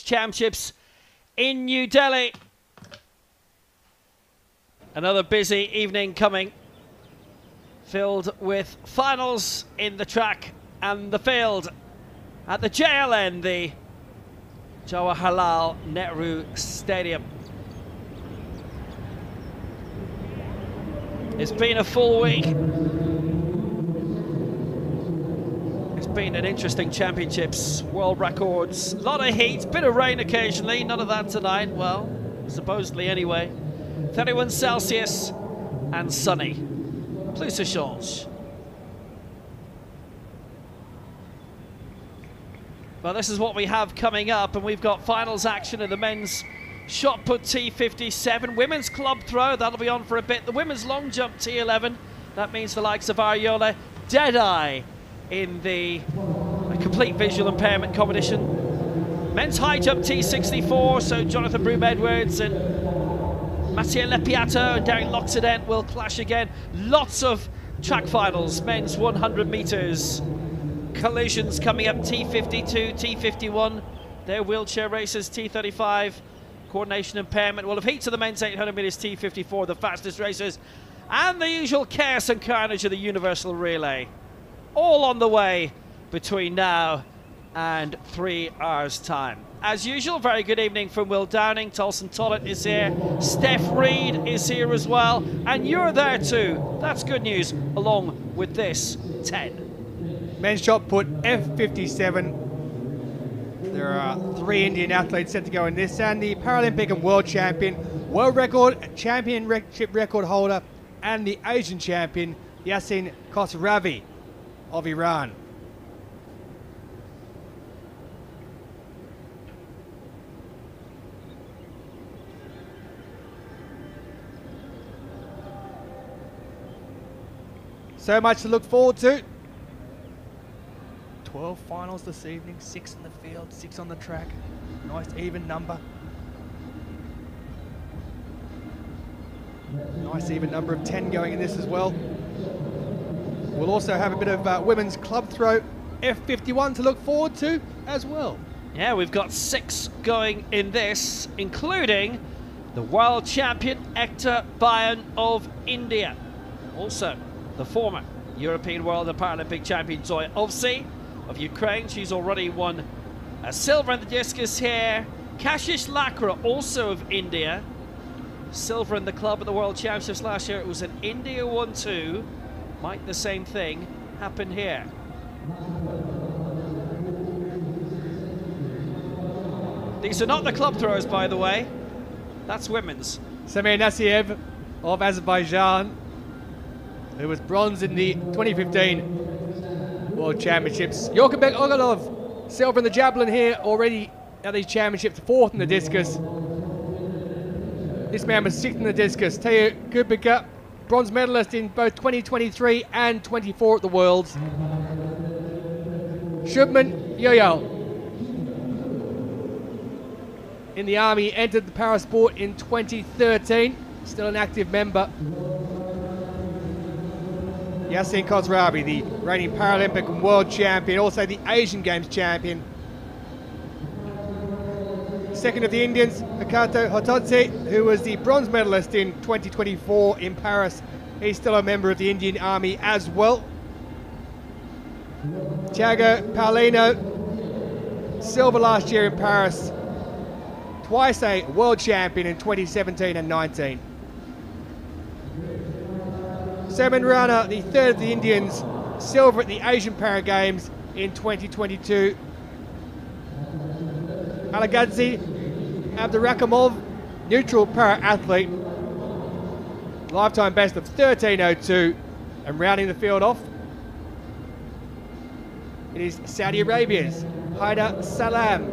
Championships in New Delhi. Another busy evening coming, filled with finals in the track and the field at the JLN, the Jawaharlal Nehru Stadium. It's been a full week. It's been an interesting championships, world records, a lot of heat, bit of rain occasionally, none of that tonight, well, supposedly anyway. 31 Celsius and sunny. Plus ça change. Well, this is what we have coming up, and we've got finals action in the men's shot put T57, women's club throw, that'll be on for a bit. The women's long jump T11, that means the likes of Ariola, Deadeye in the complete visual impairment competition. Men's high jump T64, so Jonathan Broome-Edwards and Mathieu Lepiato and Darren Loxodent will clash again. Lots of track finals, men's 100 meters. Collisions coming up, T52, T51, their wheelchair races, T35, coordination impairment. We'll have heats of the men's 800 meters, T54, the fastest races, and the usual chaos and carnage of the universal relay. All on the way between now and 3 hours' time. As usual, very good evening from Will Downing. Tolson Tollett is here. Steph Reed is here as well. And you're there too. That's good news, along with this 10. Men's shot put F57. There are 3 Indian athletes set to go in this, and the Paralympic and World Champion, World Record Championship record holder, and the Asian Champion, Yasin Khosravi of Iran. So much to look forward to. 12 finals this evening, 6 in the field, 6 on the track. Nice even number. Nice even number of 10 going in this as well. We'll also have a bit of women's club throw F51 to look forward to as well. Yeah, we've got 6 going in this, including the world champion Ekta Bayan of India. Also, the former European World and Paralympic champion Zoya Ovsi of Ukraine. She's already won a silver in the discus here. Kashish Lakra, also of India. Silver in the club at the World Championships last year. It was an India 1-2. Might the same thing happen here? These are not the club throwers, by the way. That's women's. Samir Nassiev of Azerbaijan, who was bronze in the 2015 World Championships. Yorkabek Ogalov, silver in the javelin here already at these championships, 4th in the discus. This man was 6th in the discus. Teo Kubika, bronze medalist in both 2023 and 24 at the Worlds. Shubman Yoyal in the army, entered the parasport in 2013, still an active member. Yasin Khosravi, the reigning Paralympic and World Champion, also the Asian Games Champion. Second of the Indians, Akato Hototse, who was the bronze medalist in 2024 in Paris. He's still a member of the Indian Army as well. Thiago Paulino, silver last year in Paris. Twice a world champion in 2017 and 19. Semin Rana, the 3rd of the Indians, silver at the Asian Para Games in 2022. Alagadzi Abdurakhimov, neutral para athlete, lifetime best of 13:02, and rounding the field off, it is Saudi Arabia's Haidar Salam,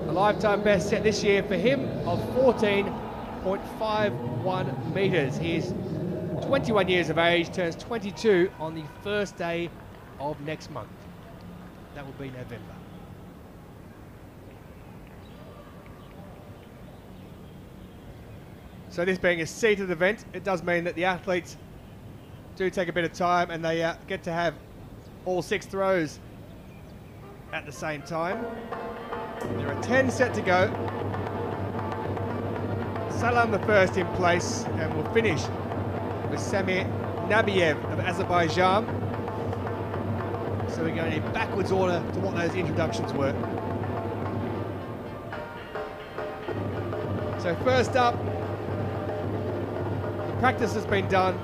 a lifetime best set this year for him of 14.51 metres. He is 21 years of age, turns 22 on the first day of next month. That will be November. So this being a seated event, it does mean that the athletes do take a bit of time, and they get to have all 6 throws at the same time. There are 10 set to go. Salam the first in place, and we'll finish with Samir Nabiev of Azerbaijan. So we're going in backwards order to what those introductions were. So first up, the practice has been done.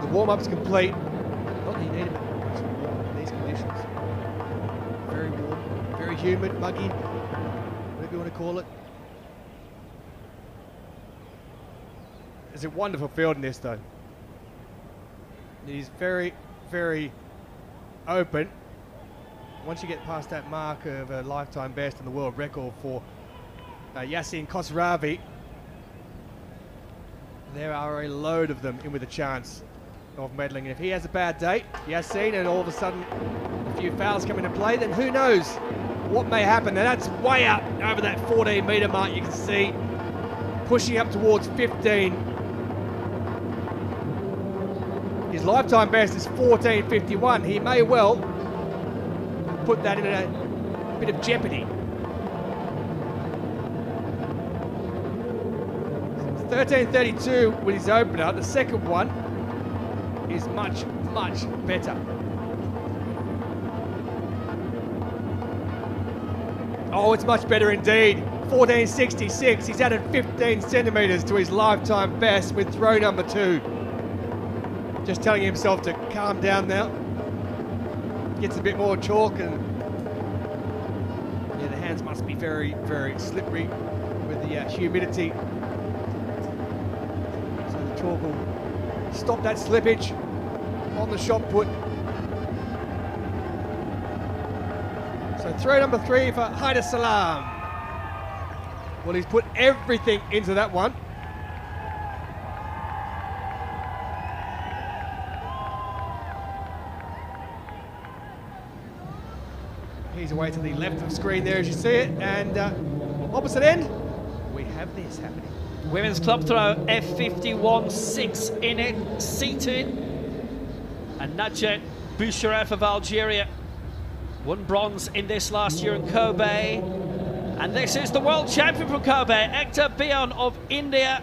The warm-up's complete. Not that you need it in these conditions. Very warm, very humid, muggy, whatever you want to call it. There's a wonderful field in this though. It is very, very open. Once you get past that mark of a lifetime best and the world record for Yasin Khosravi, there are a load of them in with a chance of medaling. And if he has a bad day, Yasin, and all of a sudden a few fouls come into play, then who knows what may happen. Now that's way up over that 14 metre mark, you can see, pushing up towards 15. His lifetime best is 14.51. He may well put that in a bit of jeopardy. 13.32 with his opener. The second one is much, much better. Oh, it's much better indeed. 14.66. He's added 15 centimetres to his lifetime best with throw number 2. Just telling himself to calm down now. Gets a bit more chalk, and yeah, the hands must be very, very slippery with the humidity. So the chalk will stop that slippage on the shot put. So throw number 3 for Haider Salam. Well, he's put everything into that one. He's away to the left of screen there as you see it, and opposite end, we have this happening. Women's club throw, F51, 6 in it, seated. And Nadjet Boucharef of Algeria won bronze in this last year in Kobe. And this is the world champion from Kobe, Ekta Bion of India.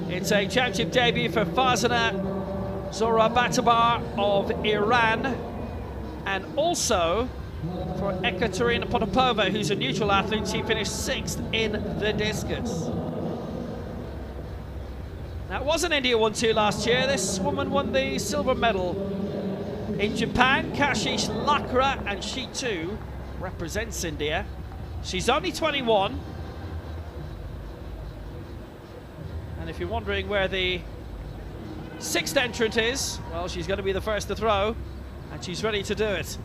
It's a championship debut for Farzana Zorabatabar of Iran. And also for Ekaterina Potapova, who's a neutral athlete. She finished 6th in the discus. Now, it wasn't India won 2 last year. This woman won the silver medal in Japan, Kashish Lakra, and she too represents India. She's only 21. And if you're wondering where the 6th entrant is, well, she's going to be the first to throw. And she's ready to do it.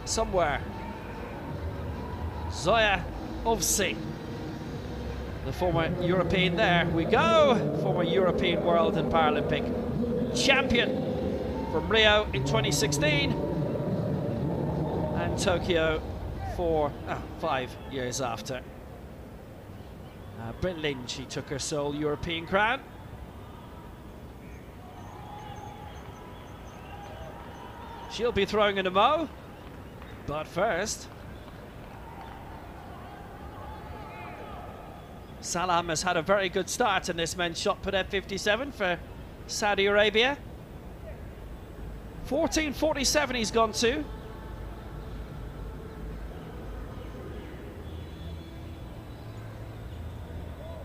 Somewhere. Zoya Ovsi, the former European, there we go. Former European World and Paralympic champion from Rio in 2016. And Tokyo for 5 years after. Berlin, she took her sole European crown. She'll be throwing in a mo, but first, Salam has had a very good start in this men's shot put at 57 for Saudi Arabia. 14.47 he's gone to.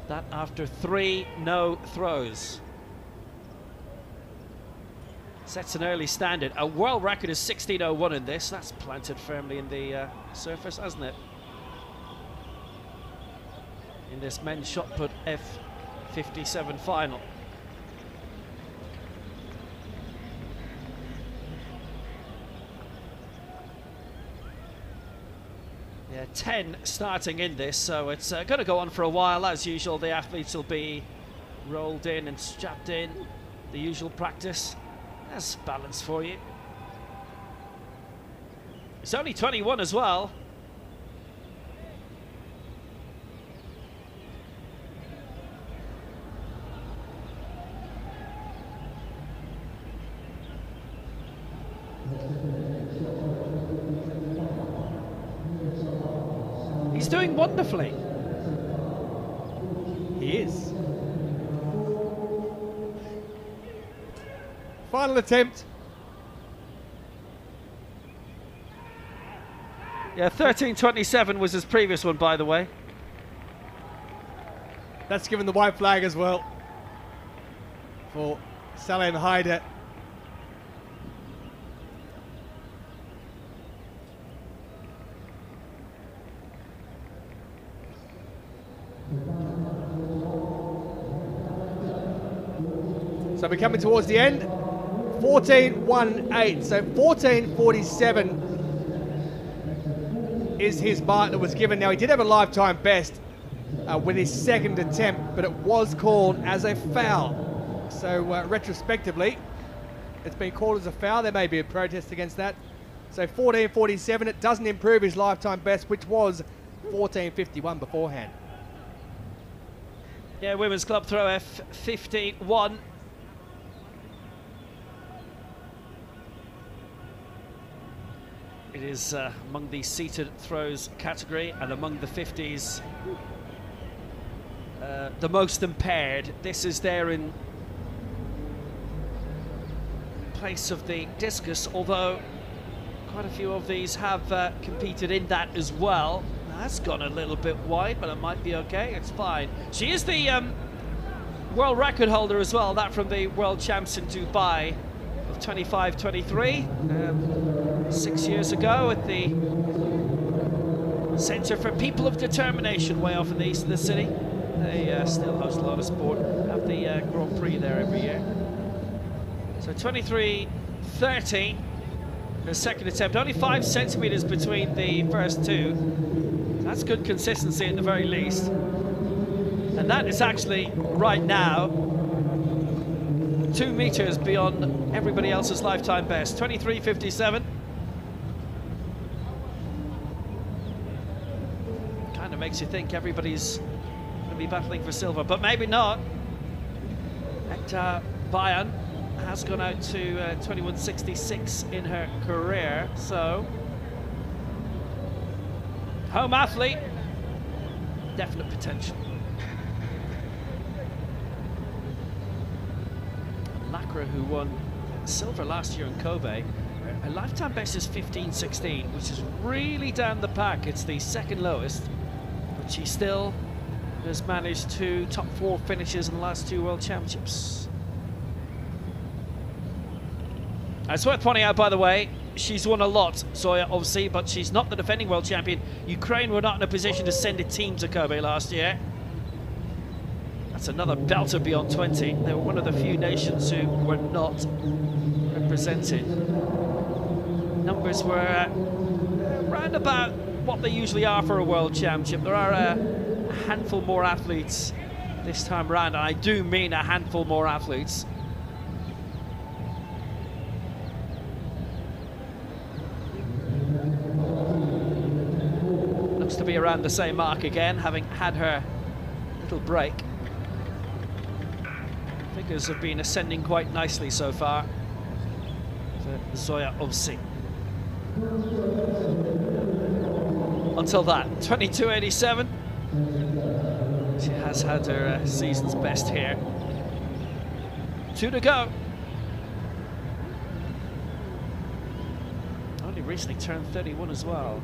That after 3 no throws. Sets an early standard. A world record is 16.01 in this. That's planted firmly in the surface, hasn't it? In this men's shot put F57 final. Yeah, 10 starting in this, so it's going to go on for a while. As usual, the athletes will be rolled in and strapped in. The usual practice. That's balance for you. It's only 21 as well. He's doing wonderfully. He is. Final attempt. Yeah, 13.27 was his previous one, by the way. That's given the white flag as well for Salim Haider. So we're coming towards the end. 14.18, so 14.47 is his mark that was given. Now, he did have a lifetime best with his second attempt, but it was called as a foul. So retrospectively, it's been called as a foul. There may be a protest against that. So 14.47, it doesn't improve his lifetime best, which was 14.51 beforehand. Yeah, women's club throw F51. It is among the seated throws category and among the 50s the most impaired. This is there in place of the discus, although quite a few of these have competed in that as well. That's gone a little bit wide, but it might be okay. It's fine. She is the world record holder as well, that from the World Champs in Dubai of 25-23. 6 years ago at the Centre for People of Determination way off in the east of the city. They still host a lot of sport, have the Grand Prix there every year. So 23.30, her second attempt, only 5 centimetres between the first two. That's good consistency at the very least. And that is actually, right now, 2 meters beyond everybody else's lifetime best. 23.57. Kind of makes you think everybody's going to be battling for silver, but maybe not. Hector Bayan has gone out to 21.66 in her career, so home athlete, definite potential. Lacra, who won silver last year in Kobe, her lifetime best is 15.16, which is really down the pack. It's the second lowest, but she still has managed 2 top 4 finishes in the last 2 World Championships. It's worth pointing out, by the way, she's won a lot, Zoya, obviously, but she's not the defending world champion. Ukraine were not in a position to send a team to Kobe last year. That's another belter beyond 20. They were one of the few nations who were not represented. Numbers were around about what they usually are for a world championship. There are a handful more athletes this time around, and I do mean a handful more athletes. Looks to be around the same mark again, having had her little break. Figures have been ascending quite nicely so far for Zoya Ovsi. Until that, 22.87. She has had her season's best here. 2 to go. Only recently turned 31 as well.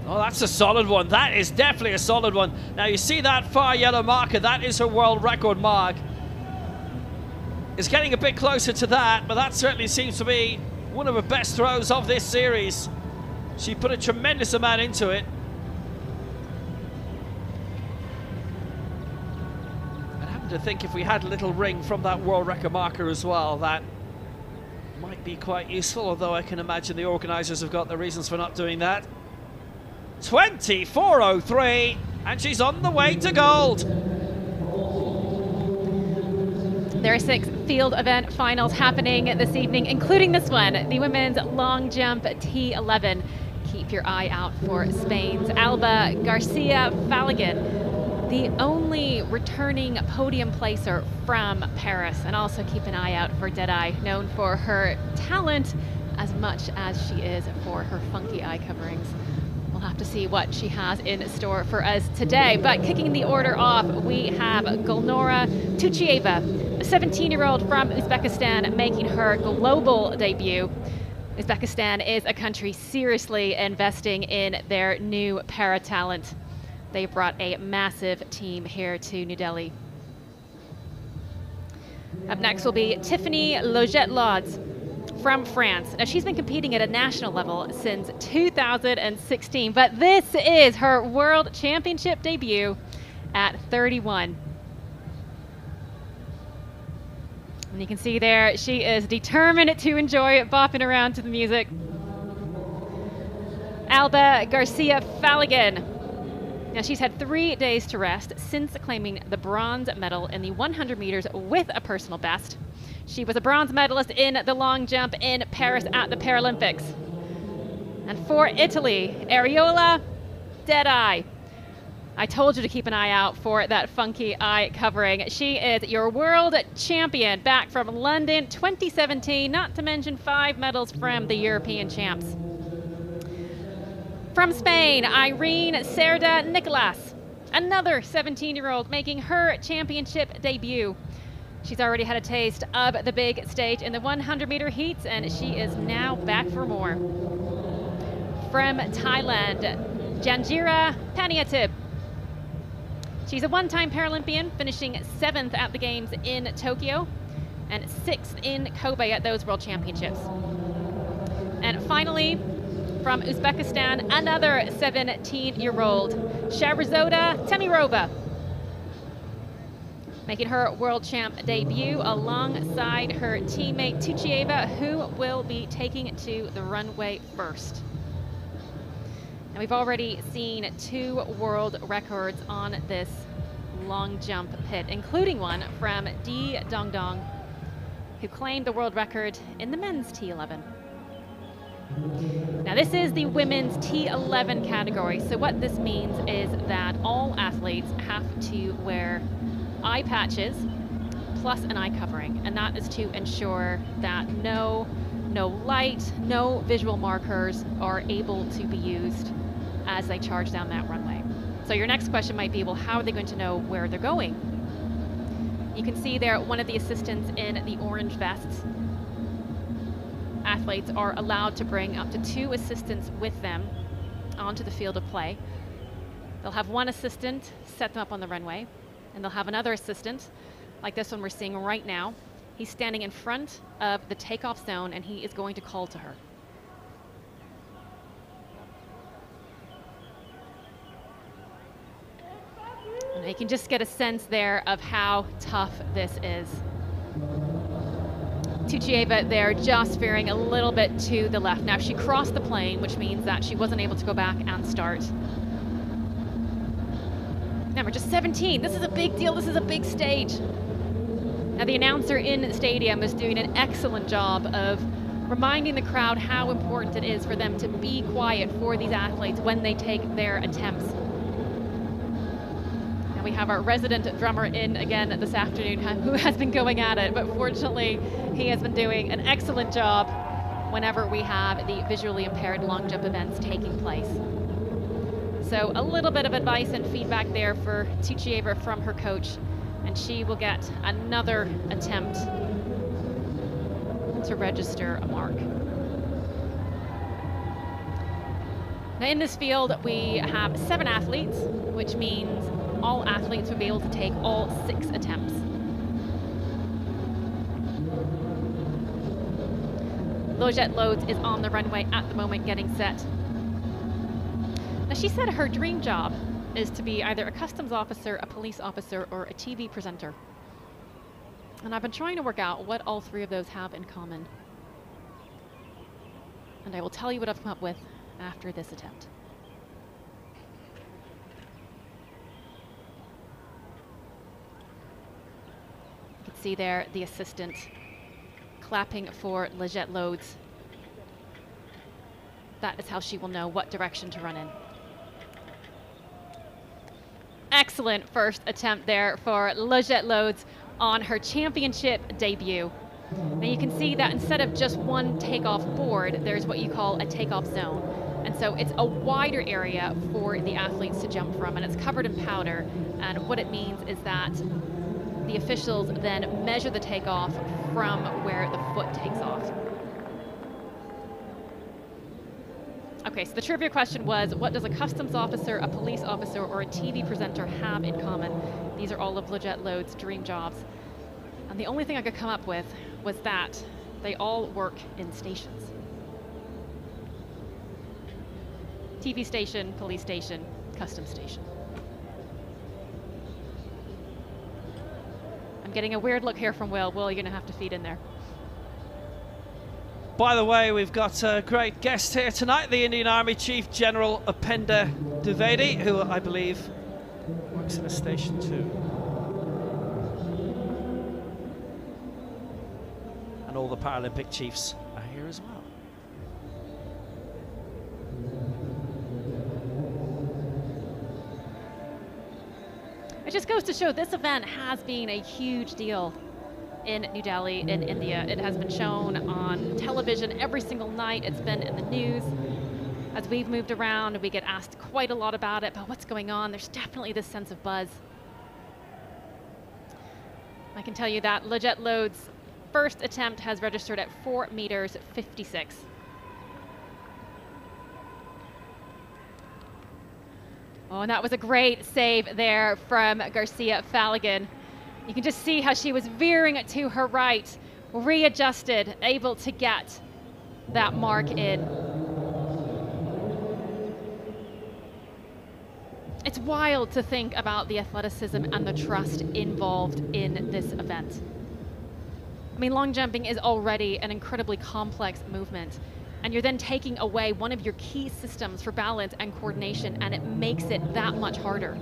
Oh, that's a solid one. That is definitely a solid one. Now, you see that far yellow marker? That is her world record mark. It's getting a bit closer to that, but that certainly seems to be one of her best throws of this series. She put a tremendous amount into it. I happen to think if we had a little ring from that world record marker as well, that might be quite useful, although I can imagine the organisers have got their reasons for not doing that. 24.03, and she's on the way to gold. There are 6 field event finals happening this evening, including this one, the women's long jump T11. Keep your eye out for Spain's Alba Garcia Falagan. the only returning podium placer from Paris. And also keep an eye out for Deadeye, known for her talent as much as she is for her funky eye coverings. We'll have to see what she has in store for us today. But kicking the order off, we have Gulnora Tuchieva, a 17-year-old from Uzbekistan, making her global debut. Uzbekistan is a country seriously investing in their new para talent. They brought a massive team here to New Delhi. Up next will be Tiffany Loget-Lodz from France. Now, she's been competing at a national level since 2016, but this is her World Championship debut at 31. And you can see there, she is determined to enjoy it, bopping around to the music. Alba Garcia Faligan. Now, she's had 3 days to rest since claiming the bronze medal in the 100 meters with a personal best. She was a bronze medalist in the long jump in Paris at the Paralympics. And for Italy, Areola Deadeye. I told you to keep an eye out for that funky eye covering. She is your world champion back from London 2017, not to mention 5 medals from the European champs. From Spain, Irene Cerda Nicolas, another 17-year-old making her championship debut. She's already had a taste of the big stage in the 100-meter heats, and she is now back for more. From Thailand, Janjira Paniatip. She's a one-time Paralympian, finishing 7th at the Games in Tokyo and 6th in Kobe at those World Championships. And finally, from Uzbekistan, another 17-year-old, Shahrizoda Temirova, making her world champ debut alongside her teammate Tuchieva, who will be taking it to the runway first. And we've already seen 2 world records on this long jump pit, including one from Di Dongdong, who claimed the world record in the men's T11. Now, this is the women's T11 category. So what this means is that all athletes have to wear eye patches plus an eye covering, and that is to ensure that no light, no visual markers are able to be used as they charge down that runway. So your next question might be, well, how are they going to know where they're going? You can see there one of the assistants in the orange vests. Athletes are allowed to bring up to 2 assistants with them onto the field of play. They'll have one assistant set them up on the runway, and they'll have another assistant, like this one we're seeing right now. He's standing in front of the takeoff zone, and he is going to call to her. And you can just get a sense there of how tough this is. Tuchieva there just veering a little bit to the left. Now, she crossed the plane, which means that she wasn't able to go back and start. Remember, just 17. This is a big deal. This is a big stage. Now, the announcer in the stadium is doing an excellent job of reminding the crowd how important it is for them to be quiet for these athletes when they take their attempts. We have our resident drummer in again this afternoon who has been going at it, but fortunately he has been doing an excellent job whenever we have the visually impaired long jump events taking place. So a little bit of advice and feedback there for Tuchieva from her coach, and she will get another attempt to register a mark. Now, in this field we have 7 athletes, which means all athletes will be able to take all 6 attempts. Loget-Lodz is on the runway at the moment getting set. Now, she said her dream job is to be either a customs officer, a police officer, or a TV presenter. And I've been trying to work out what all 3 of those have in common. And I will tell you what I've come up with after this attempt. You can see there the assistant clapping for Loget-Lodz. That is how she will know what direction to run in. excellent first attempt there for Logette Loads on her championship debut. Now you can see that instead of just one takeoff board, there's what you call a takeoff zone. And so it's a wider area for the athletes to jump from, and it's covered in powder. And what it means is that the officials then measure the takeoff from where the foot takes off. Okay, so the trivia question was, what does a customs officer, a police officer, or a TV presenter have in common? These are all of Logette Loads' dream jobs. And the only thing I could come up with was that they all work in stations. TV station, police station, customs station. I'm getting a weird look here from Will. Will, you're gonna have to feed in there. By the way, we've got a great guest here tonight, the Indian Army Chief General Upender Dwivedi, who I believe works in a station too. And all the Paralympic chiefs are here as well. It just goes to show this event has been a huge deal in New Delhi, in India. It has been shown on television every single night. It's been in the news. As we've moved around, we get asked quite a lot about it, about what's going on. There's definitely this sense of buzz. I can tell you that Logette Loads' first attempt has registered at 4 meters 56. Oh, and that was a great save there from Garcia Faligan. You can just see how she was veering to her right, readjusted, able to get that mark in. It's wild to think about the athleticism and the trust involved in this event. I mean, long jumping is already an incredibly complex movement, and you're then taking away one of your key systems for balance and coordination, and it makes it that much harder.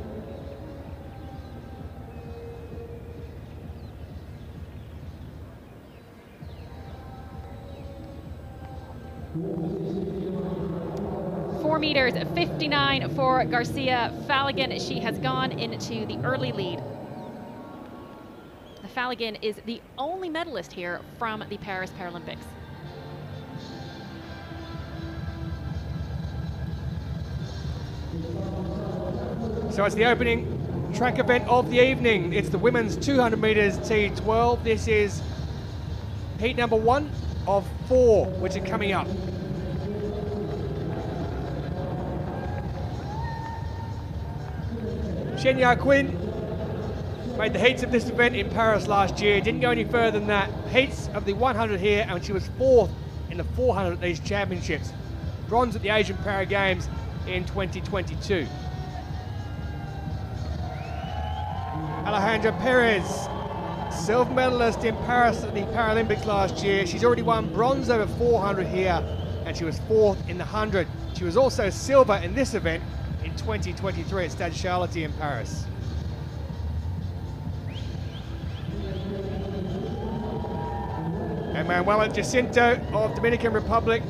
Four meters 59 for Garcia Faligan. She has gone into the early lead. Faligan is the only medalist here from the Paris Paralympics. So it's the opening track event of the evening. It's the women's 200 meters T12. This is heat number 1 of 4, which are coming up. Shenya Quinn made the heats of this event in Paris last year. Didn't go any further than that. Heats of the 100 here, and she was 4th in the 400 at these championships. Bronze at the Asian Para Games in 2022. Alejandra Perez, silver medalist in Paris at the Paralympics last year. She's already won bronze over 400 here, and she was 4th in the 100. She was also silver in this event in 2023 at Stade Charlotte in Paris. And Manuela Jacinto of Dominican Republic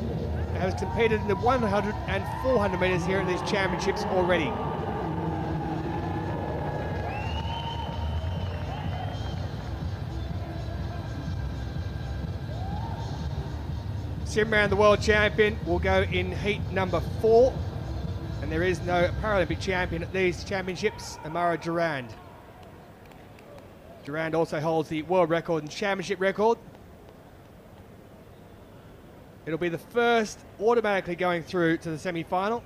has competed in the 100 and 400 meters here at these championships already. Simran, the world champion, will go in heat number 4. And there is no Paralympic champion at these championships, Amara Durand. Durand also holds the world record and championship record. It'll be the first automatically going through to the semi-final.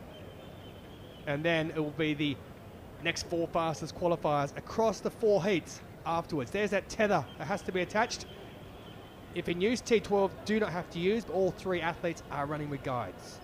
And then it will be the next 4 fastest qualifiers across the 4 heats afterwards. There's that tether that has to be attached. If in use, T12 do not have to use, but all 3 athletes are running with guides.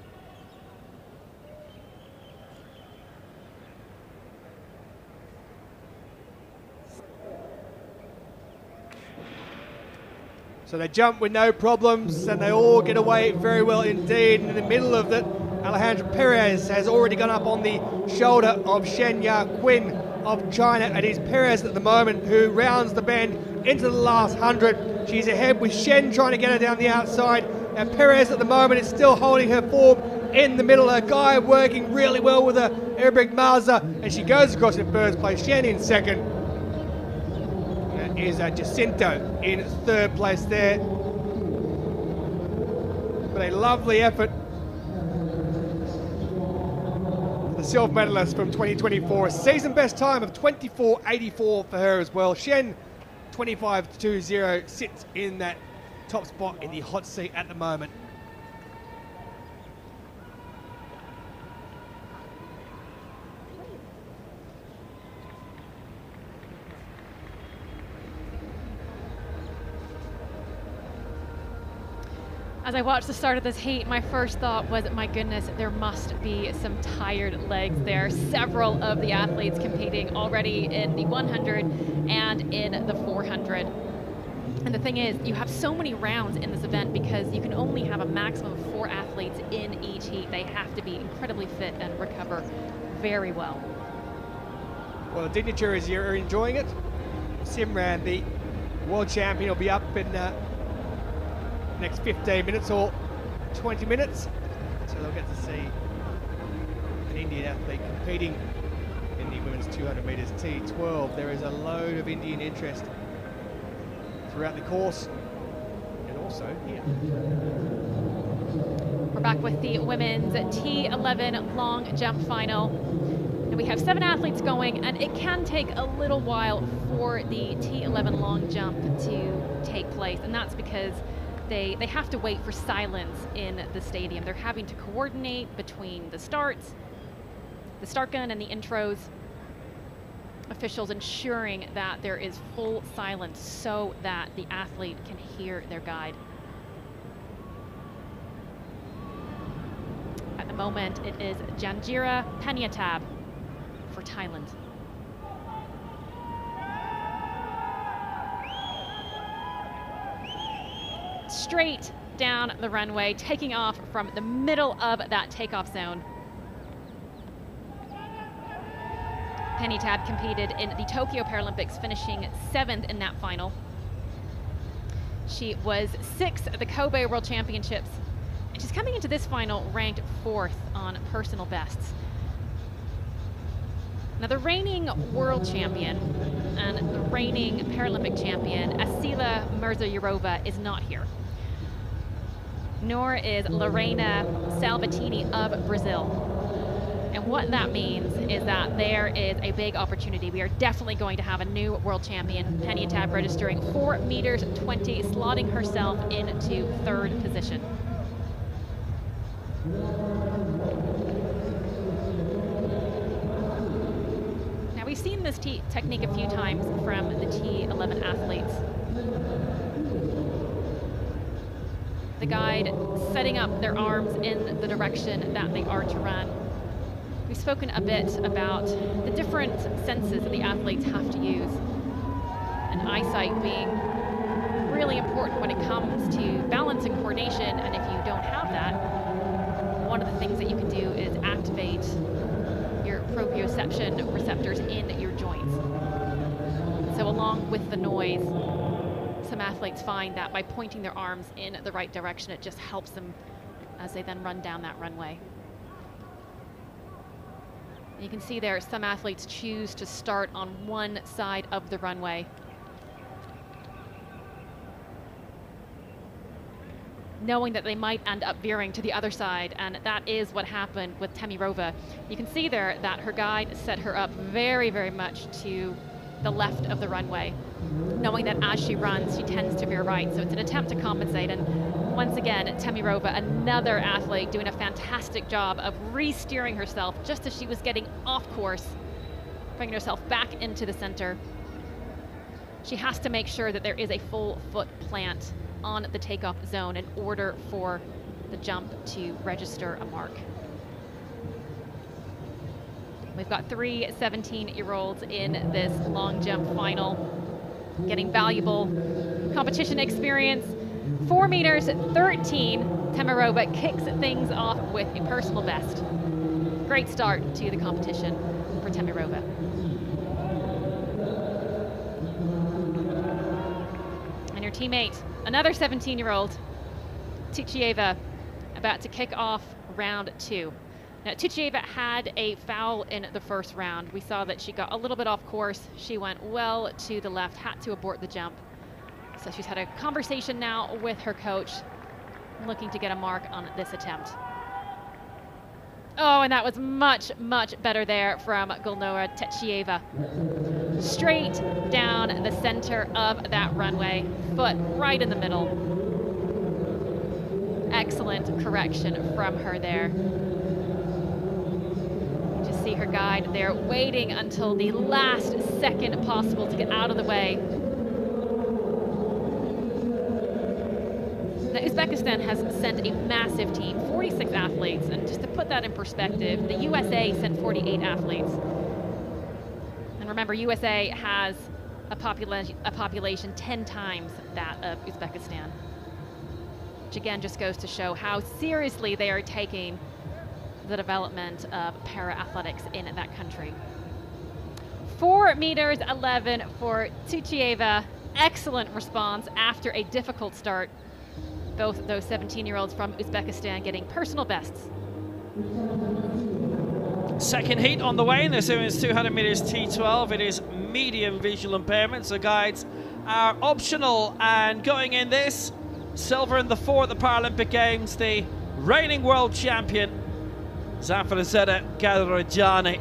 So they jump with no problems, and they all get away very well indeed. And in the middle of it, Alejandra Perez has already gone up on the shoulder of Shenya Quinn of China. It is Perez at the moment who rounds the bend into the last 100. She's ahead with Shen trying to get her down the outside. And Perez at the moment is still holding her form in the middle. Her guy working really well with her aerobic Maza, and she goes across in first place. Shen in second. And that is Jacinto in third place there. But a lovely effort. The silver medalist from 2024. A season best time of 24.84 for her as well. Shen, 25.20, sits in that top spot in the hot seat at the moment. As I watched the start of this heat, my first thought was, my goodness, there must be some tired legs there. Several of the athletes competing already in the 100 and in the 400. And the thing is, you have so many rounds in this event because you can only have a maximum of 4 athletes in each heat. They have to be incredibly fit and recover very well. Well, the dignitaries here are enjoying it. Simran, the world champion, will be up in next 15 minutes or 20 minutes. So they'll get to see an Indian athlete competing in the women's 200 metres T12. There is a load of Indian interest throughout the course and also here. We're back with the women's T11 long jump final. And we have 7 athletes going, and it can take a little while for the T11 long jump to take place, and that's because they have to wait for silence in the stadium. They're having to coordinate between the starts, the start gun and the intros, officials ensuring that there is full silence so that the athlete can hear their guide. At the moment, it is Janjira Penyatab for Thailand. Straight down the runway, taking off from the middle of that takeoff zone. Penyatab competed in the Tokyo Paralympics, finishing 7th in that final. She was 6th at the Kobe World Championships, and she's coming into this final ranked 4th on personal bests. Now, the reigning world champion and the reigning Paralympic champion, Asila Mirza-Yurova, is not here. Nor is Lorena Salvatini of Brazil. And what that means is that there is a big opportunity. We are definitely going to have a new world champion, Penyatab, registering 4 meters 20, slotting herself into 3rd position. Now, we've seen this technique a few times from the T11 athletes. The guide setting up their arms in the direction that they are to run. We've spoken a bit about the different senses that the athletes have to use, and eyesight being really important when it comes to balance and coordination. And if you don't have that, one of the things that you can do is activate your proprioception receptors in your joints. So along with the noise, some athletes find that by pointing their arms in the right direction, it just helps them as they then run down that runway. You can see there, some athletes choose to start on one side of the runway, knowing that they might end up veering to the other side, and that is what happened with Temirova. You can see there that her guide set her up very, very much to the left of the runway, knowing that as she runs, she tends to veer right. So it's an attempt to compensate. And once again, Temirova, another athlete, doing a fantastic job of re-steering herself just as she was getting off course, bringing herself back into the center. She has to make sure that there is a full foot plant on the takeoff zone in order for the jump to register a mark. We've got 3 17-year-olds in this long jump final, getting valuable competition experience. 4 meters 13, Temirova kicks things off with a personal best. Great start to the competition for Temirova. And your teammate, another 17-year-old, Tichieva, about to kick off round 2. Now, Tuchieva had a foul in the first round. We saw that she got a little bit off course. She went well to the left, had to abort the jump. So she's had a conversation now with her coach, looking to get a mark on this attempt. Oh, and that was much, much better there from Gulnora Tuchieva. Straight down the center of that runway, foot right in the middle. Excellent correction from her there. Just see her guide there, waiting until the last second possible to get out of the way. Now, Uzbekistan has sent a massive team, 46 athletes, and just to put that in perspective, the USA sent 48 athletes. And remember, USA has a population 10 times that of Uzbekistan, which again just goes to show how seriously they are taking the development of para-athletics in that country. 4 meters 11 for Tuchieva. Excellent response after a difficult start. Both those 17-year-olds from Uzbekistan getting personal bests. Second heat on the way in this women's 200 meters T12. It is medium visual impairment, so guides are optional. And going in this, silver in the 4 at the Paralympic Games, the reigning world champion, Zafarazeta Gadorajani.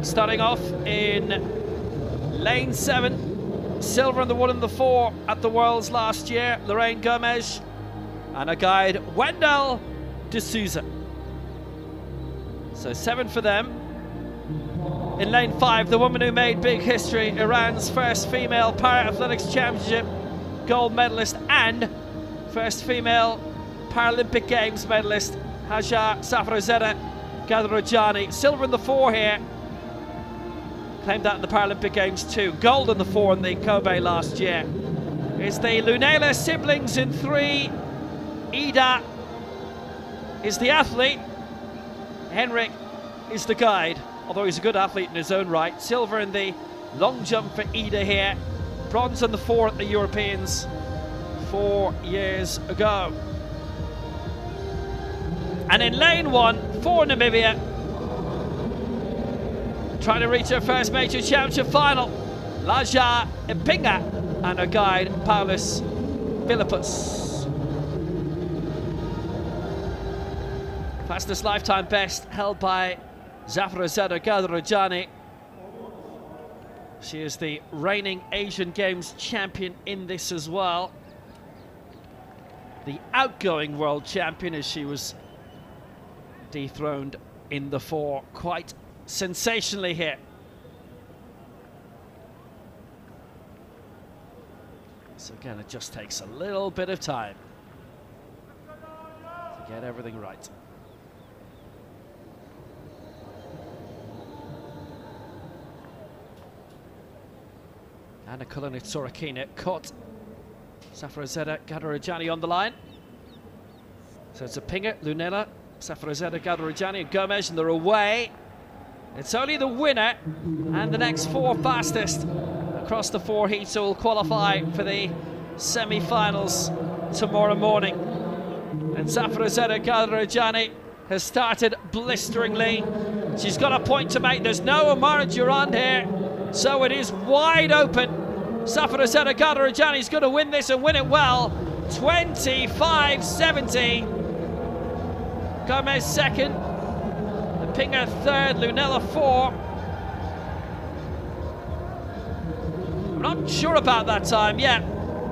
Starting off in lane 7, silver in the 1 and the 4 at the Worlds last year, Lorraine Gomez, and a guide, Wendell D'Souza. So 7 for them. In lane 5, the woman who made big history, Iran's first female para-athletics championship gold medalist and first female Paralympic Games medalist, Hajar Zafarazeta Gadorajani. Silver in the 4 here. Claimed that in the Paralympic Games too. Gold in the 4 in the Kobe last year. It's the Lunela siblings in 3. Ida is the athlete. Henrik is the guide, although he's a good athlete in his own right. Silver in the long jump for Ida here. Bronze in the 4 at the Europeans 4 years ago. And in lane 1 for Namibia, trying to reach her first major championship final, Laja Ipinga and her guide, Paulus Philippus. Fastest lifetime best held by Zafarazeta Gadorajani. She is the reigning Asian Games champion in this as well. The outgoing world champion, as she was dethroned in the 4 quite sensationally here. So again, it just takes a little bit of time to get everything right. Anna Kulonit-Sorakina caught Zafarazeta Gadorajani on the line. So it's Ipinga, Lunela, Zafarazeta Gadorajani and Gomez, and they're away. It's only the winner and the next 4 fastest across the 4 heats who will qualify for the semi-finals tomorrow morning. And Zafarazeta Gadorajani has started blisteringly. She's got a point to make. There's no Amara Durand here, so it is wide open. Zafarazeta Gadorajani is going to win this and win it well. 25.70. Gomez second. Ipinga third. Lunela 4. I'm not sure about that time yet.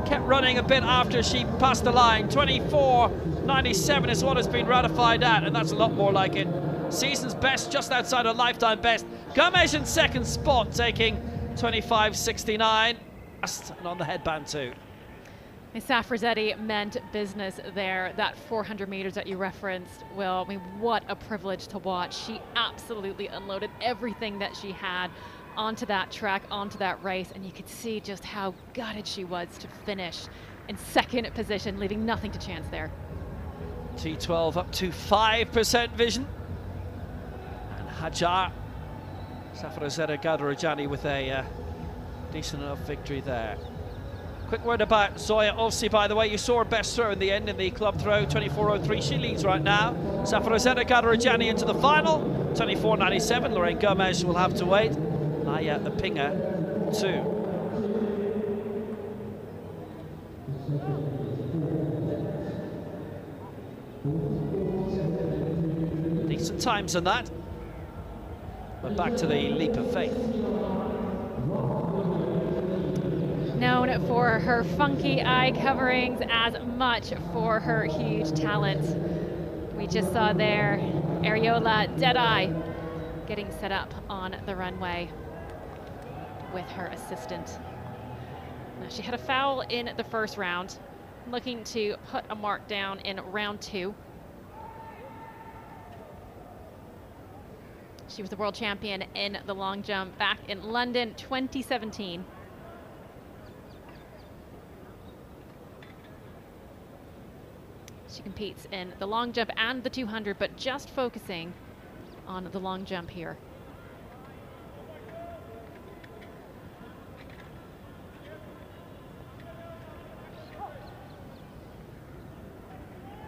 Kept running a bit after she passed the line. 24.97 is what has been ratified at, and that's a lot more like it. Season's best, just outside her lifetime best. Gomez in second spot, taking 25.69. And on the headband too. Zafarazeta meant business there. That 400 meters that you referenced, Will, I mean, what a privilege to watch. She absolutely unloaded everything that she had onto that track, onto that race, and you could see just how gutted she was to finish in second position, leaving nothing to chance there. T12 up to 5% vision. And Hajar Zafarazeta Gadorajani with a decent enough victory there. Quick word about Zoya Olsi, by the way. You saw her best throw in the end in the club throw, 24.03. She leads right now. Safarozeta Gadarajani into the final, 24.97. Lorraine Gomez will have to wait. Naya Apinga, 2. Decent times in that. But back to the leap of faith. Known for her funky eye coverings as much for her huge talent. We just saw there Ariola Deadeye getting set up on the runway with her assistant. Now, she had a foul in the first round, looking to put a mark down in round 2. She was the world champion in the long jump back in London 2017. She competes in the long jump and the 200, but just focusing on the long jump here.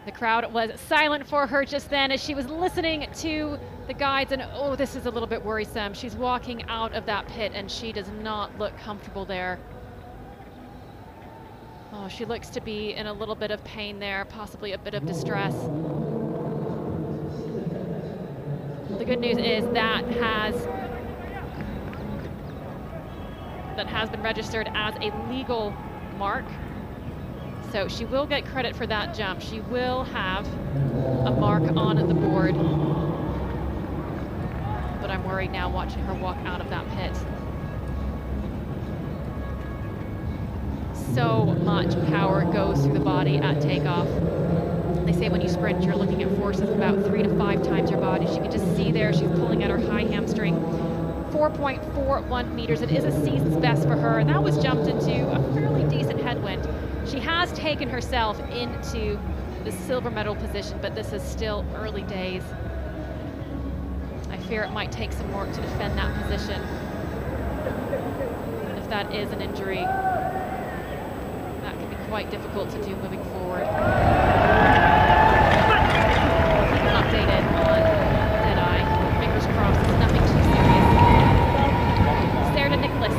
The crowd was silent for her just then as she was listening to the guides, and oh, this is a little bit worrisome. She's walking out of that pit and she does not look comfortable there. Oh, she looks to be in a little bit of pain there, possibly a bit of distress. The good news is that has been registered as a legal mark. So she will get credit for that jump. She will have a mark on the board. But I'm worried now watching her walk out of that pit. So much power goes through the body at takeoff. They say when you sprint, you're looking at forces about 3 to 5 times your body. She can just see there, she's pulling at her high hamstring. 4.41 meters, it is a season's best for her, and that was jumped into a fairly decent headwind. She has taken herself into the silver medal position, but this is still early days. I fear it might take some work to defend that position. And if that is an injury, that can be quite difficult to do moving forward. Keep updated on Deadeye. Fingers crossed, it's nothing too serious. Sarah Nicholas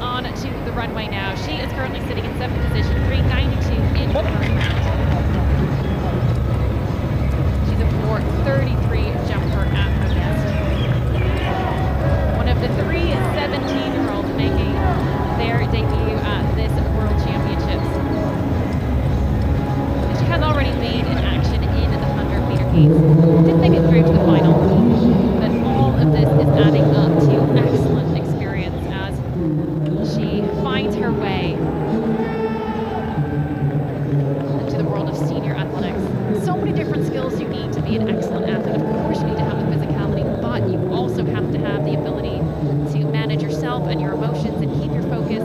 on to the runway now. She is currently sitting in 7th position, 392 in the first round. She's a 4:33 jumper at her best. One of the 3 17-year-olds making their debut at this World Championships. And she has already made an action in the 100-meter heats. Didn't make it through to the final, but all of this is adding up to excellent experience as she finds her way into the world of senior athletics. So many different skills you need to be an excellent athlete. Of course you need to have the physicality, but you also have to have the ability to manage yourself and your emotions and keep your focus.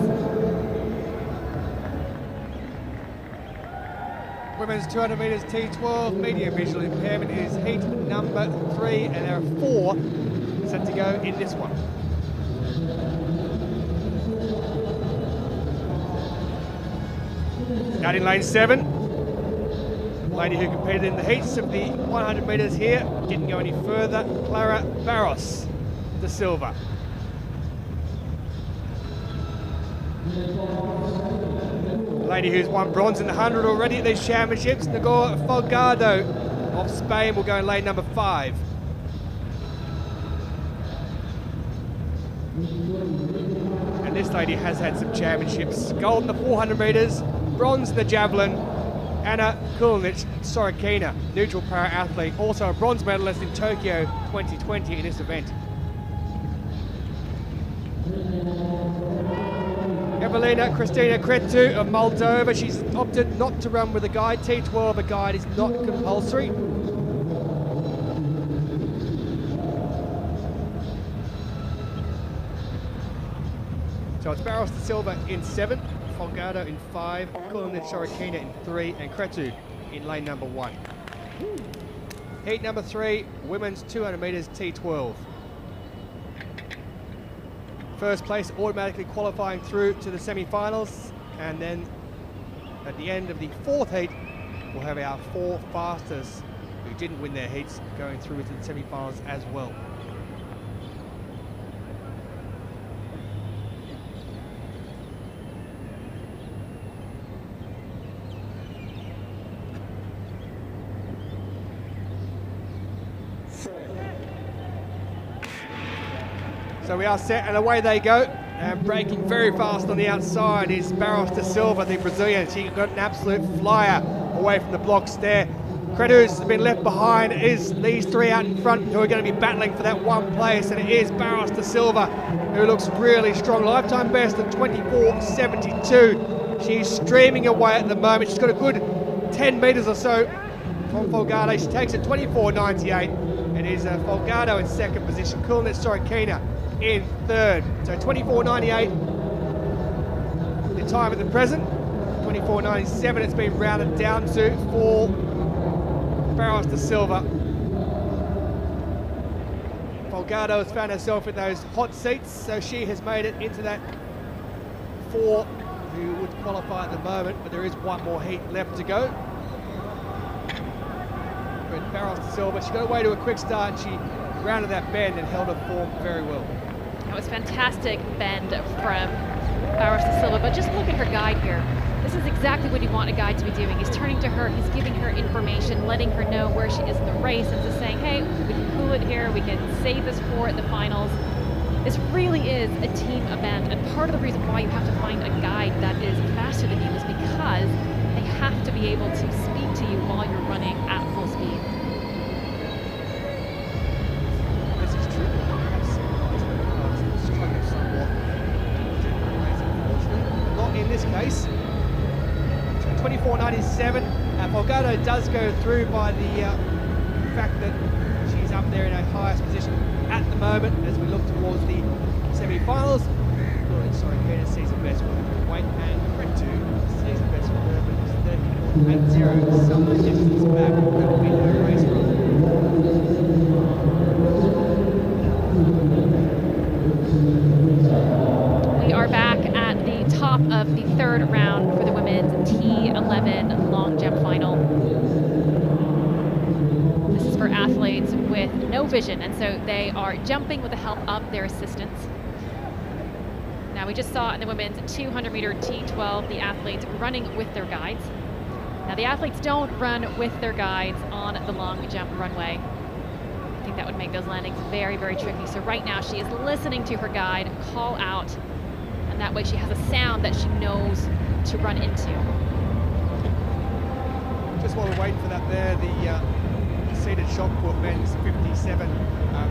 Women's 200 meters T12 medium visual impairment is heat number 3, and there are 4 set to go in this one. Out in lane 7, the lady who competed in the heats of the 100 meters here didn't go any further, Clara Barros, the silver. The lady who's won bronze in the 100 already at these championships, Nagor Folgado of Spain, will go in lane number 5. And this lady has had some championships. Gold in the 400 meters, bronze in the javelin. Anna Kulinic Sorokina, neutral para-athlete, also a bronze medalist in Tokyo 2020 in this event. Evelina Kristina Kretu of Moldova, she's opted not to run with a guide. T12, a guide is not compulsory. So it's Barros de Silva in 7, Folgado in 5, Kulinic Sorokina in 3, and Kretu in lane number 1. Heat number 3, women's 200 meters T12. First place automatically qualifying through to the semi-finals. And then at the end of the fourth heat, we'll have our 4 fastest who didn't win their heats going through to the semi-finals as well. So we are set and away they go. And braking very fast on the outside is Barros da Silva, the Brazilian. She got an absolute flyer away from the blocks there. Credus has been left behind. It is these 3 out in front who are going to be battling for that 1 place, and it is Barros da Silva who looks really strong. Lifetime best of 24.72. She's streaming away at the moment. She's got a good 10 metres or so from Folgado. She takes it 24.98. It is Folgado in second position. Kulnit Sorokina in third. So 24.98 the time at the present. 24.97 it's been rounded down to for Barros da Silva. Folgado has found herself in those hot seats, so she has made it into that 4 who would qualify at the moment, but there is 1 more heat left to go. But Barros da Silva, she got away to a quick start and she rounded that bend and held her form very well. That was fantastic bend from Barros da Silva, but just look at her guide here. This is exactly what you want a guide to be doing. He's turning to her, he's giving her information, letting her know where she is in the race, and just saying, hey, we can cool it here, we can save this for the finals. This really is a team event, and part of the reason why you have to find a guide that is faster than you is because they have to be able to speak to you while you're running at full speed. This is true. Struggling somewhat. Not in this case. 24.97. Folgado does go through by the fact that she's up there in her highest position at the moment as we look towards the semi-finals. Sorry, here to season best with weight and credit to season best for her, but it's 34.80. Some distance back. That will be her race run. We are back at the top of the 3rd round for the women's T11 long jump final. This is for athletes with no vision, and so they are jumping with the help of their assistants. Now, we just saw in the women's 200-meter T12 the athletes running with their guides. Now, the athletes don't run with their guides on the long jump runway. I think that would make those landings very, very tricky. So right now she is listening to her guide call out, and that way she has a sound that she knows to run into. Just while we're waiting for that there, the seated shot put men's 57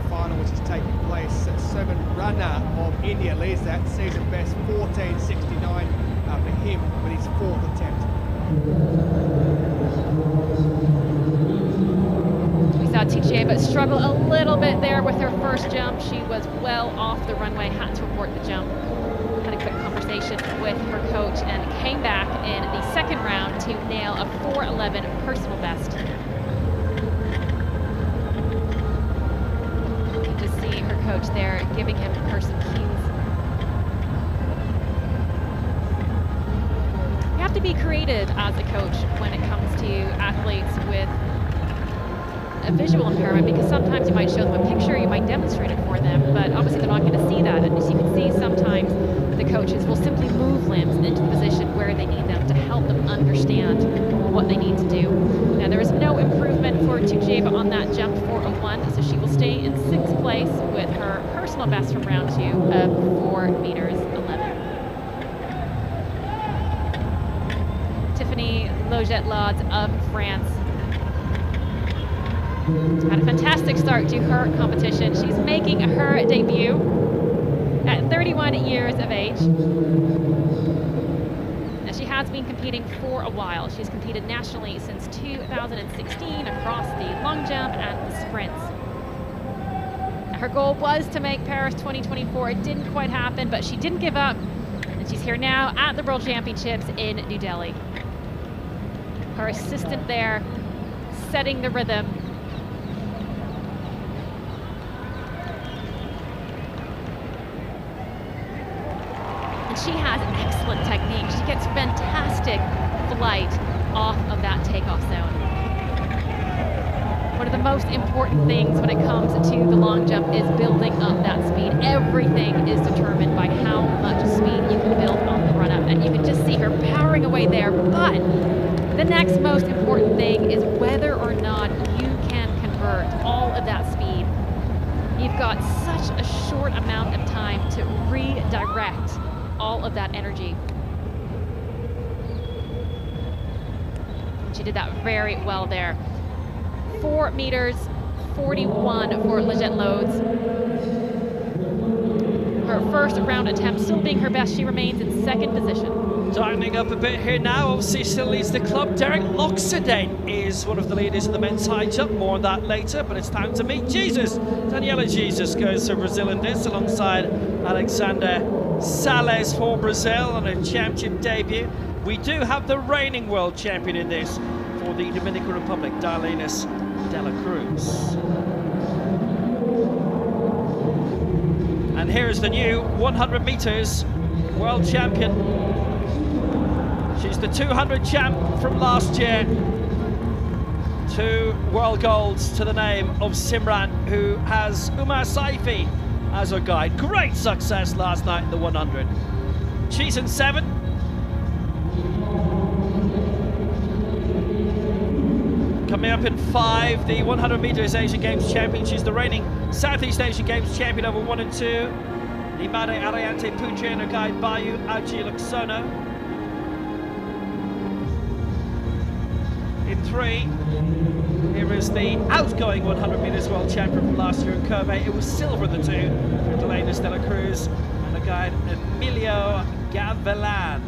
final, which is taking place. Soman Rana of India leads that season best 14.69 for him with his 4th attempt. We saw Tijeba struggle a little bit there with her first jump. She was well off the runway, had to abort the jump. Had a quick conversation with her coach and came back in the 2nd round to nail a 4.11 personal best. You can just see her coach there giving him her some cues. You have to be creative as a coach when it comes to athletes with a visual impairment, because sometimes you might show them a picture, you might demonstrate it for them, but obviously they're not going to see that. And as you can see, sometimes the coaches will simply move limbs into the position where they need them to help them understand what they need to do. Now, there is no improvement for Tujeva on that jump for a 1, so she will stay in 6th place with her personal best from round 2 of 4 meters 11. Tiffany Loget-Lodz of France had a fantastic start to her competition. She's making her debut at 31 years of age. Now, she has been competing for a while. She's competed nationally since 2016 across the long jump and the sprints. Now, her goal was to make Paris 2024. It didn't quite happen, but she didn't give up. And she's here now at the World Championships in New Delhi. Her assistant there setting the rhythm. And she has excellent technique. She gets fantastic flight off of that takeoff zone. One of the most important things when it comes to the long jump is building up that speed. Everything is determined by how much speed you can build on the run up. And you can just see her powering away there. But the next most important thing is whether or not you can convert all of that speed. You've got such a short amount of time to redirect all of that energy. She did that very well there. 4 meters, 41 for Legette Loads. Her first round attempt still being her best. She remains in second position. Tightening up a bit here now, obviously still leads the club. Derek Loxodane is one of the leaders in the men's high jump, more on that later, but it's time to meet Jesus. Daniela Jesus goes to Brazil in this, alongside Alexander Sales for Brazil on a championship debut. We do have the reigning world champion in this for the Dominican Republic, Darlenis de la Cruz. And here is the new 100 meters world champion. She's the 200 champ from last year. 2 world golds to the name of Simran, who has Umar Saifi as her guide. Great success last night in the 100. She's in 7. Coming up in 5, the 100 meters Asian Games champion. She's the reigning Southeast Asian Games champion over 1 and 2. Nimade Ariante Putri and her guide Bayu Aji Luxono. In 3, here is the outgoing 100 meters world champion from last year in Kobe. It was silver in the 2 for Darlenis de la Cruz and her guide Emilio Gavilan.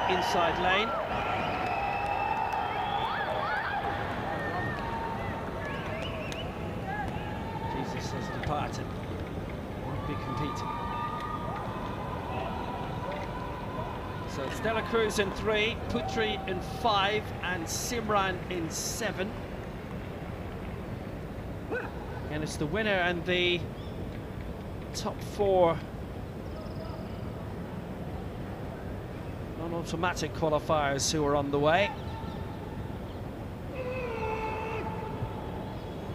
Inside lane. Jesus has departed. Won't be competing. So it's de la Cruz in 3, Putri in 5, and Simran in 7. And it's the winner and the top 4 non-automatic qualifiers who are on the way.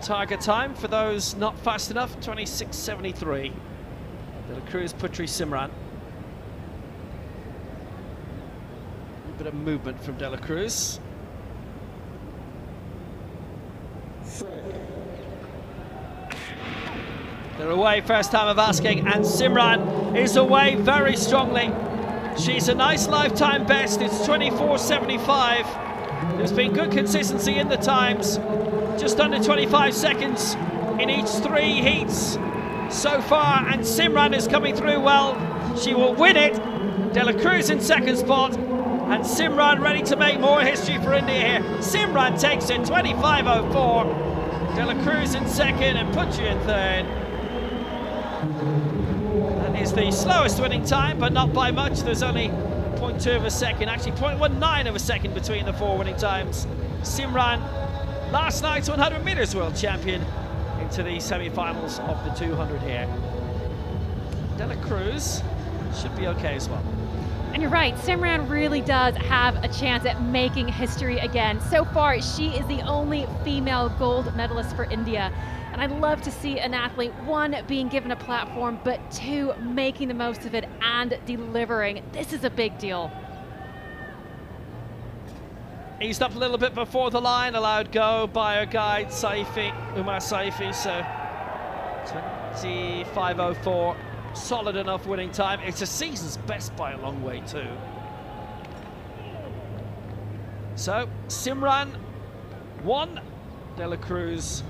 Target time for those not fast enough, 26:73. De la Cruz, Putri, Simran. A bit of movement from de la Cruz. They're away, first time of asking, and Simran is away very strongly. She's a nice lifetime best, it's 24:75. There's been good consistency in the times, just under 25 seconds in each 3 heats so far, and Simran is coming through well. She will win it. De la Cruz in second spot, and Simran ready to make more history for India here. Simran takes it, 25:04. De la Cruz in second and Putri in third. Is the slowest winning time, but not by much. There's only 0.2 of a second, actually 0.19 of a second between the 4 winning times. Simran, last night's 100 meters world champion, into the semi-finals of the 200 here. De la Cruz should be okay as well. And you're right, Simran really does have a chance at making history again. So far, she is the only female gold medalist for India. And I'd love to see an athlete, 1, being given a platform, but 2, making the most of it and delivering. This is a big deal. Eased up a little bit before the line, allowed go by her guide, Saifi, Umar Saifi, so 25:04, solid enough winning time. It's a season's best by a long way too. So, Simran, 1, De La Cruz,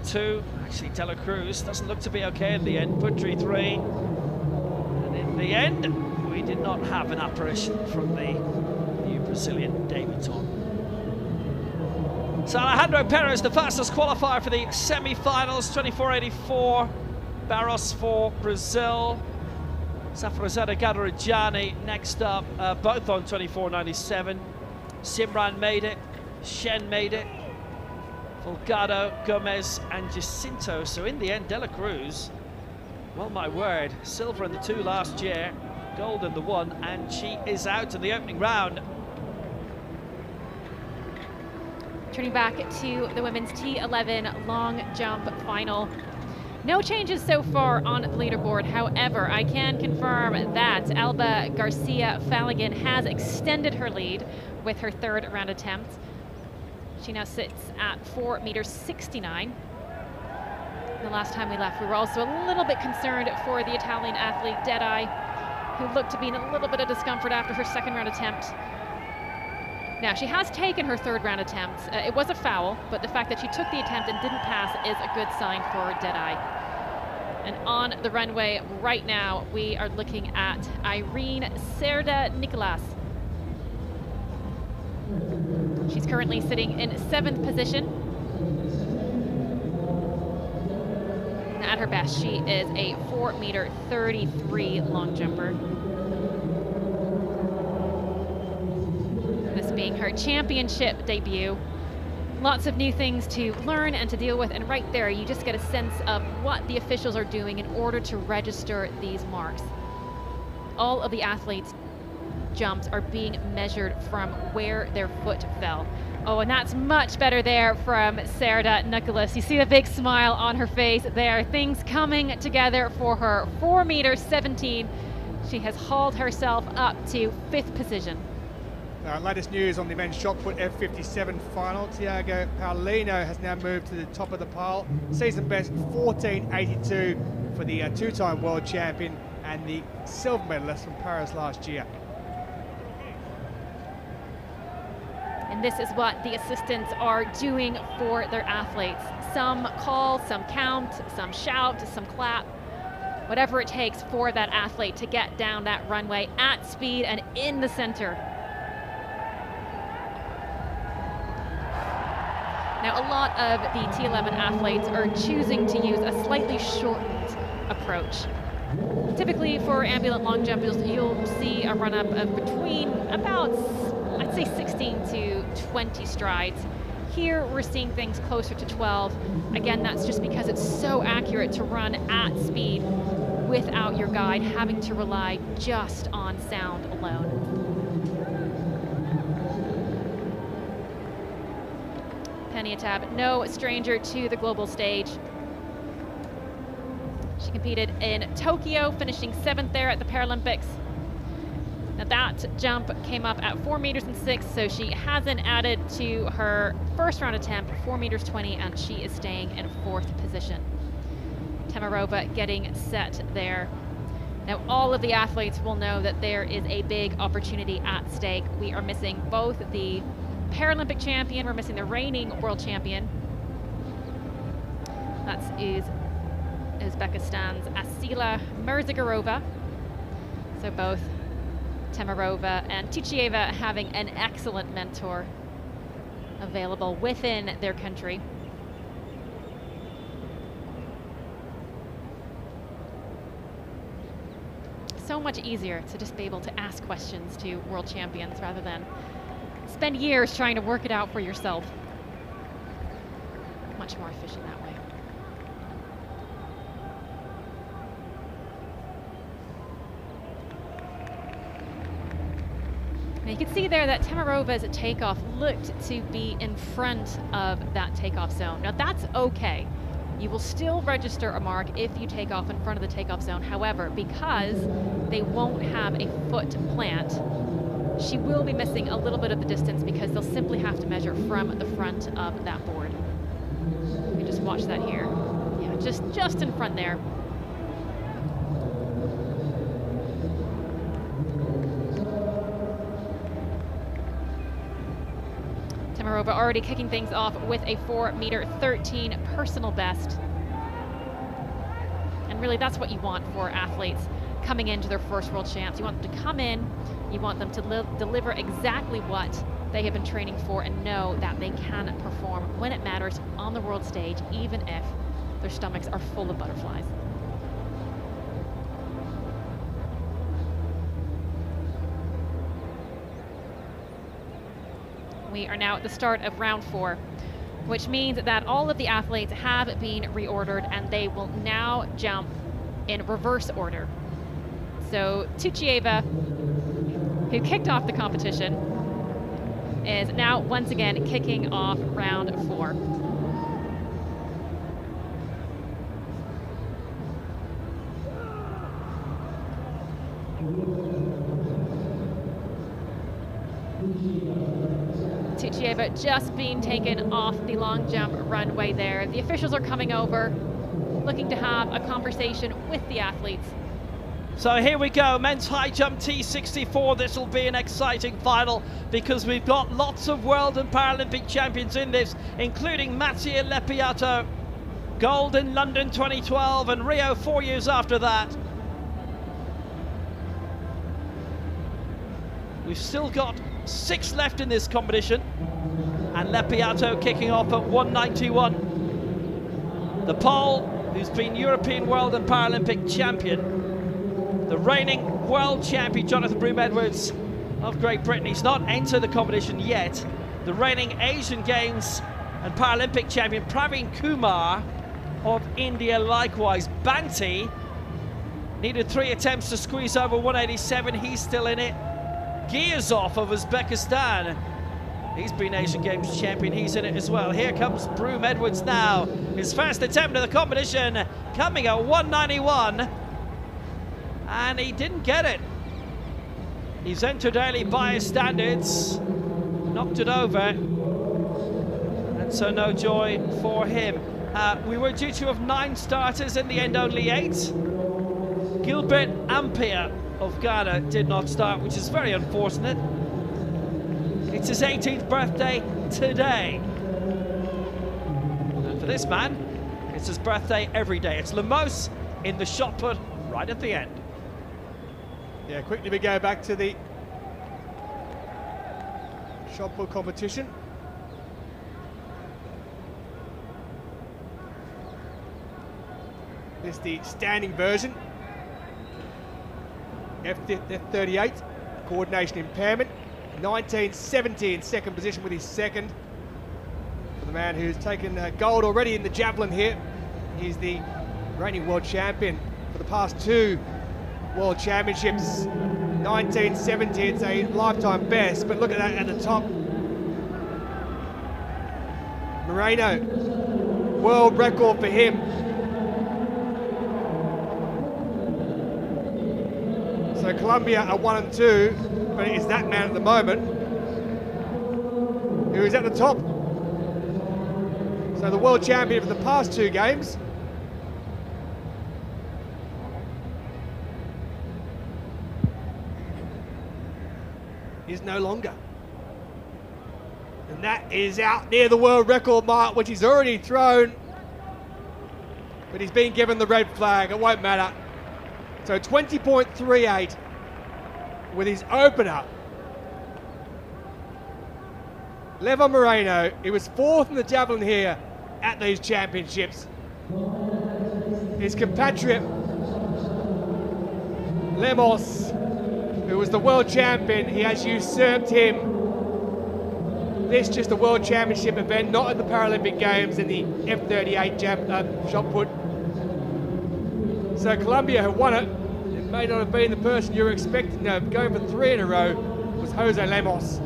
2. Actually, De La Cruz doesn't look to be okay in the end. Putri 3. And in the end, we did not have an apparition from the new Brazilian debutant. So Alejandro Perez, the fastest qualifier for the semi-finals, 24:84. Barros for Brazil. Safrozeta Gadarajani next up, both on 24.97. Simran made it, Shen made it, Folgado, Gomez and Jacinto. So in the end, De La Cruz, well, my word, silver in the 2 last year, gold in the 1, and she is out in the opening round. Turning back to the women's T11 long jump final. No changes so far on the leaderboard. However, I can confirm that Alba Garcia Fallagin has extended her lead with her 3rd round attempt. She now sits at 4 meters 69. The last time we left, we were also a little bit concerned for the Italian athlete Deadeye, who looked to be in a little bit of discomfort after her 2nd round attempt. Now, she has taken her 3rd round attempt. It was a foul, but the fact that she took the attempt and didn't pass is a good sign for Deadeye. And on the runway right now, we are looking at Irene Cerda Nicolas. She's currently sitting in 7th position. Now, at her best, she is a 4 meter 33 long jumper. This being her championship debut. Lots of new things to learn and to deal with, and right there you just get a sense of what the officials are doing in order to register these marks. All of the athletes' jumps are being measured from where their foot fell. Oh, and that's much better there from Cerda Nicolas. You see the big smile on her face there. Things coming together for her. 4 meters 17. She has hauled herself up to 5th position. Latest news on the men's shot put F57 final. Tiago Paulino has now moved to the top of the pile. Season best 14.82 for the 2-time world champion and the silver medalist from Paris last year. And this is what the assistants are doing for their athletes. Some call, some count, some shout, some clap. Whatever it takes for that athlete to get down that runway at speed and in the center. Now, a lot of the T11 athletes are choosing to use a slightly shortened approach. Typically for ambulant long jumpers, you'll see a run-up of between about, I'd say 16 to 20 strides. Here we're seeing things closer to 12. Again, that's just because it's so accurate to run at speed without your guide, having to rely just on sound alone. Peniatab, no stranger to the global stage. She competed in Tokyo, finishing 7th there at the Paralympics. Now that jump came up at 4 meters and 6, so she hasn't added to her 1st round attempt, 4 meters 20, and she is staying in 4th position. Temerova getting set there. Now all of the athletes will know that there is a big opportunity at stake. We are missing both the Paralympic champion, we're missing the reigning world champion. That's Uzbekistan's Asila Mirzagorova. So both Temerova and Tuchieva having an excellent mentor available within their country. So much easier to just be able to ask questions to world champions rather than spend years trying to work it out for yourself. Much more efficient that way. Now you can see there that Temerova's takeoff looked to be in front of that takeoff zone. Now that's okay. You will still register a mark if you take off in front of the takeoff zone. However, because they won't have a foot plant, she will be missing a little bit of the distance because they'll simply have to measure from the front of that board. You just watch that here. Yeah, just in front there. Temerova already kicking things off with a 4 meter 13 personal best. And really that's what you want for athletes coming into their first world champs. You want them to come in, you want them to deliver exactly what they have been training for and know that they can perform when it matters on the world stage, even if their stomachs are full of butterflies. We are now at the start of round 4, which means that all of the athletes have been reordered and they will now jump in reverse order. So Tuchieva, who kicked off the competition, is now once again kicking off round 4. Tuchieva just being taken off the long jump runway there. The officials are coming over, looking to have a conversation with the athletes. So here we go, men's high jump T64. This will be an exciting final because we've got lots of world and Paralympic champions in this, including Mattia Lepiato, gold in London 2012 and Rio 4 years after that. We've still got 6 left in this competition, and Lepiato kicking off at 191. The Pole, who's been European, World and Paralympic champion, the reigning world champion Jonathan Broome-Edwards of Great Britain. He's not entered the competition yet. The reigning Asian Games and Paralympic champion Praveen Kumar of India likewise. Banti needed 3 attempts to squeeze over 187. He's still in it. Giyazov of Uzbekistan, he's been Asian Games champion, he's in it as well. Here comes Broome-Edwards now, his first attempt at the competition, coming at 191, and he didn't get it. He's entered early by his standards, knocked it over, and so no joy for him. We were due to have 9 starters, in the end only 8. Gilbert Ampere of Ghana did not start, which is very unfortunate. It's his 18th birthday today. And for this man, it's his birthday every day. It's Lemos in the shot put right at the end. Yeah, quickly we go back to the shot put competition. This is the standing version. F38, coordination impairment. 1970 in second position with his second. For the man who's taken gold already in the javelin here. He's the reigning world champion for the past 2 world championships. 1970, it's a lifetime best, but look at that at the top. Moreno, world record for him. So Colombia are 1 and 2, but it is that man at the moment who is at the top. So the world champion for the past 2 games is no longer. And that is out near the world record mark, which he's already thrown. But he's been given the red flag, it won't matter. So 20.38 with his opener. Levon Moreno, he was 4th in the javelin here at these championships. His compatriot, Lemos, who was the world champion, he has usurped him. This is just a world championship event, not at the Paralympic Games in the F38 shot put. So Colombia have won it. It may not have been the person you were expecting. No, going for 3 in a row was Jose Lemos.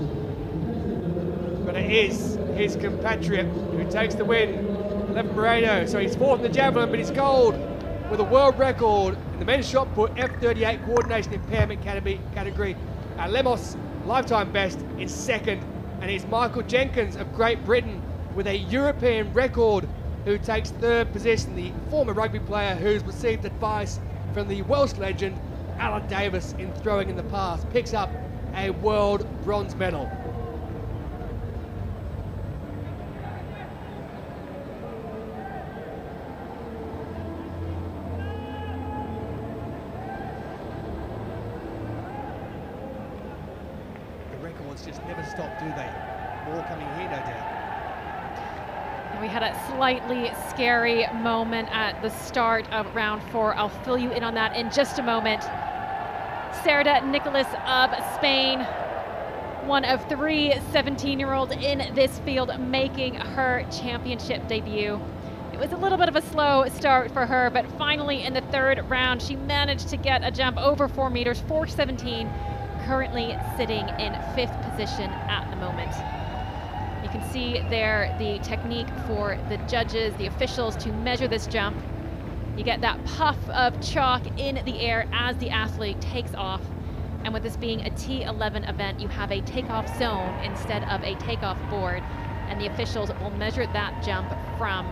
But it is his compatriot who takes the win, Levon Moreno. So he's 4th in the javelin, but he's gold with a world record in the men's shot put F38 coordination impairment category. Lemos, lifetime best, is 2nd. And it's Michael Jenkins of Great Britain with a European record, who takes 3rd position, the former rugby player who's received advice from the Welsh legend Alan Davis in throwing in the past, picks up a world bronze medal. The records just never stop, do they? More coming here, no doubt. We had a slightly scary moment at the start of round 4. I'll fill you in on that in just a moment. Serda Nicolas of Spain one of 3 17-year-olds in this field making her championship debut. It was a little bit of a slow start for her, but finally in the 3rd round, she managed to get a jump over 4 meters, 4:17, currently sitting in 5th position at the moment. You can see there the technique for the judges, the officials, to measure this jump. You get that puff of chalk in the air as the athlete takes off. And with this being a T11 event, you have a takeoff zone instead of a takeoff board, and the officials will measure that jump from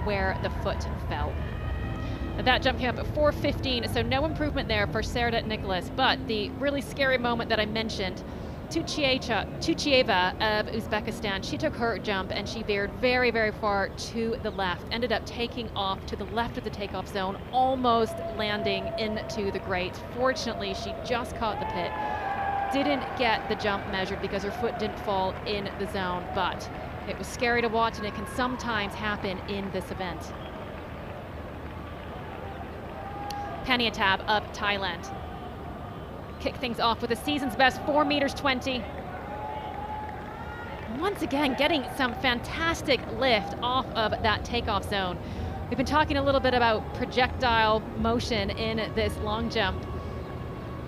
where the foot fell. Now that jump came up at 4:15, so no improvement there for Serda Nicholas, but the really scary moment that I mentioned, Tuchieva of Uzbekistan, she took her jump and she veered very, very far to the left, ended up taking off to the left of the takeoff zone, almost landing into the grates. Fortunately, she just caught the pit, didn't get the jump measured because her foot didn't fall in the zone, but it was scary to watch, and it can sometimes happen in this event. Paniatab of Thailand kick things off with a season's best 4 meters 20. Once again, getting some fantastic lift off of that takeoff zone. We've been talking a little bit about projectile motion in this long jump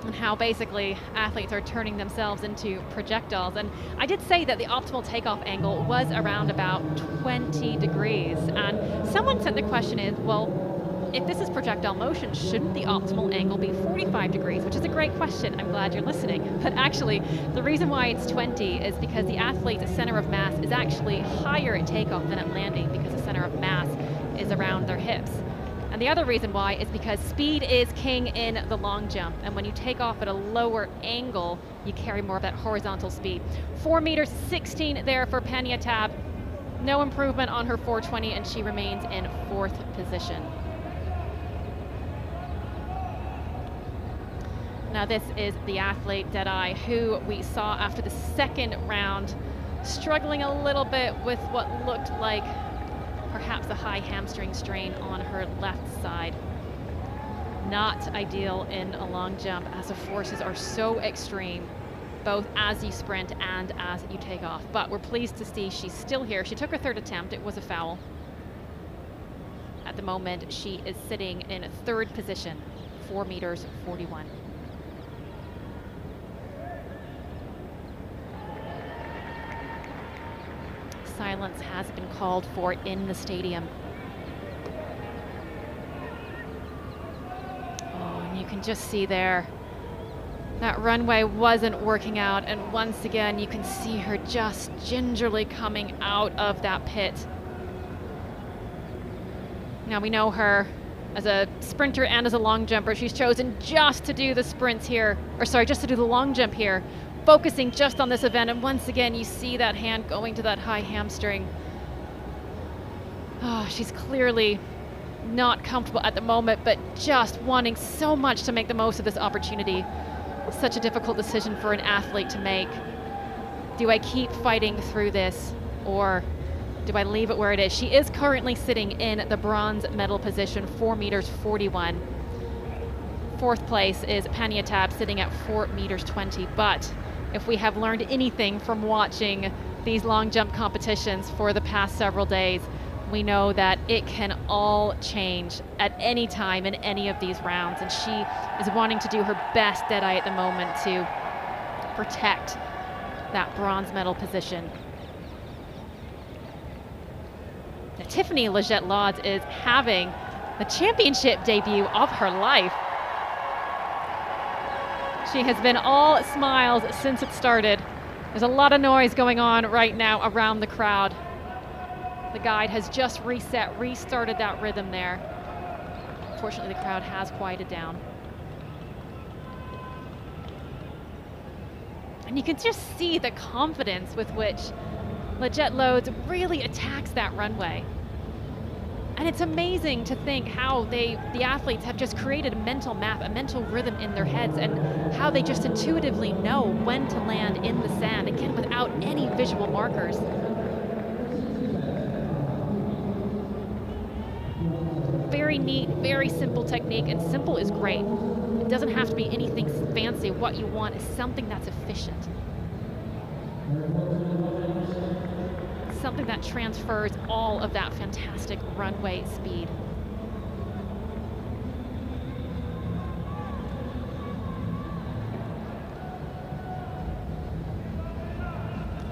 and how basically athletes are turning themselves into projectiles. And I did say that the optimal takeoff angle was around about 20 degrees. And someone sent the question in, well, if this is projectile motion, shouldn't the optimal angle be 45 degrees? Which is a great question. I'm glad you're listening. But actually, the reason why it's 20 is because the athlete's center of mass is actually higher at takeoff than at landing, because the center of mass is around their hips. And the other reason why is because speed is king in the long jump. And when you take off at a lower angle, you carry more of that horizontal speed. 4 meters 16 there for Paniatab. No improvement on her 420, and she remains in 4th position. Now this is the athlete, Deadeye, who we saw after the 2nd round, struggling a little bit with what looked like perhaps a high hamstring strain on her left side. Not ideal in a long jump, as the forces are so extreme, both as you sprint and as you take off. But we're pleased to see she's still here. She took her 3rd attempt. It was a foul. At the moment, she is sitting in 3rd position, 4 meters 41. Silence has been called for in the stadium. Oh, and you can just see there, that runway wasn't working out, and once again you can see her just gingerly coming out of that pit. Now we know her as a sprinter and as a long jumper. She's chosen just to do the sprints here, or sorry, just to do the long jump here, focusing just on this event, and once again you see that hand going to that high hamstring. Oh, she's clearly not comfortable at the moment, but just wanting so much to make the most of this opportunity. Such a difficult decision for an athlete to make. Do I keep fighting through this, or do I leave it where it is? She is currently sitting in the bronze medal position, 4 meters 41. 4th place is Paniatab, sitting at 4 meters 20, but if we have learned anything from watching these long jump competitions for the past several days, we know that it can all change at any time in any of these rounds, and she is wanting to do her best, Deadeye, at the moment to protect that bronze medal position. Now, Tiffany Leggett-Lodz is having the championship debut of her life. She has been all smiles since it started. There's a lot of noise going on right now around the crowd. The guide has just restarted that rhythm there. Fortunately, the crowd has quieted down. And you can just see the confidence with which Leggett-Lodz really attacks that runway. And it's amazing to think how the athletes have just created a mental map, a mental rhythm in their heads, and how they just intuitively know when to land in the sand, again, without any visual markers. Very neat, very simple technique, and simple is great. It doesn't have to be anything fancy. What you want is something that's efficient. Something that transfers all of that fantastic runway speed.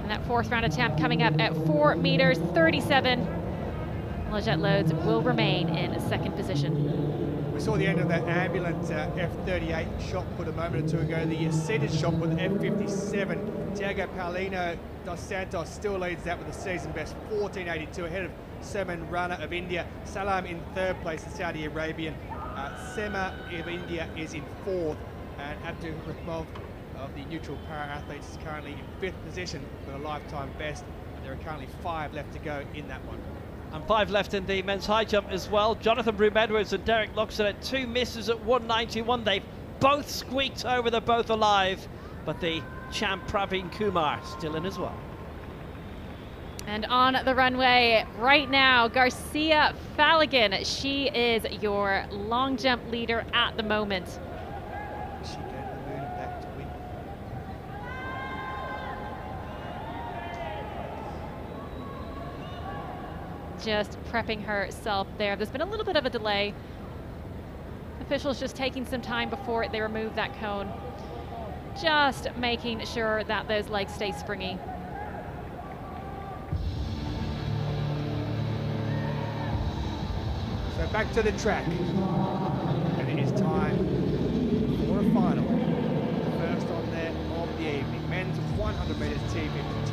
And that fourth round attempt coming up at 4 meters 37. Lejette Loads will remain in second position. We saw the end of that ambulance F38 shot put a moment or two ago. The seated shot put F57. Thiago Paulino dos Santos still leads that with a season best 14.82 ahead of Seman Rana of India. Salam in third place, the Saudi Arabian. Sema of India is in fourth, and Abdul Rahmov of the neutral para-athletes is currently in fifth position with a lifetime best, and there are currently 5 left to go in that one. And 5 left in the men's high jump as well. Jonathan Broome-Edwards and Derek Loxton at 2 misses at 191. They've both squeaked over, they're both alive, but the champ Praveen Kumar still in as well. And on the runway right now, Garcia Fallaghan. She is your long jump leader at the moment. She go to the moon and back to win. Just prepping herself there. There's been a little bit of a delay. Officials just taking some time before they remove that cone. Just making sure that those legs stay springy. So back to the track, and it is time for a final. The first on there of the evening. Men's 100 metres T52.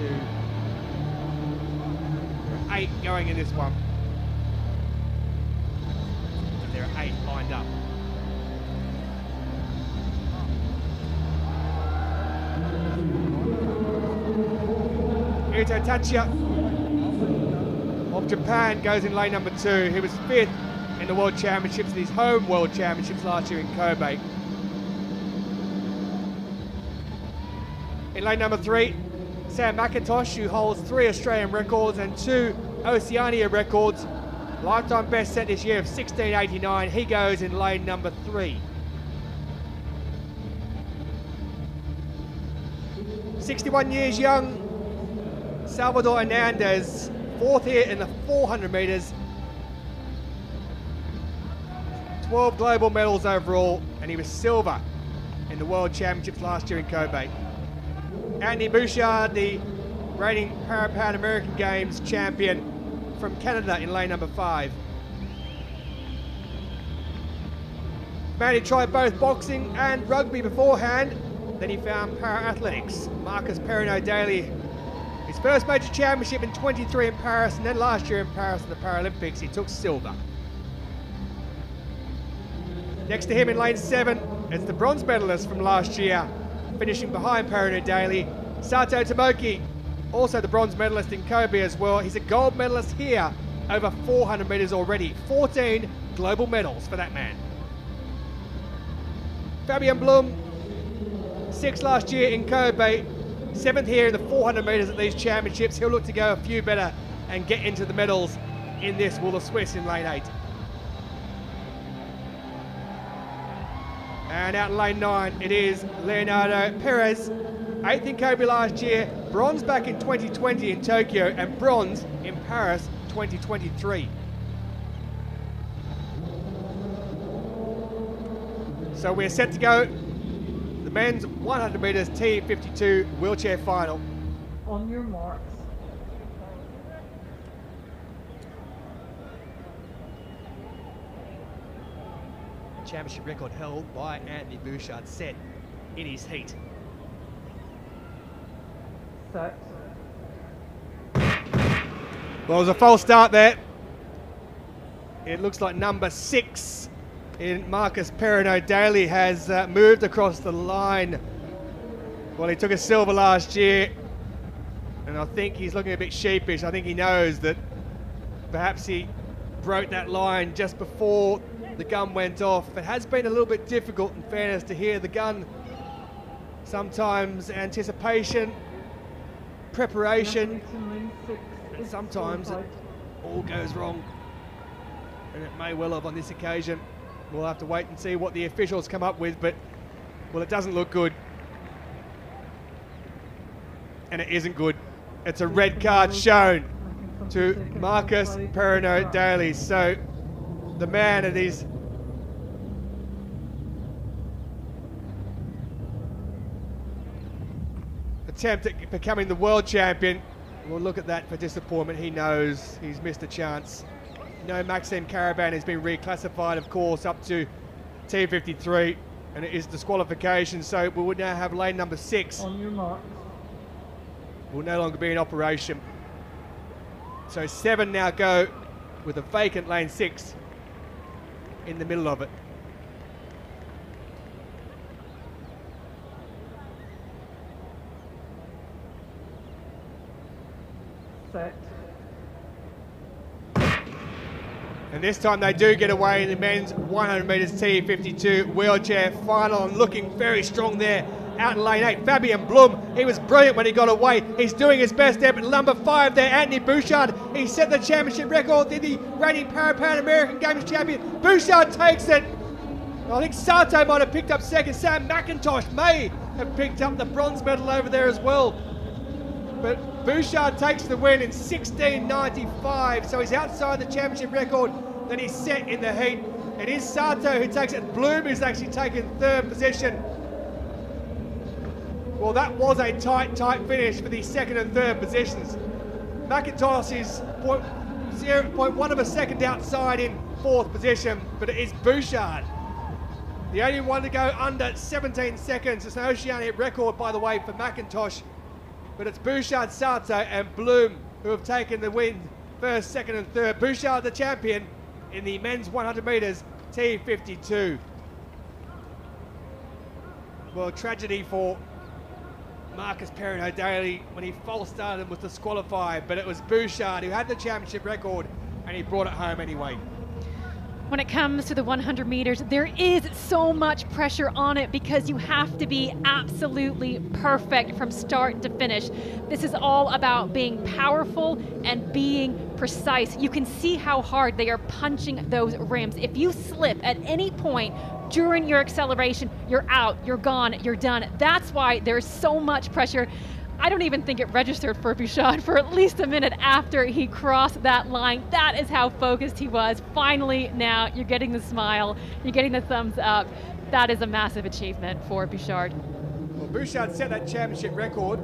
There are 8 going in this one. And there are 8 lined up. Ito Tachiya of Japan goes in lane number 2. He was 5th in the World Championships, in his home World Championships last year in Kobe. In lane number 3, Sam McIntosh, who holds 3 Australian records and 2 Oceania records. Lifetime best set this year of 16.89. He goes in lane number 3. 61 years young, Salvador Hernandez, 4th here in the 400 metres. 12 global medals overall, and he was silver in the World Championships last year in Kobe. Andy Bouchard, the reigning Pan American Games champion from Canada in lane number 5. Man, he tried both boxing and rugby beforehand, then he found para-athletics. Marcus Perrin-O'Daly, his first major championship in 23 in Paris, and then last year in Paris at the Paralympics, he took silver. Next to him in lane 7, it's the bronze medalist from last year, finishing behind Perrin-O'Daly, Sato Tomoki, also the bronze medalist in Kobe as well. He's a gold medalist here, over 400 metres already. 14 global medals for that man. Fabian Blum, 6th last year in Kobe, 7th here in the 400 metres at these championships. He'll look to go a few better and get into the medals in this Will of Swiss in lane 8. And out in lane 9, it is Leonardo Perez, 8th in Kobe last year, bronze back in 2020 in Tokyo, and bronze in Paris 2023. So we're set to go the men's 100 metres T52 wheelchair final. On your marks. Championship record held by Anthony Bouchard, set in his heat. Set. Well, it was a false start there. It looks like number 6 in Marcus Perrin-O'Daly has moved across the line. Well, he took a silver last year, and I think he's looking a bit sheepish. I think he knows that perhaps he broke that line just before the gun went off. It has been a little bit difficult, in fairness, to hear the gun. Sometimes anticipation, preparation, and sometimes it all goes wrong, and it may well have on this occasion. We'll have to wait and see what the officials come up with, but, well, it doesn't look good. and it isn't good. It's a red card shown to Marcus Perino-Daly. So the man of his attempt at becoming the world champion. We'll look at that for disappointment. He knows he's missed a chance. No, Maxime Caravan has been reclassified, of course, up to T53, and it is disqualification. So we would now have lane number 6. On your mark. Will no longer be in operation. So 7 now go with a vacant lane 6 in the middle of it. Set. And this time they do get away in the men's 100 metres T52 wheelchair final, and looking very strong there out in lane 8. Fabian Blum, he was brilliant when he got away. He's doing his best there, but number 5 there, Anthony Bouchard, he set the championship record, the reigning Pan American Games champion. Bouchard takes it. I think Sato might have picked up second. Sam McIntosh may have picked up the bronze medal over there as well. But Bouchard takes the win in 16.95, so he's outside the championship record that he set in the heat. It is Sato who takes it. Bloom is actually taking 3rd position. Well, that was a tight finish for the 2nd and 3rd positions. McIntosh is 0.1 of a second outside in 4th position, but it is Bouchard, the only one to go under 17 seconds. It's an Oceanic record, by the way, for McIntosh. But it's Bouchard, Sato and Bloom who have taken the win, 1st, 2nd and 3rd. Bouchard the champion in the men's 100 metres T52. Well, tragedy for Marcus Perino-Daly when he false started and was disqualified, but it was Bouchard who had the championship record and he brought it home anyway. When it comes to the 100 meters, there is so much pressure on it because you have to be absolutely perfect from start to finish. This is all about being powerful and being precise. You can see how hard they are punching those rims. If you slip at any point during your acceleration, you're out, you're gone, you're done. That's why there's so much pressure. I don't even think it registered for Bouchard for at least a minute after he crossed that line. That is how focused he was. Finally, now you're getting the smile, you're getting the thumbs up. That is a massive achievement for Bouchard. Well, Bouchard set that championship record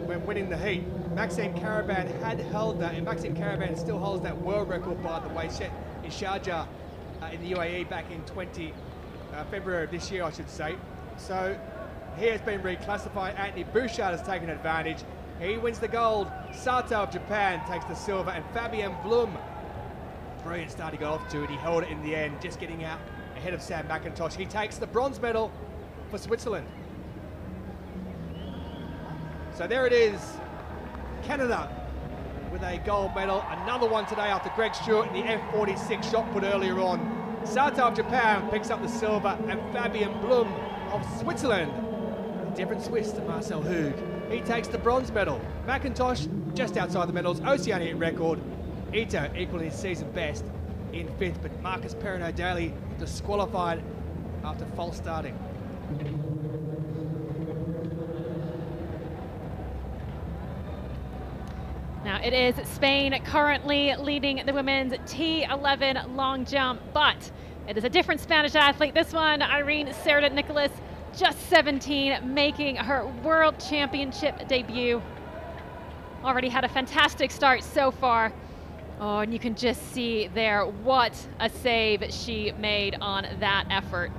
when winning the heat. Maxime Caravan had held that, and Maxime Caravan still holds that world record, by the way, set in Sharjah in the UAE back in February of this year, I should say. So he has been reclassified. Anthony Bouchard has taken advantage. He wins the gold. Sato of Japan takes the silver, and Fabian Blum, brilliant start he got off to it. He held it in the end, just getting out ahead of Sam McIntosh. He takes the bronze medal for Switzerland. So there it is, Canada with a gold medal. Another one today after Greg Stewart in the F46 shot put earlier on. Sato of Japan picks up the silver, and Fabian Blum of Switzerland, different Swiss to Marcel Hug, he takes the bronze medal. McIntosh just outside the medals, Oceanic record. Ito equaling his season best in 5th, but Marcus Perino-Daly disqualified after false starting. Now it is Spain currently leading the women's T11 long jump, but it is a different Spanish athlete. This one, Irene Cerda Nicolas, just 17, making her world championship debut. Already had a fantastic start so far. Oh, and you can just see there what a save she made on that effort.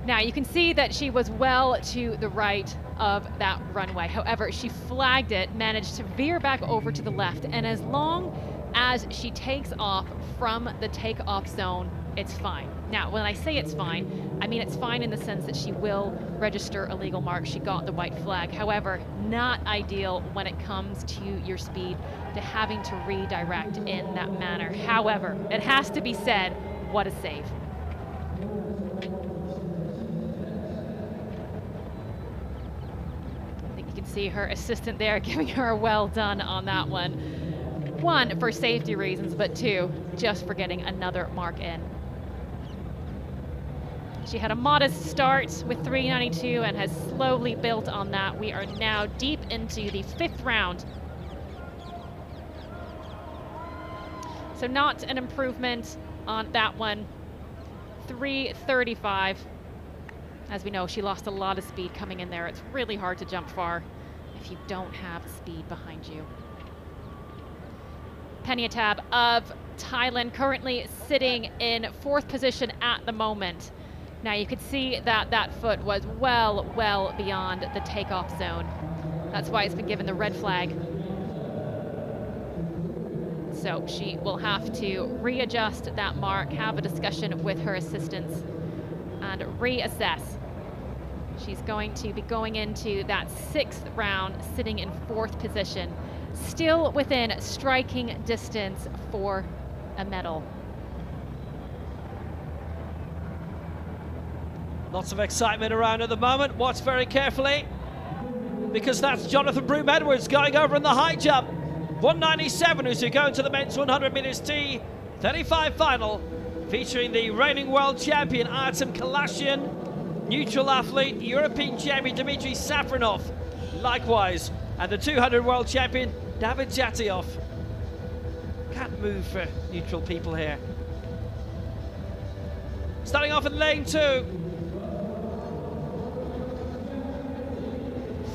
Now you can see that she was well to the right of that runway. However, she flagged it, managed to veer back over to the left, and as long as she takes off from the takeoff zone, it's fine. Now, when I say it's fine, I mean it's fine in the sense that she will register a legal mark. She got the white flag. However, not ideal when it comes to your speed, to having to redirect in that manner. However, it has to be said, what a save. I think you can see her assistant there giving her a well done on that one. 1, for safety reasons, but 2, just for getting another mark in. She had a modest start with 392 and has slowly built on that. We are now deep into the 5th round. So not an improvement on that one. 335. As we know, she lost a lot of speed coming in there. It's really hard to jump far if you don't have speed behind you. Penyatab of Thailand currently sitting in 4th position at the moment. Now you could see that that foot was well beyond the takeoff zone. That's why it's been given the red flag. So she will have to readjust that mark, have a discussion with her assistants, and reassess. She's going to be going into that 6th round, sitting in 4th position, still within striking distance for a medal. Lots of excitement around at the moment. Watch very carefully, because that's Jonathan Broome-Edwards going over in the high jump. 197, who's to go into the men's 100 meters T35 final, featuring the reigning world champion Artem Kalashin, neutral athlete, European champion Dmitry Safronov, likewise, and the 200 world champion David Jatiov. Can't move for neutral people here. Starting off in lane 2.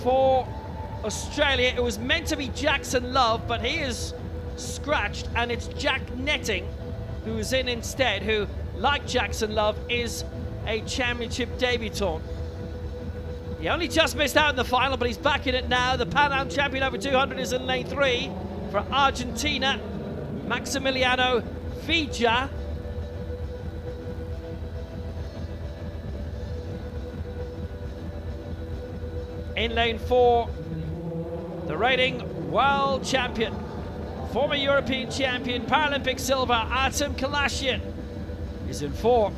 For Australia, it was meant to be Jackson Love, but he is scratched, and it's Jack Netting who's in instead, who, like Jackson Love, is a championship debutant. He only just missed out in the final, but he's back in it now. The Pan Am champion over 200 is in lane 3 for Argentina, Maximiliano Villa. In lane 4, the reigning world champion, former European champion, Paralympic silver, Artem Kalashin is in 4.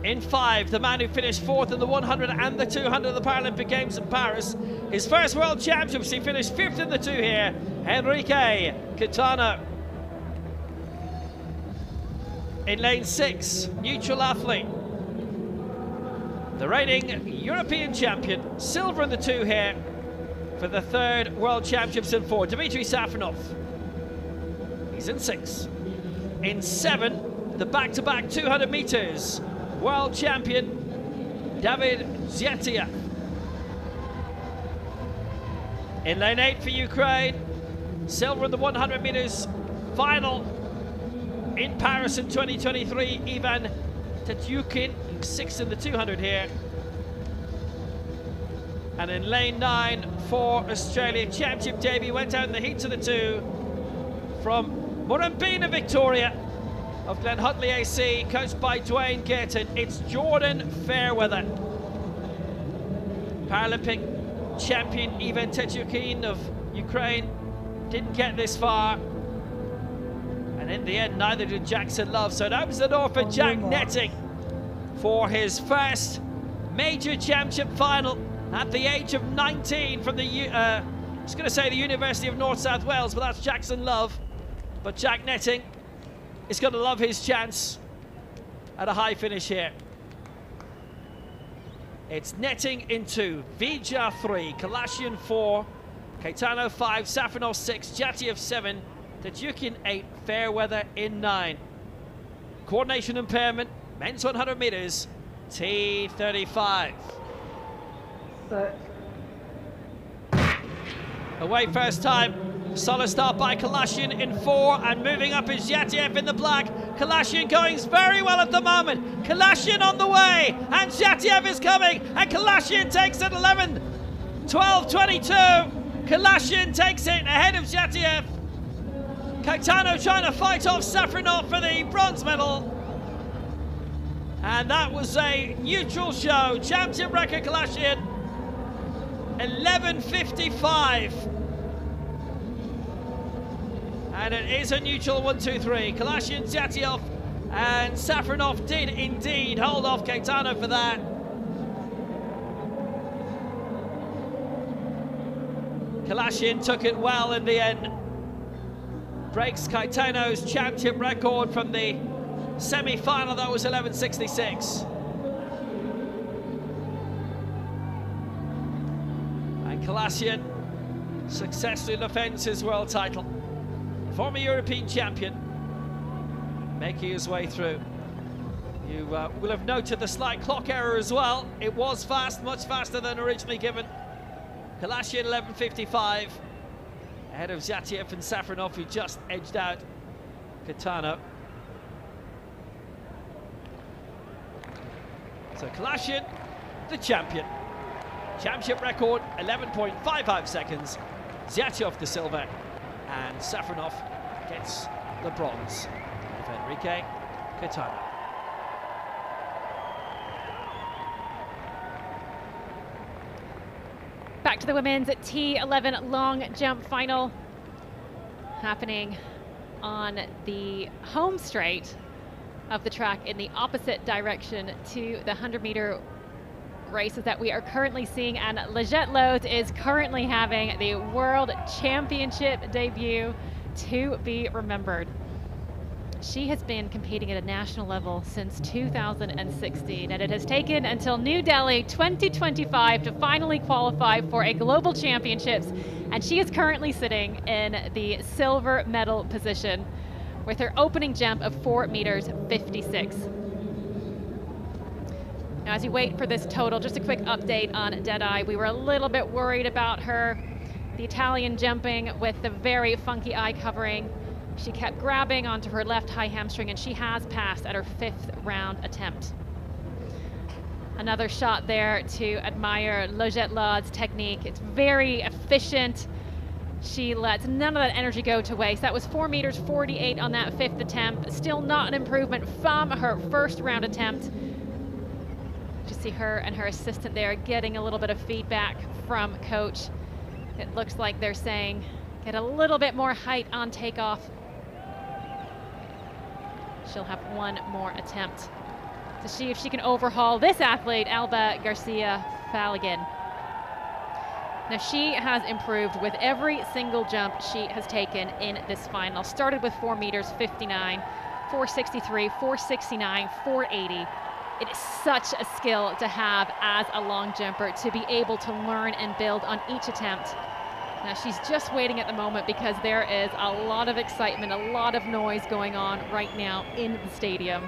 In 5, the man who finished 4th in the 100 and the 200 of the Paralympic Games in Paris. His first world championships, he finished 5th in the 2 here, Enrique Quintana. In lane 6, neutral athlete, the reigning European champion, silver in the 2 here for the 3rd World Championships in 4, Dmitry Safronov. He's in 6. In 7, the back-to-back 200 meters, world champion David Jatiov. In lane 8 for Ukraine, silver in the 100 meters final in Paris in 2023, Ivan Tatyukin, 6th in the 200 here. And in lane 9 for Australia, championship debut, went out in the heats of the 2 from Murrumbeena, Victoria, of Glen Hutley AC, coached by Dwayne Gaerton. It's Jordan Fairweather. Paralympic champion Ivan Tatyukin of Ukraine didn't get this far. And in the end, neither did Jackson Love. So it opens the door for Jack Netting for his first major championship final at the age of 19 from the, I was going to say the University of North South Wales, but that's Jackson Love. But Jack Netting is going to love his chance at a high finish here. It's Netting in 2, Vija 3, Kalashin 4, Caetano 5, Safronov 6, Jatiev 7, Tatyukin 8, Fairweather in 9. Coordination impairment, men's 100 meters, T35. Set. Away first time. Solid start by Kalashin in 4, and moving up is Jatiev in the black. Kalashin going very well at the moment. Kalashin on the way, and Jatiev is coming, and Kalashin takes it 11, 12, 22. Kalashin takes it ahead of Jatiev. Caetano trying to fight off Safronov for the bronze medal. And that was a neutral show. Championship record Kalashin, 11:55. And it is a neutral 1, 2, 3. Kalashin, Jatiev, and Safronov did indeed hold off Caetano for that. Kalashin took it well in the end. Breaks Caetano's championship record from the Semi-final, that was 11.66. And Kalasian successfully defends his world title. Former European champion, making his way through. You will have noted the slight clock error as well. It was fast, much faster than originally given. Kalasian 11.55, ahead of Zatiev and Safronov, who just edged out Kitano. So Kalasian, the champion. Championship record, 11.55 seconds. Zatiev the silver, and Safronov gets the bronze of Enrique Kitano. Back to the women's T11 long jump final, happening on the home straight of the track in the opposite direction to the 100-meter races that we are currently seeing, and Liget Lode is currently having the World Championship debut to be remembered. She has been competing at a national level since 2016, and it has taken until New Delhi 2025 to finally qualify for a global championships, and she is currently sitting in the silver medal position with her opening jump of 4 meters 56. Now, as you wait for this total, just a quick update on Deadeye. We were a little bit worried about her. The Italian jumping with the very funky eye covering. She kept grabbing onto her left high hamstring, and she has passed at her 5th round attempt. Another shot there to admire Liget Lode's technique. It's very efficient. She lets none of that energy go to waste. That was 4 meters 48 on that 5th attempt. Still not an improvement from her 1st round attempt. You see her and her assistant there getting a little bit of feedback from coach. It looks like they're saying, get a little bit more height on takeoff. She'll have one more attempt to see if she can overhaul this athlete, Alba Garcia Falagan. Now, she has improved with every single jump she has taken in this final. Started with 4 meters 59, 463, 469, 480. It is such a skill to have as a long jumper, to be able to learn and build on each attempt. Now, she's just waiting at the moment because there is a lot of excitement, a lot of noise going on right now in the stadium.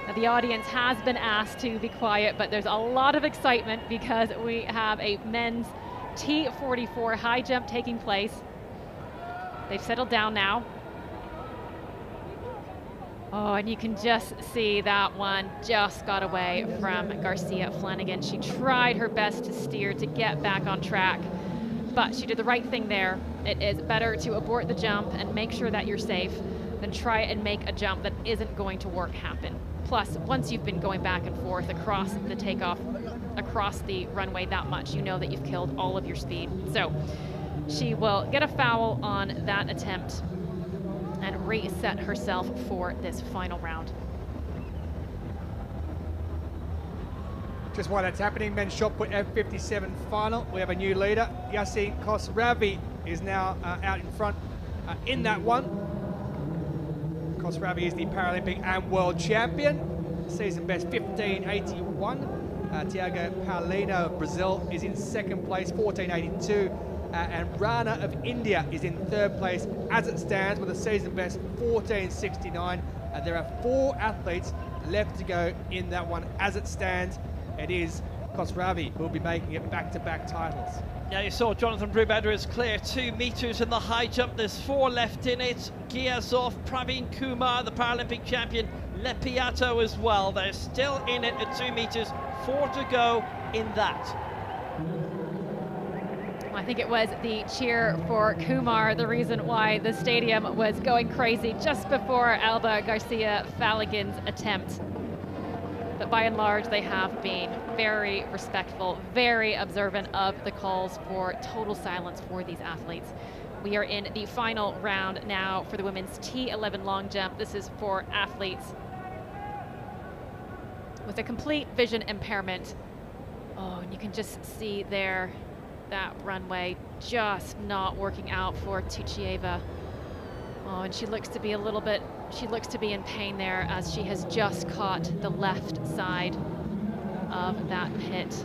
Now, the audience has been asked to be quiet, but there's a lot of excitement because we have a men's T44 high jump taking place. They've settled down now. Oh, and you can just see that one just got away from Garcia Flanagan. She tried her best to steer to get back on track, but she did the right thing there. It is better to abort the jump and make sure that you're safe than try and make a jump that isn't going to work happen. Plus, once you've been going back and forth across the takeoff, across the runway that much, you know that you've killed all of your speed. So she will get a foul on that attempt and reset herself for this final round. Just while that's happening, men's shot put F57 final. We have a new leader. Yasin Khosravi is now out in front in that one. Khosravi is the Paralympic and world champion. Season best 15.81. Tiago Paulino of Brazil is in 2nd place, 14.82. And Rana of India is in 3rd place as it stands with a season best 14.69. There are 4 athletes left to go in that one as it stands. It is Khosravi who will be making it back-to-back titles. Yeah, you saw Jonathan Brubedra is clear, 2 meters in the high jump. There's 4 left in it. Giazov, Praveen Kumar, the Paralympic champion, Lepiato as well. They're still in it at 2 meters, 4 to go in that. I think it was the cheer for Kumar, the reason why the stadium was going crazy just before Alba Garcia Falagan's attempt. But by and large, they have been very respectful, very observant of the calls for total silence for these athletes. We are in the final round now for the women's T11 long jump. This is for athletes with a complete vision impairment. Oh, and you can just see there that runway just not working out for Tuchieva. Oh, and she looks to be a little bit She looks to be in pain there as she has just caught the left side of that pit.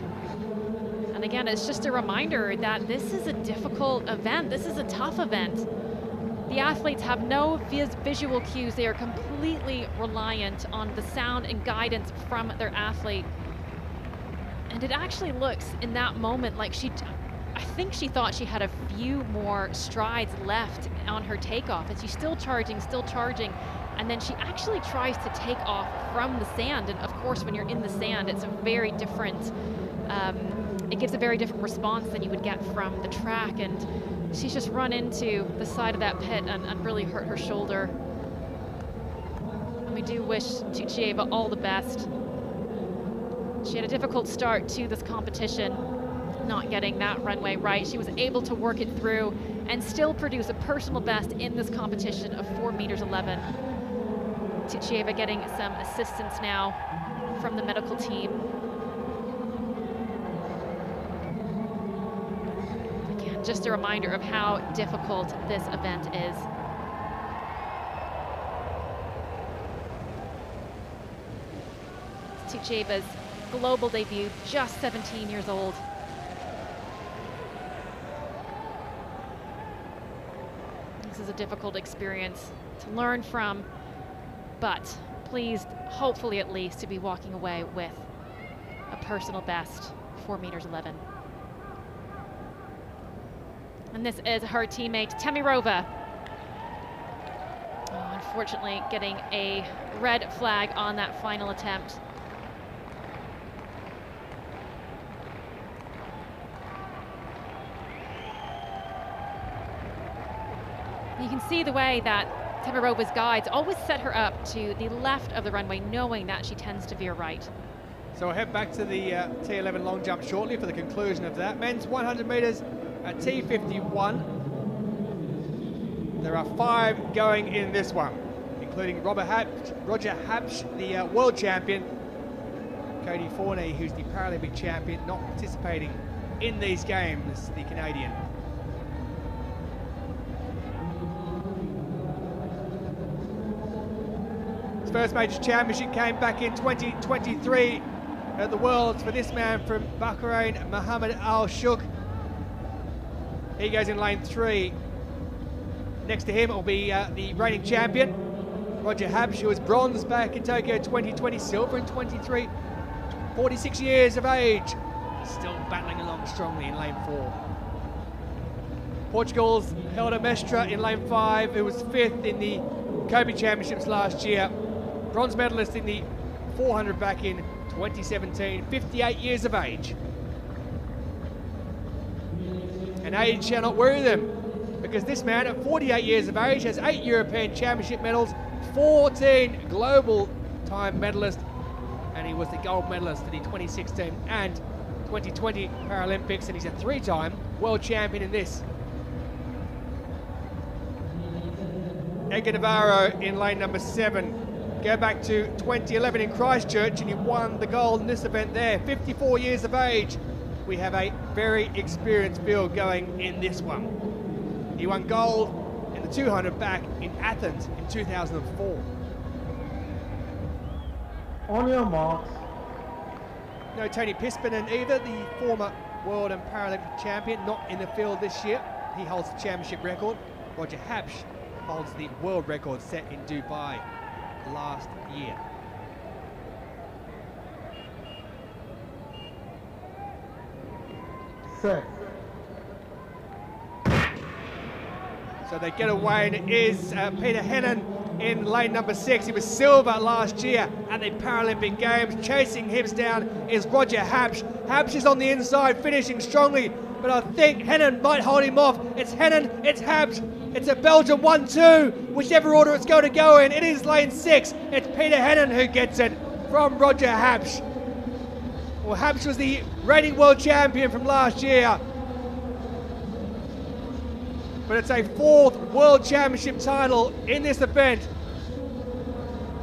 And again, it's just a reminder that this is a difficult event. This is a tough event. The athletes have no visual cues. They are completely reliant on the sound and guidance from their athlete. And it actually looks in that moment like I think she thought she had a few more strides left on her takeoff, and she's still charging, and then she actually tries to take off from the sand. And of course, when you're in the sand, it's a very different, it gives a very different response than you would get from the track. And she's just run into the side of that pit and really hurt her shoulder. And we do wish Tuchieva all the best. She had a difficult start to this competition, not getting that runway right. She was able to work it through and still produce a personal best in this competition of 4.11 meters. Tuchieva getting some assistance now from the medical team. Again, just a reminder of how difficult this event is. Tuchieva's global debut, just 17 years old. This is a difficult experience to learn from, but pleased, hopefully at least, to be walking away with a personal best, 4.11 meters. And this is her teammate, Temirova. Oh, unfortunately, getting a red flag on that final attempt. You can see the way that Temirova's guides always set her up to the left of the runway, knowing that she tends to veer right. So we'll head back to the T11 long jump shortly for the conclusion of that. Men's 100 meters at T51. There are 5 going in this one, including Roger Habsch, the world champion, Cody Forney, who's the Paralympic champion, not participating in these games, the Canadian. His first major championship came back in 2023 at the Worlds for this man from Bahrain, Mohammed Al-Shouk. He goes in lane 3. Next to him will be the reigning champion, Roger Habsch, who was bronze back in Tokyo 2020, silver in 23, 46 years of age, still battling along strongly in lane 4. Portugal's Helder Mestre in lane 5, who was 5th in the Kobe Championships last year, bronze medalist in the 400 back in 2017, 58 years of age. And age shall not worry them, because this man at 48 years of age has 8 European Championship medals, 14 global time medalist, and he was the gold medalist in the 2016 and 2020 Paralympics, and he's a 3-time world champion in this. Edgar Navarro in lane number 7. Go back to 2011 in Christchurch, and he won the gold in this event there, 54 years of age. We have a very experienced field going in this one. He won gold in the 200 back in Athens in 2004. On your marks. No Tony Pispinen either, the former world and Paralympic champion, not in the field this year. He holds the championship record. Roger Habsch holds the world record set in Dubai last year. Set. So they get away, and it is Peter Hennen in lane number 6. He was silver last year at the Paralympic Games. Chasing him down is Roger Habsch. Habsch is on the inside, finishing strongly, but I think Hennen might hold him off. It's Hennen, it's Habsch. It's a Belgian 1-2, whichever order it's going to go in. It is lane 6. It's Peter Hennen who gets it from Roger Habsch. Well, Habsch was the reigning world champion from last year, but it's a 4th world championship title in this event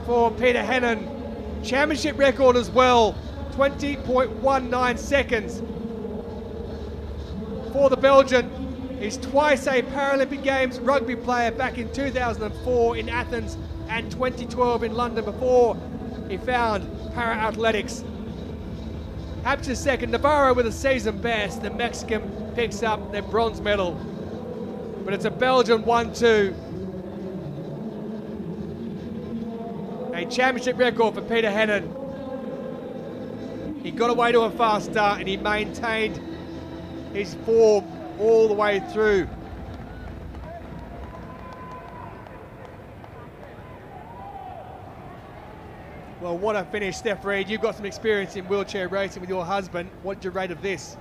for Peter Hennen. Championship record as well, 20.19 seconds for the Belgian. He's twice a Paralympic Games rugby player back in 2004 in Athens, and 2012 in London before he found para-athletics. Captures second, Navarro with a season best. The Mexican picks up their bronze medal. But it's a Belgian 1-2. A championship record for Peter Hennen. He got away to a fast start and he maintained his form all the way through. Well, what a finish, Steph Reed. You've got some experience in wheelchair racing with your husband. What did you rate of this?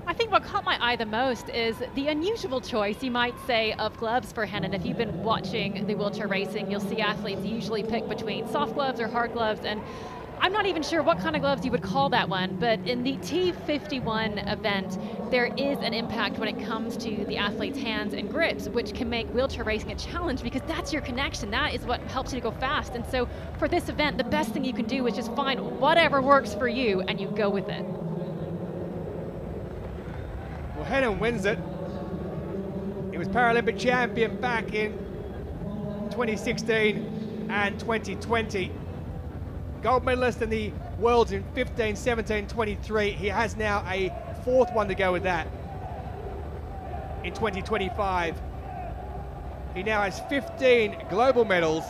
I think what caught my eye the most is the unusual choice, you might say, of gloves for Hennen. If you've been watching the wheelchair racing, you'll see athletes usually pick between soft gloves or hard gloves, and I'm not even sure what kind of gloves you would call that one, but in the T51 event, there is an impact when it comes to the athlete's hands and grips, which can make wheelchair racing a challenge because that's your connection. That is what helps you to go fast. And so for this event, the best thing you can do is just find whatever works for you and you go with it. Well, Hennen wins it. He was Paralympic champion back in 2016 and 2020. Gold medalist in the Worlds in 15, 17, 23. He has now a fourth one to go with that in 2025. He now has 15 global medals,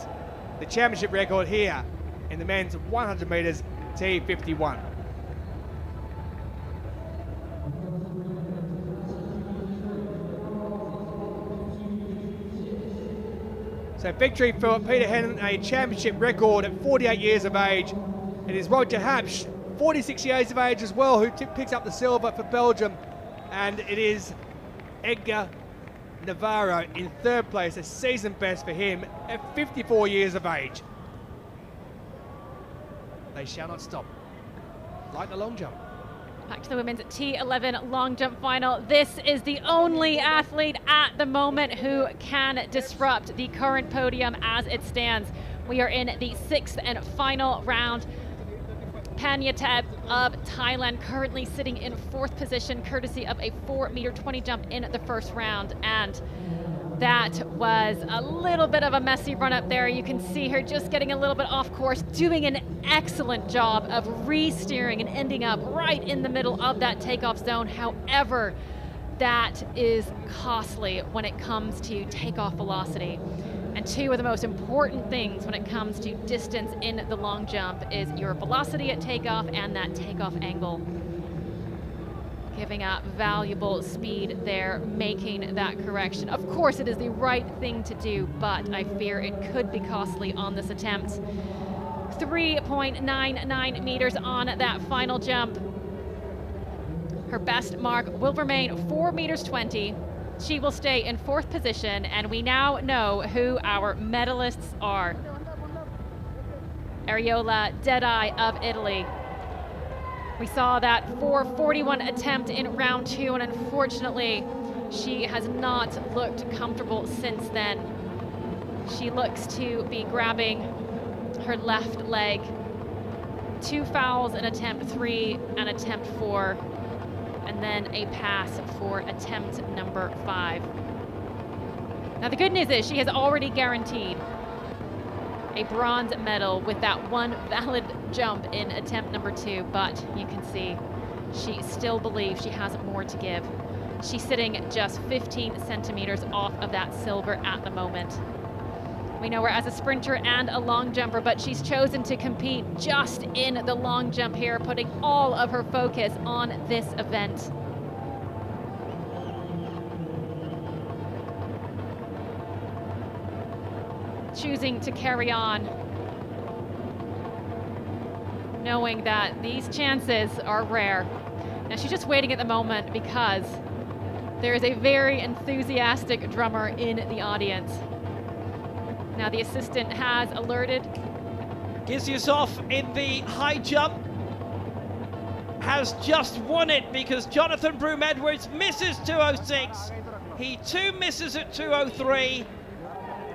the championship record here in the men's 100 meters T51. So victory for Peter Hennen, a championship record at 48 years of age. It is Roger Hapsch, 46 years of age as well, who picks up the silver for Belgium. And it is Edgar Navarro in third place, a season best for him at 54 years of age. They shall not stop, like the long jump. Back to the women's T11 long jump final. This is the only athlete at the moment who can disrupt the current podium as it stands. We are in the sixth and final round. Panyateb of Thailand currently sitting in fourth position courtesy of a 4-meter 20 jump in the first round. And that was a little bit of a messy run up there. You can see her just getting a little bit off course, doing an excellent job of re-steering and ending up right in the middle of that takeoff zone. However, that is costly when it comes to takeoff velocity. And two of the most important things when it comes to distance in the long jump is your velocity at takeoff and that takeoff angle. Giving up valuable speed there, making that correction. Of course, it is the right thing to do, but I fear it could be costly on this attempt. 3.99 meters on that final jump. Her best mark will remain 4 meters 20. She will stay in fourth position, and we now know who our medalists are. Ariola Deadeye of Italy. We saw that 4:41 attempt in round 2, and unfortunately, she has not looked comfortable since then. She looks to be grabbing her left leg. 2 fouls in attempt 3 and attempt 4, and then a pass for attempt number 5. Now the good news is she has already guaranteed a bronze medal with that one valid jump in attempt number 2, but you can see she still believes she has more to give. She's sitting just 15 centimeters off of that silver at the moment. We know her as a sprinter and a long jumper, but she's chosen to compete just in the long jump here, putting all of her focus on this event. Choosing to carry on, knowing that these chances are rare. Now she's just waiting at the moment because there is a very enthusiastic drummer in the audience. Now the assistant has alerted. Gizyasov in the high jump has just won it because Jonathan Broom-Edwards misses 206. He too misses at 203.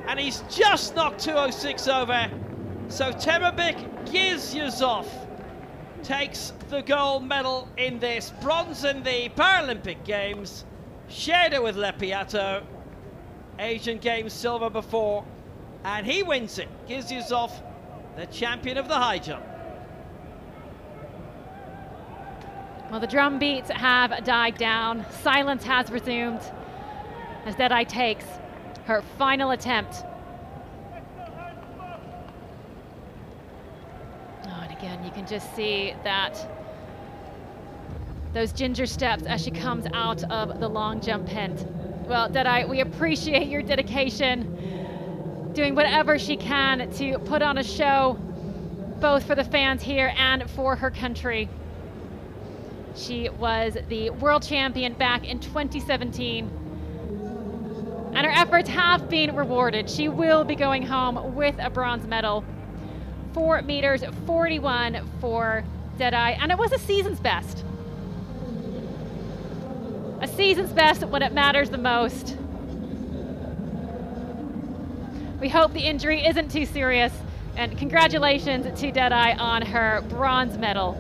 And he's just knocked 206 over. So Temabik Gizyasov takes the gold medal in this. Bronze in the Paralympic Games. Shared it with Lepiato. Asian Games silver before. and he wins it. Gives yourself the champion of the high jump. Well, the drum beats have died down. Silence has resumed as Deadeye takes her final attempt. Oh, and again, you can just see that those ginger steps as she comes out of the long jump pen. Well, Deadeye, we appreciate your dedication, doing whatever she can to put on a show, both for the fans here and for her country. She was the world champion back in 2017, and her efforts have been rewarded. She will be going home with a bronze medal. 4 meters 41 for Deadeye, and it was a season's best. A season's best when it matters the most. We hope the injury isn't too serious, and congratulations to Deadeye on her bronze medal.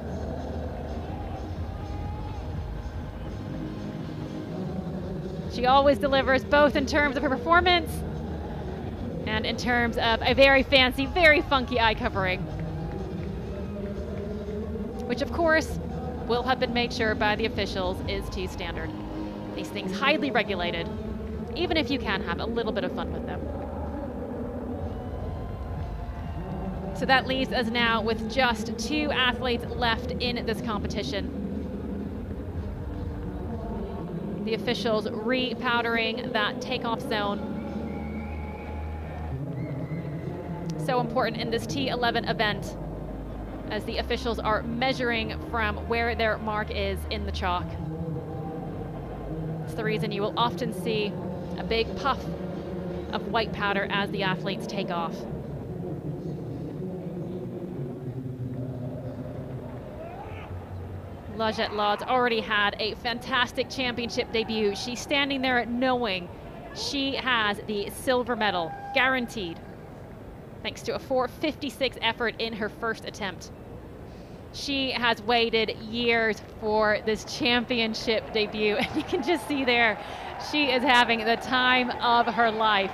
She always delivers, both in terms of her performance and in terms of a very fancy, very funky eye covering, which of course will have been made sure by the officials is T standard. These things highly regulated, even if you can have a little bit of fun with them. So that leaves us now with just 2 athletes left in this competition. The officials re-powdering that takeoff zone. So important in this T11 event, as the officials are measuring from where their mark is in the chalk. It's the reason you will often see a big puff of white powder as the athletes take off. Lajette Lod's already had a fantastic championship debut. She's standing there knowing she has the silver medal, guaranteed, thanks to a 4:56 effort in her first attempt. She has waited years for this championship debut, and you can just see there, she is having the time of her life.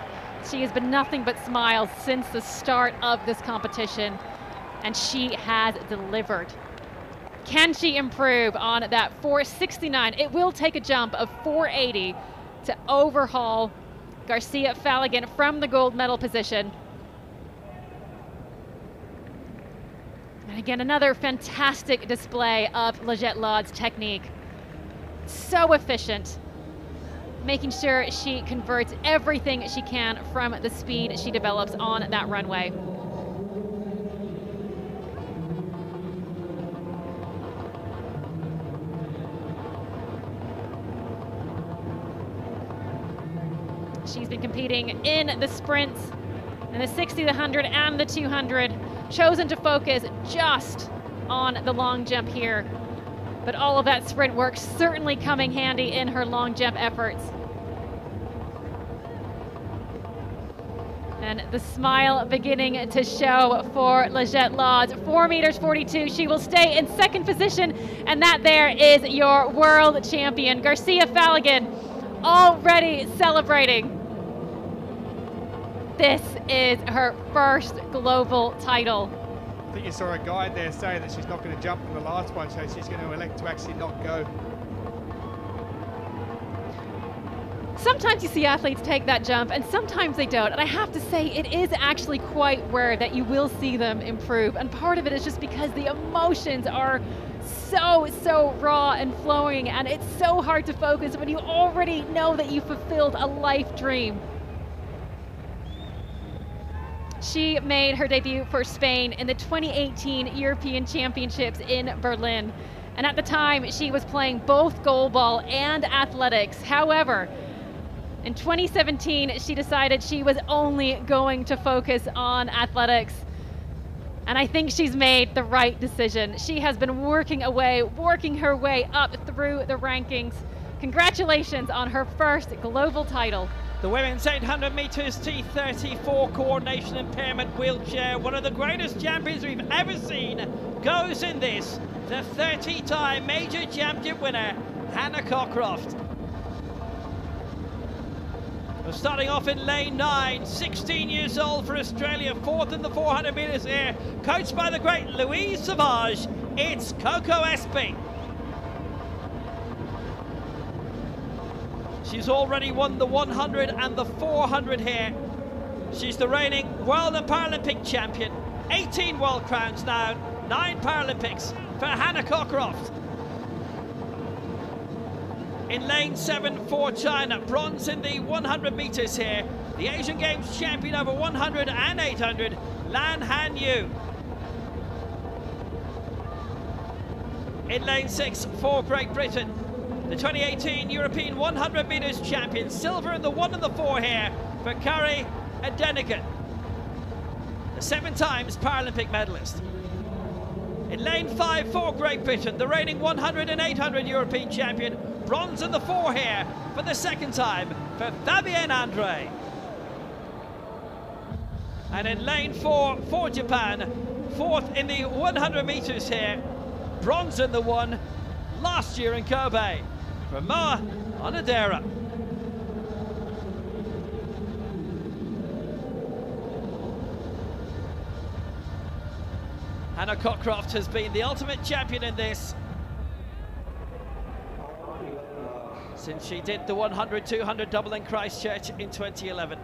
She has been nothing but smiles since the start of this competition, and she has delivered. Can she improve on that 469? It will take a jump of 480 to overhaul Garcia Falligan from the gold medal position. And again, another fantastic display of Lajette Lod's technique. So efficient, making sure she converts everything she can from the speed she develops on that runway. She's been competing in the sprints, in the 60, the 100, and the 200, chosen to focus just on the long jump here. But all of that sprint work certainly coming handy in her long jump efforts. And the smile beginning to show for Lajette Lod's 4 meters 42. She will stay in second position, and that there is your world champion, Garcia Falligan, already celebrating. This is her first global title. I think you saw a guide there saying that she's not going to jump in the last one, so she's going to elect to actually not go. Sometimes you see athletes take that jump and sometimes they don't, and I have to say it is actually quite rare that you will see them improve, and part of it is just because the emotions are so raw and flowing, and it's so hard to focus when you already know that you fulfilled a life dream. She made her debut for Spain in the 2018 European Championships in Berlin. And at the time, she was playing both goalball and athletics. However, in 2017, she decided she was only going to focus on athletics. And I think she's made the right decision. She has been working her way up through the rankings. Congratulations on her first global title. The women's 800 meters T34 coordination impairment wheelchair, one of the greatest champions we've ever seen, goes in this, the 30-time major champion winner, Hannah Cockcroft. We're starting off in lane 9, 16 years old for Australia, 4th in the 400 metres here, coached by the great Louise Savage. It's Coco Espy. She's already won the 100 and the 400 here. She's the reigning World and Paralympic champion. 18 world crowns now, 9 Paralympics for Hannah Cockcroft. In lane 7 for China, bronze in the 100 metres here. The Asian Games champion over 100 and 800, Lan Han Yu. In lane 6 for Great Britain, the 2018 European 100 metres champion, silver in the 1 and the 4 here for Kari Adenigan, the 7 times Paralympic medalist. In lane 5 for Great Britain, the reigning 100 and 800 European champion, bronze in the 4 here for the 2nd time for Fabienne Andre. And in lane 4 for Japan, 4th in the 100 metres here, bronze in the 1 last year in Kobe for Moa Onodera. Hannah Cockcroft has been the ultimate champion in this since she did the 100-200 double in Christchurch in 2011.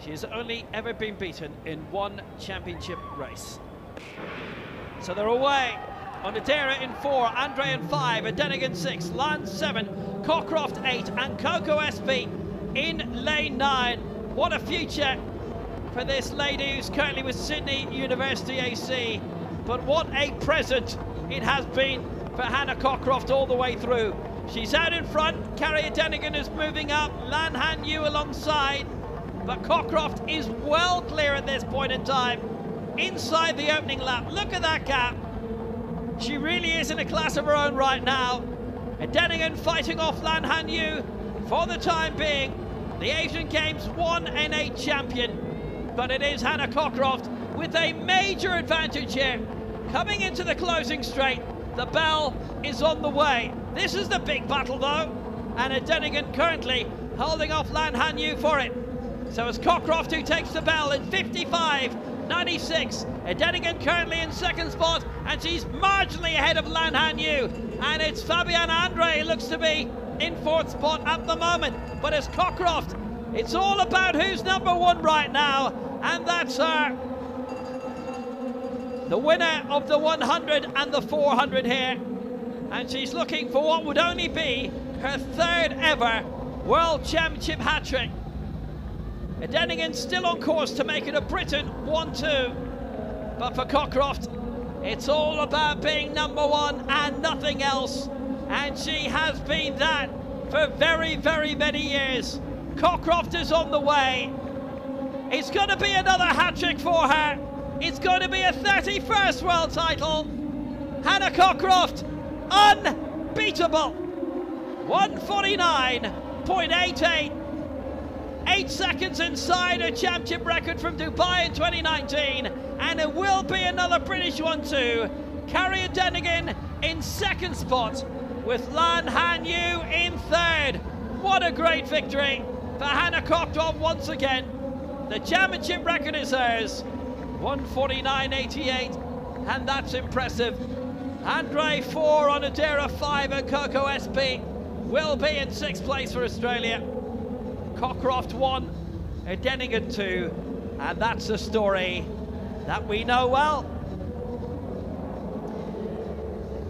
She has only ever been beaten in 1 championship race. So they're away. Onodera in 4, Andre in 5, Adenigan 6, Lan 7, Cockcroft 8, and Coco Espy in lane 9. What a future for this lady who's currently with Sydney University AC. But what a present it has been for Hannah Cockcroft all the way through. She's out in front, Kari Adenigan is moving up, Lan Han Yu alongside, but Cockcroft is well clear at this point in time, inside the opening lap. Look at that gap. She really is in a class of her own right now. Adenigan fighting off Lan Han Yu for the time being, the Asian Games 1 and 8 champion, but it is Hannah Cockcroft with a major advantage here. Coming into the closing straight, the bell is on the way. This is the big battle though, and Adenigan currently holding off Lan Han Yu for it. So it's Cockcroft who takes the bell in 55.96. Adenigan currently in 2nd spot, and she's marginally ahead of Lan Han Yu. And it's Fabienne Andre looks to be in 4th spot at the moment. But it's Cockcroft. It's all about who's number 1 right now, and that's her. The winner of the 100 and the 400 here. And she's looking for what would only be her 3rd ever World Championship hat-trick. Adenigan still on course to make it a Britain 1-2. But for Cockcroft, it's all about being number 1 and nothing else. And she has been that for very, very many years. Cockcroft is on the way. It's going to be another hat-trick for her. It's going to be a 31st world title. Hannah Cockcroft, unbeatable. 149.88. 8 seconds inside a championship record from Dubai in 2019, and it will be another British one too. Kari Adenigan in 2nd spot with Lan Han Yu in 3rd. What a great victory for Hannah Cockcroft once again. The championship record is hers, 149.88, and that's impressive. Andre 4, Onodera 5, and Coco Espy will be in 6th place for Australia. Cockcroft 1, Adenigan 2, and that's a story that we know well.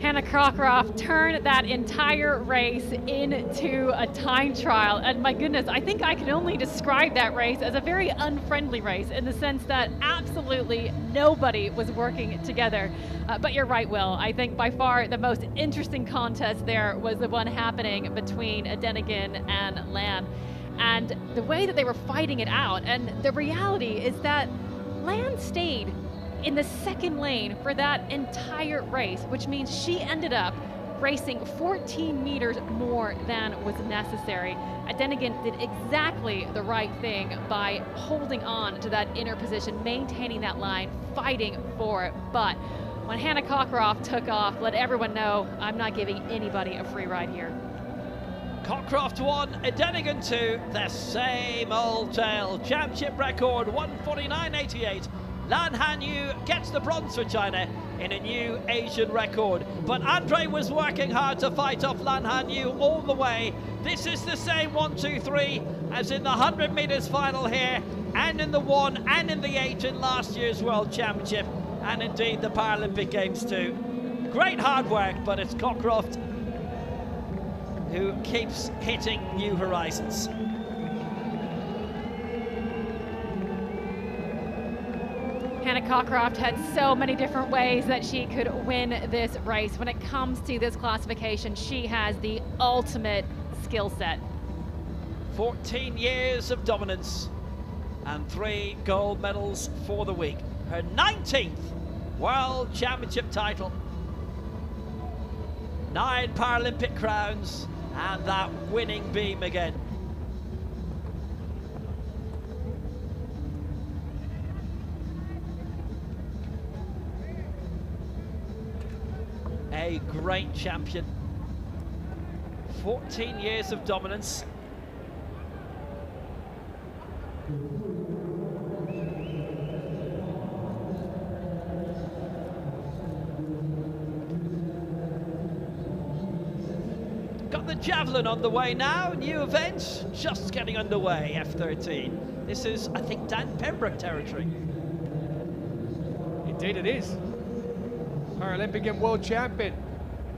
Hannah Cockcroft turned that entire race into a time trial, and my goodness, I think I can only describe that race as a very unfriendly race in the sense that absolutely nobody was working together. But you're right, Will. I think by far the most interesting contest there was the one happening between Adenigan and Lan, and the way that they were fighting it out. And the reality is that Lan stayed in the 2nd lane for that entire race, which means she ended up racing 14 meters more than was necessary. Adenigan did exactly the right thing by holding on to that inner position, maintaining that line, fighting for it. But when Hannah Cockcroft took off, let everyone know I'm not giving anybody a free ride here. Cockcroft 1, Edenigan 2, the same old tale. Championship record 149.88. Lan Hanyu gets the bronze for China in a new Asian record. But Andre was working hard to fight off Lan Hanyu all the way. This is the same 1-2-3 as in the 100 metres final here, and in the 1 and in the 8 in last year's World Championship, and indeed the Paralympic Games too. Great hard work, but it's Cockcroft who keeps hitting new horizons. Hannah Cockcroft had so many different ways that she could win this race. When it comes to this classification, she has the ultimate skill set. 14 years of dominance and 3 gold medals for the week. Her 19th World Championship title. 9 Paralympic crowns and that winning beam again. A great champion. 14 years of dominance. Got the javelin on the way now, new event, just getting underway, F13. This is, I think, Dan Pembroke territory. Indeed it is. Paralympic and world champion.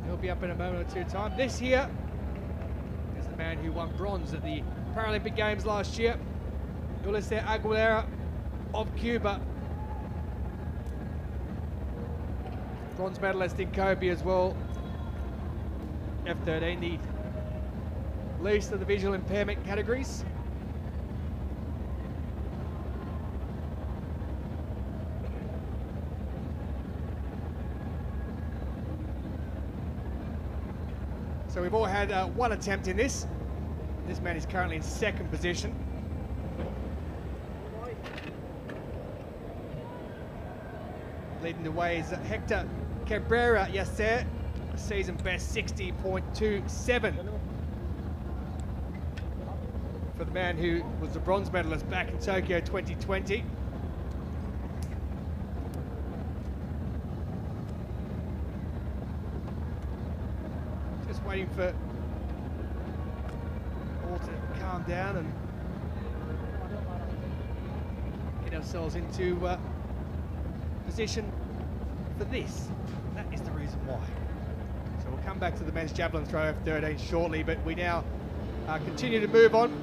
He'll be up in a moment or two time. This year is the man who won bronze at the Paralympic Games last year. Ulises Aguilera of Cuba. Bronze medalist in Kobe as well. F13, the least of the visual impairment categories. So we've all had one attempt in this. This man is currently in second position. Leading the way is Hector Cabrera Yacer, season best 60.27. For the man who was the bronze medalist back in Tokyo 2020. Just waiting for all to calm down and get ourselves into position for this. That is the reason why. So we'll come back to the men's javelin throw F13 shortly, but we now continue to move on.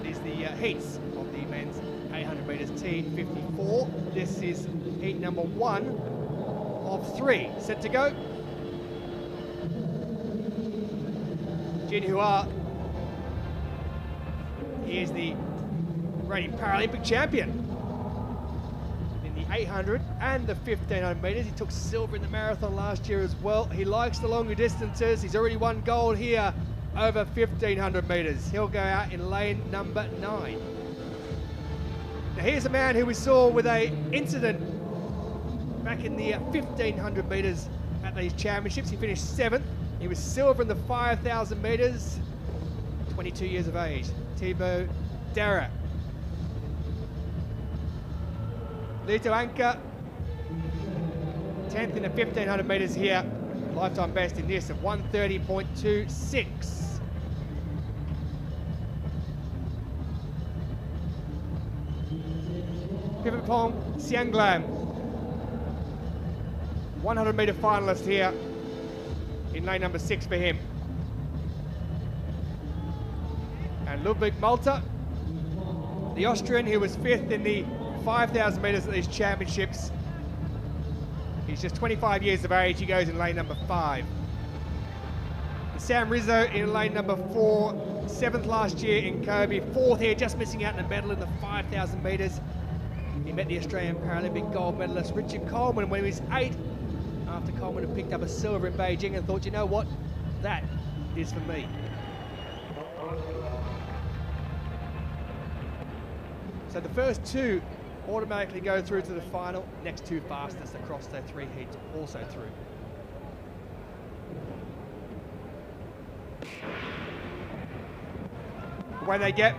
It is the heats of the men's 800 metres T54. This is heat number 1 of 3. Set to go. Jin Hua, he is the reigning Paralympic champion in the 800 and the 1500 metres. He took silver in the marathon last year as well. He likes the longer distances. He's already won gold here over 1500 metres. He'll go out in lane number 9. Now here's a man who we saw with an incident back in the 1500 metres at these championships. He finished 7th. He was silver in the 5,000 metres, 22 years of age. Thibaut Dara. Lito Anka, 10th in the 1500 metres here. Lifetime best in this of 130.26. Pivotpong Sianglam, 100 metre finalist here in lane number 6 for him. And Ludwig Malta, the Austrian, who was 5th in the 5,000 metres at these championships. He's just 25 years of age. He goes in lane number 5. Sam Rizzo in lane number 4, 7th last year in Kobe, 4th here, just missing out in the medal in the 5,000 metres. He met the Australian Paralympic gold medalist Richard Coleman when he was 8, after Coleman had picked up a silver in Beijing and thought, you know what, that is for me. So the first 2 automatically go through to the final. Next 2 fastest across their 3 heats also through. away they get.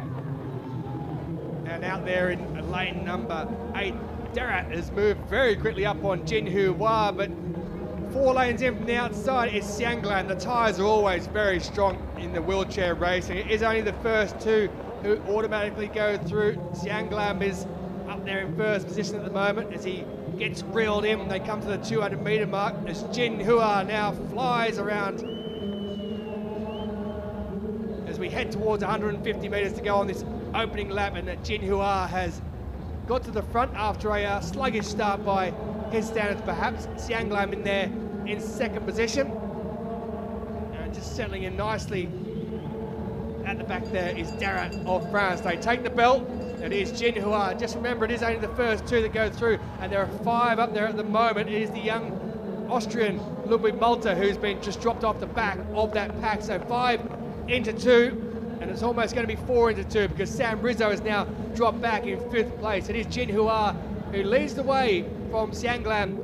And out there in lane number 8, Darat has moved very quickly up on Jin Hua, but 4 lanes in from the outside is Xianglam. The tyres are always very strong in the wheelchair racing. It is only the first 2 who automatically go through. Xianglam is up there in first position at the moment as he gets reeled in when they come to the 200 metre mark, as Jin Hua now flies around as we head towards 150 metres to go on this opening lap, and that Jin Hua has got to the front after a sluggish start by his standards perhaps. Xianglam in there in second position, and just settling in nicely at the back there is Darat of France. They take the belt. It is Jin Hua. Just remember, it is only the first 2 that go through, and there are 5 up there at the moment. It is the young Austrian Ludwig Malta who's been just dropped off the back of that pack. So 5 into 2, and it's almost going to be 4 into 2 because Sam Rizzo has now dropped back in 5th place. It is Jin Hua who leads the way from Xianglam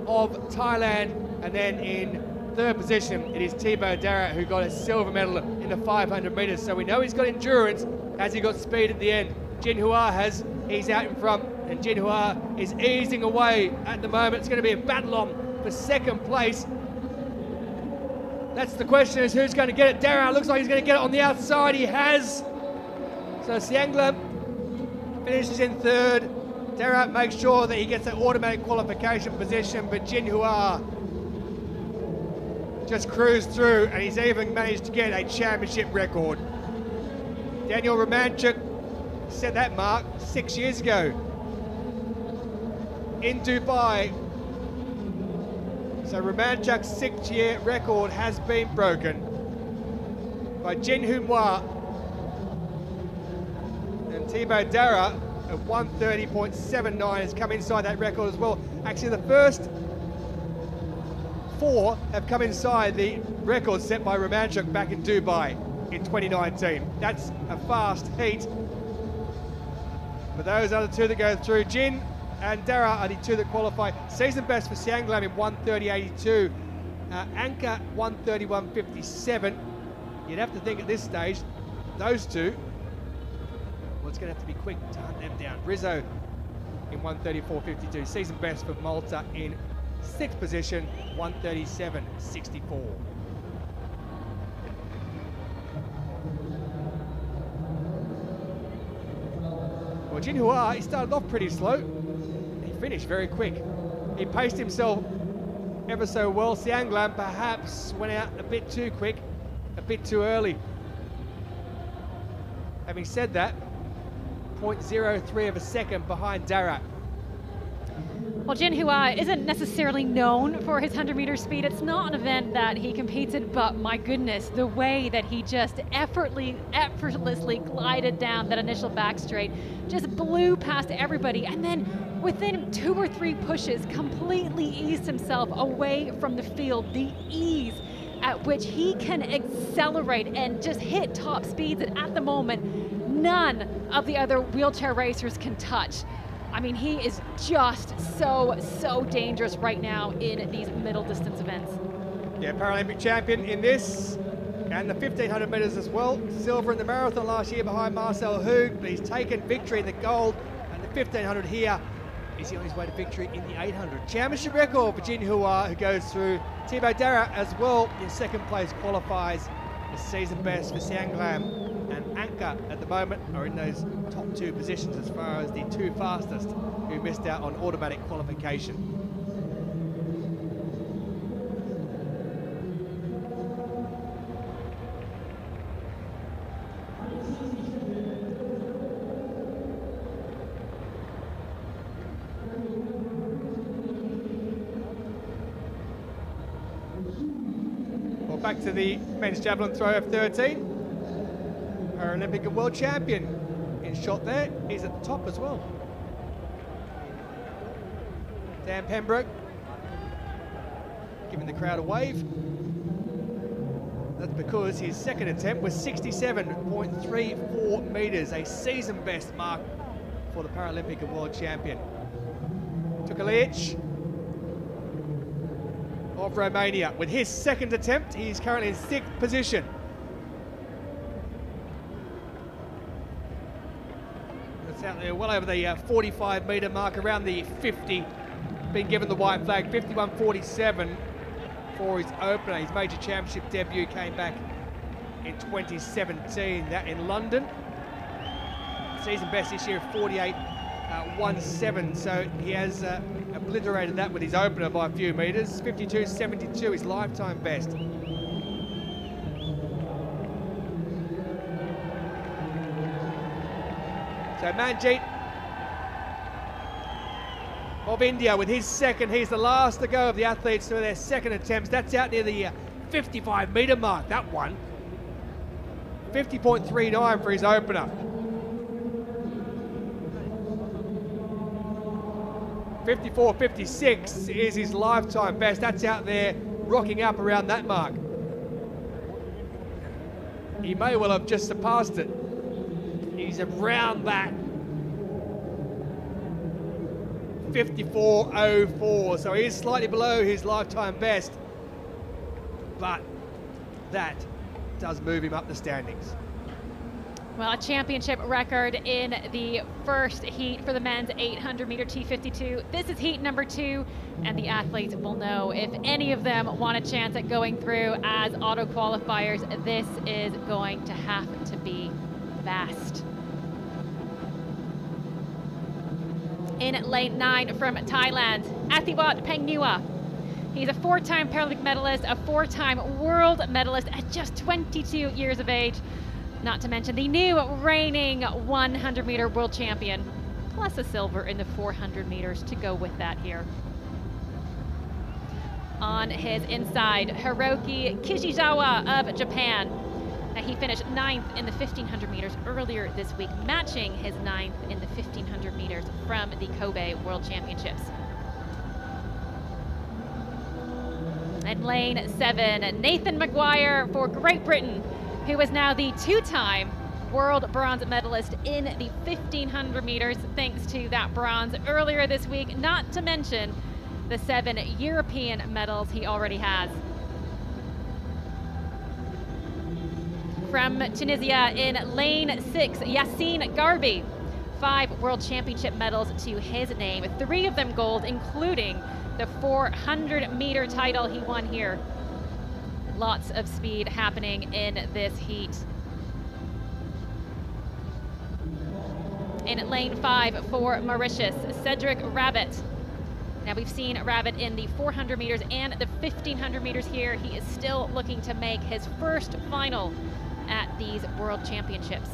of Thailand, and then in 3rd position it is Thibaut Darat who got a silver medal in the 500 metres. So we know he's got endurance. Has he got speed at the end? Jin Hua has. He's out in front, and Jin Hua is easing away at the moment. It's going to be a battle on for 2nd place. That's the question, is who's going to get it. Darat looks like he's going to get it on the outside. He has. So Xianglam finishes in 3rd. Darat makes sure that he gets that automatic qualification position, but Jin Hua just cruised through, and he's even managed to get a championship record. Daniel Romanchuk set that mark 6 years ago in Dubai. So Romanchuk's 6-year record has been broken by Jin Hua, and Thibaut Darat at 130.79 has come inside that record as well. Actually, the first 4 have come inside the record set by Romanchuk back in Dubai in 2019. That's a fast heat. But those are the 2 that go through. Jin and Darat are the 2 that qualify. Season best for Xianglam in 130.82. Anka 131.57. You'd have to think at this stage, those 2, well, it's going to have to be quick to hunt them down. Rizzo in 134.52. Season best for Malta in 6th position, 137.64. Well, Jin Hua, he started off pretty slow. He finished very quick. He paced himself ever so well. Xianglam perhaps went out a bit too quick, a bit too early. Having said that, 0.03 of a second behind Darat. Well, Jin Hua isn't necessarily known for his 100-meter speed. It's not an event that he competes in, but my goodness, the way that he just effortlessly glided down that initial back straight, just blew past everybody, and then within 2 or 3 pushes, completely eased himself away from the field. The ease at which he can accelerate and just hit top speeds that at the moment, none of the other wheelchair racers can touch. I mean, he is just so dangerous right now in these middle distance events. Yeah, Paralympic champion in this, and the 1500 metres as well. Silver in the marathon last year behind Marcel Hoog, but he's taken victory in the gold, and the 1500 here is he on his way to victory in the 800. Championship record for Jin Hua, who goes through. Thibaut Darat as well in 2nd place qualifies. The season best for Xianglam and Anka at the moment are in those top 2 positions as far as the 2 fastest who missed out on automatic qualification. Well, back to the men's javelin throw of 13. Paralympic and world champion in shot there. He's at the top as well. Dan Pembroke giving the crowd a wave. That's because his 2nd attempt was 67.34 metres, a season best mark for the Paralympic and world champion. Tukalic of Romania. With his 2nd attempt, he's currently in 6th position. It's out there well over the 45-metre mark, around the 50. Been given the white flag, 51.47 for his opener. His major championship debut came back in 2017, that in London. Season best this year of 48.17, so he has obliterated that with his opener by a few metres. 52.72, his lifetime best. So Manjeet of India with his second. He's the last to go of the athletes for their second attempts. That's out near the 55-metre mark, that one. 50.39 for his opener. 54.56 is his lifetime best. That's out there rocking up around that mark. He may well have just surpassed it. He's around that 54.04, so he is slightly below his lifetime best, but that does move him up the standings. Well, a championship record in the first heat for the men's 800-meter T52. This is heat number 2, and the athletes will know if any of them want a chance at going through as auto qualifiers. This is going to have to be fast. In lane 9 from Thailand, Athiwat Pengnua. He's a 4-time Paralympic medalist, a 4-time world medalist at just 22 years of age. Not to mention the new reigning 100-meter world champion, plus a silver in the 400 meters to go with that here. On his inside, Hiroki Kishizawa of Japan. Now, he finished 9th in the 1500 meters earlier this week, matching his 9th in the 1500 meters from the Kobe World Championships. And lane 7, Nathan Maguire for Great Britain, who is now the 2-time world bronze medalist in the 1500 meters, thanks to that bronze earlier this week, not to mention the 7 European medals he already has. From Tunisia in lane 6, Yassine Garbi. 5 world championship medals to his name, 3 of them gold, including the 400-meter title he won here. Lots of speed happening in this heat. In lane 5 for Mauritius, Cedric Rabbit. Now, we've seen Rabbit in the 400 meters and the 1500 meters here. He is still looking to make his first final at these World Championships.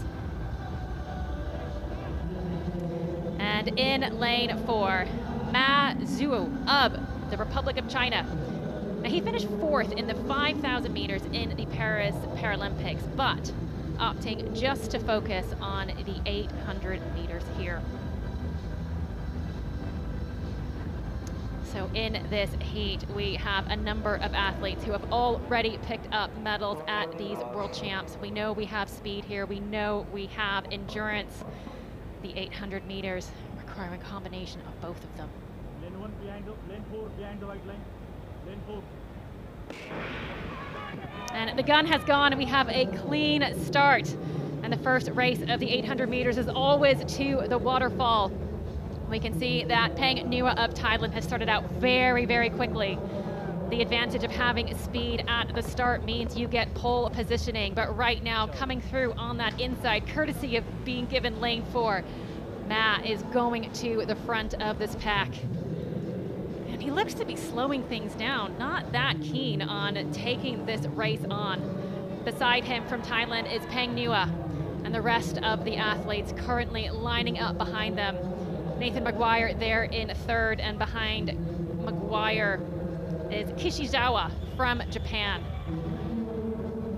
And in lane 4, Ma Zhuo of the Republic of China. Now, he finished 4th in the 5,000 meters in the Paris Paralympics, but opting just to focus on the 800 meters here. So in this heat, we have a number of athletes who have already picked up medals at these world champs. We know we have speed here. We know we have endurance. The 800 meters requiring a combination of both of them. Lane 1 behind, lane 4 behind the white line. Lane 4. And the gun has gone, and we have a clean start. And the first race of the 800 meters is always to the waterfall. We can see that Peng Nua of Thailand has started out very, very quickly. The advantage of having speed at the start means you get pole positioning, but right now coming through on that inside, courtesy of being given lane 4, Ma is going to the front of this pack. And he looks to be slowing things down, not that keen on taking this race on. Beside him from Thailand is Peng Nua, and the rest of the athletes currently lining up behind them. Nathan Maguire there in 3rd, and behind Maguire is Kishizawa from Japan.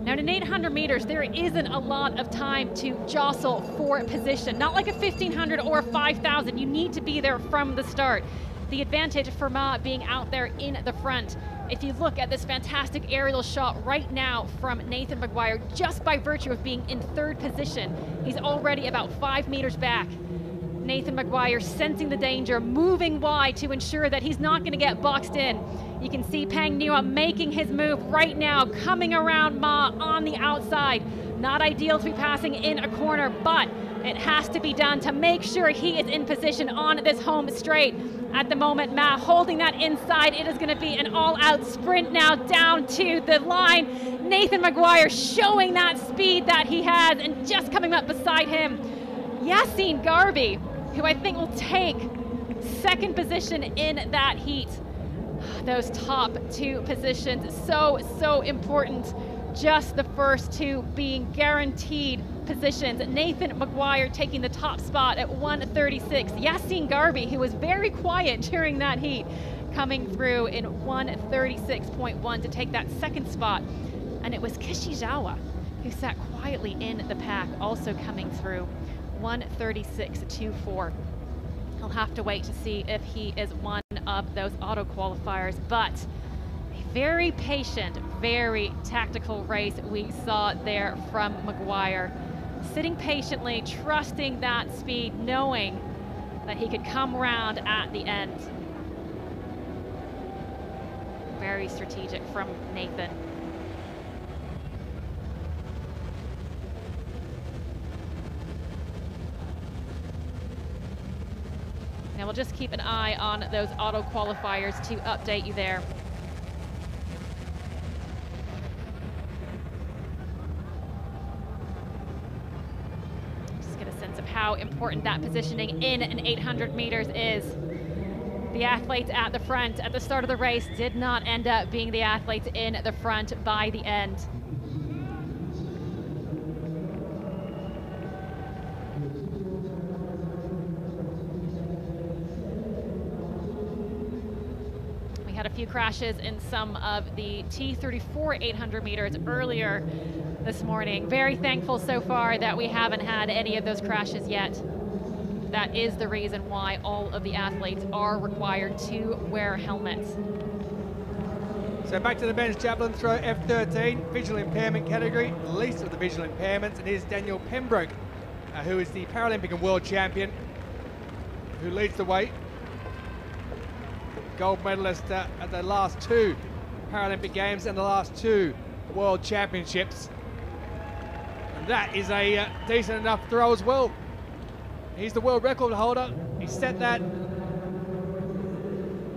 Now, in 800 meters, there isn't a lot of time to jostle for position. Not like a 1500 or a 5000. You need to be there from the start. The advantage for Ma being out there in the front. If you look at this fantastic aerial shot right now from Nathan Maguire, just by virtue of being in 3rd position, he's already about 5 meters back. Nathan Maguire sensing the danger, moving wide to ensure that he's not going to get boxed in. You can see Peng Nua making his move right now, coming around Ma on the outside. Not ideal to be passing in a corner, but It has to be done to make sure he is in position on this home straight. At the moment, Matt holding that inside. It is going to be an all-out sprint now down to the line. Nathan Maguire showing that speed that he has, and just coming up beside him, Yassine Garbi, who I think will take second position in that heat. Those top two positions, so important. Just the first two being guaranteed positions. Nathan Maguire taking the top spot at 1:36. Yassine Garbi, who was very quiet during that heat, coming through in 1:36.1 to take that second spot. And it was Kishizawa who sat quietly in the pack, also coming through 1:36.24. He'll have to wait to see if he is one of those auto qualifiers, but a very patient, very tactical race we saw there from Maguire. Sitting patiently, trusting that speed, knowing that he could come around at the end. Very strategic from Nathan. Now we'll just keep an eye on those auto qualifiers to update you there. Just get a sense of how important that positioning in an 800 meters is. The athletes at the front at the start of the race did not end up being the athletes in the front by the end. Had a few crashes in some of the T34 800 meters earlier this morning. Very thankful so far that we haven't had any of those crashes yet. That is the reason why all of the athletes are required to wear helmets. So back to the men's javelin throw F13, visual impairment category, least of the visual impairments, and here's Daniel Pembroke, who is the Paralympic and World Champion, who leads the way. Gold medalist at the last two Paralympic Games and the last two World Championships. And that is a decent enough throw as well. He's the world record holder. He set that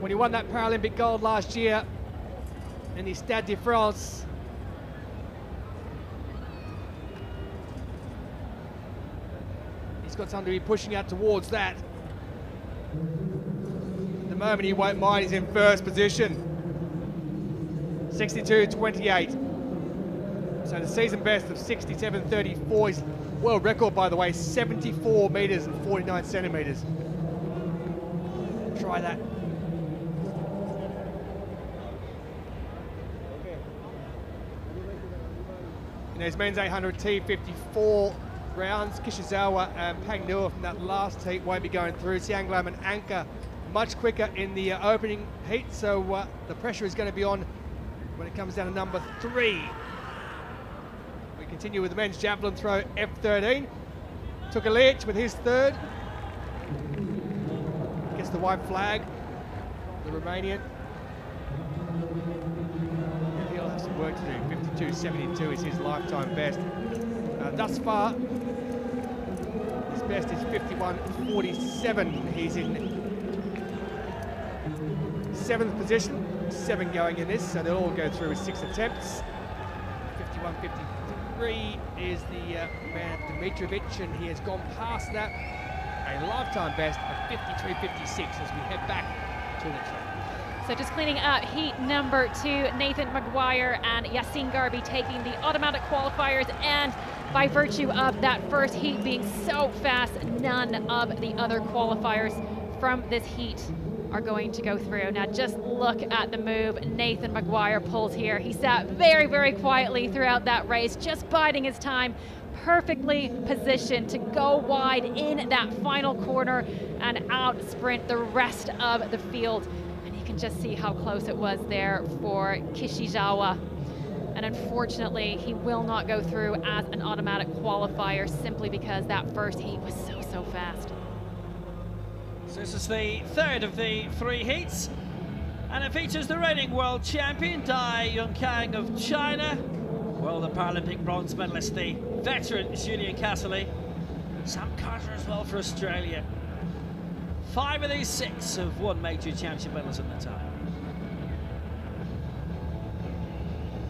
when he won that Paralympic gold last year in the Stade de France. He's got something to be pushing out towards that. At the moment he won't mind, he's in first position. 62.28. So the season best of 67.34. His world record, by the way, 74 meters and 49 centimeters. Try that. In his men's 800 T54 rounds, Kishizawa and Pang Nua from that last heat won't be going through. Sianglam and Anka much quicker in the opening heat, so the pressure is going to be on when it comes down to number 3. We continue with the men's javelin throw F13. Tukalic with his third. Gets the white flag, the Romanian. And he'll have some work to do. 52.72 is his lifetime best. Thus far, his best is 51.47. He's in 7th position, 7 going in this, so they'll all go through with 6 attempts. 51.53 is the man Dimitrovic, and he has gone past that. A lifetime best of 53.56 as we head back to the track. So just cleaning up heat number 2, Nathan Maguire and Yassine Garbi taking the automatic qualifiers, and by virtue of that first heat being so fast, none of the other qualifiers from this heat are going to go through. Now just look at the move Nathan Maguire pulls here. He sat very, very quietly throughout that race, just biding his time, perfectly positioned to go wide in that final corner and out sprint the rest of the field. And you can just see how close it was there for Kishizawa. And unfortunately, he will not go through as an automatic qualifier simply because that first heat was so fast. So this is the third of the 3 heats, and it features the reigning world champion Dai Yunkang of China, well, the Paralympic bronze medalist, the veteran Julien Casserly, Sam Carter as well for Australia. 5 of these 6 have won major championship medals in the time.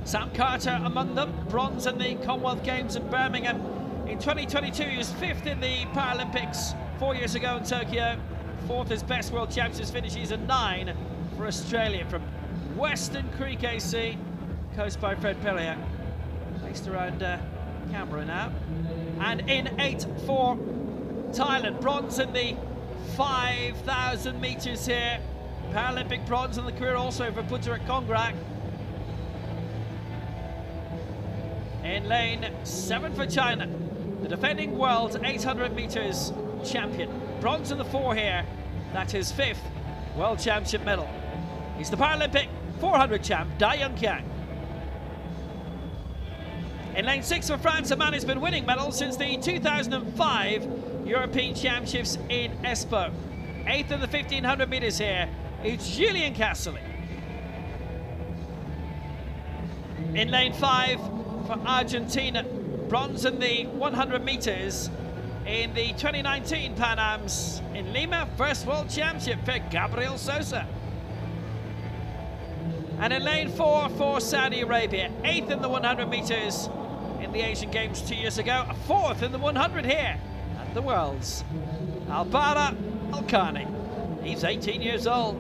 Sam Carter among them, bronze in the Commonwealth Games in Birmingham. In 2022, he was 5th in the Paralympics 4 years ago in Tokyo. 4th as best World Championships finishes, and 9 for Australia from Western Creek AC, coached by Fred Pellier, based around Canberra now. And in 8 for Thailand, bronze in the 5,000 metres here. Paralympic bronze in the career also for Putterat Kongrak. In lane 7 for China, the defending world 800 metres champion. Bronze in the 4 here, that's his 5th World Championship medal. He's the Paralympic 400 champ, Dai Young Kang. In lane 6 for France, a man who's been winning medals since the 2005 European Championships in Espoo. 8th in the 1500 metres here, it's Julien Casseley. In lane 5 for Argentina, bronze in the 100 metres in the 2019 Pan Ams in Lima, first World Championship for Gabriel Sosa. And in lane 4 for Saudi Arabia, 8th in the 100 metres in the Asian Games 2 years ago, 4th in the 100 here at the Worlds. Albara Alkani, he's 18 years old.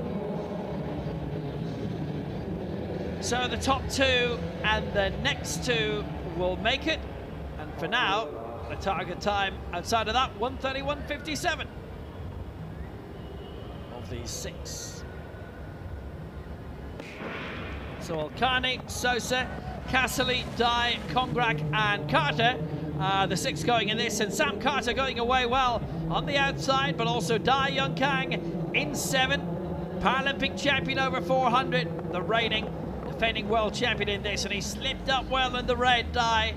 So the top 2 and the next 2 will make it, and for now, a target time outside of that, 1:31.57 of these 6. So Alkani, Sosa, Casseley, Dai, Kongrak and Carter are the 6 going in this, and Sam Carter going away well on the outside, but also Dai Young Kang in 7, Paralympic champion over 400, the reigning defending world champion in this, and he slipped up well in the red. Dai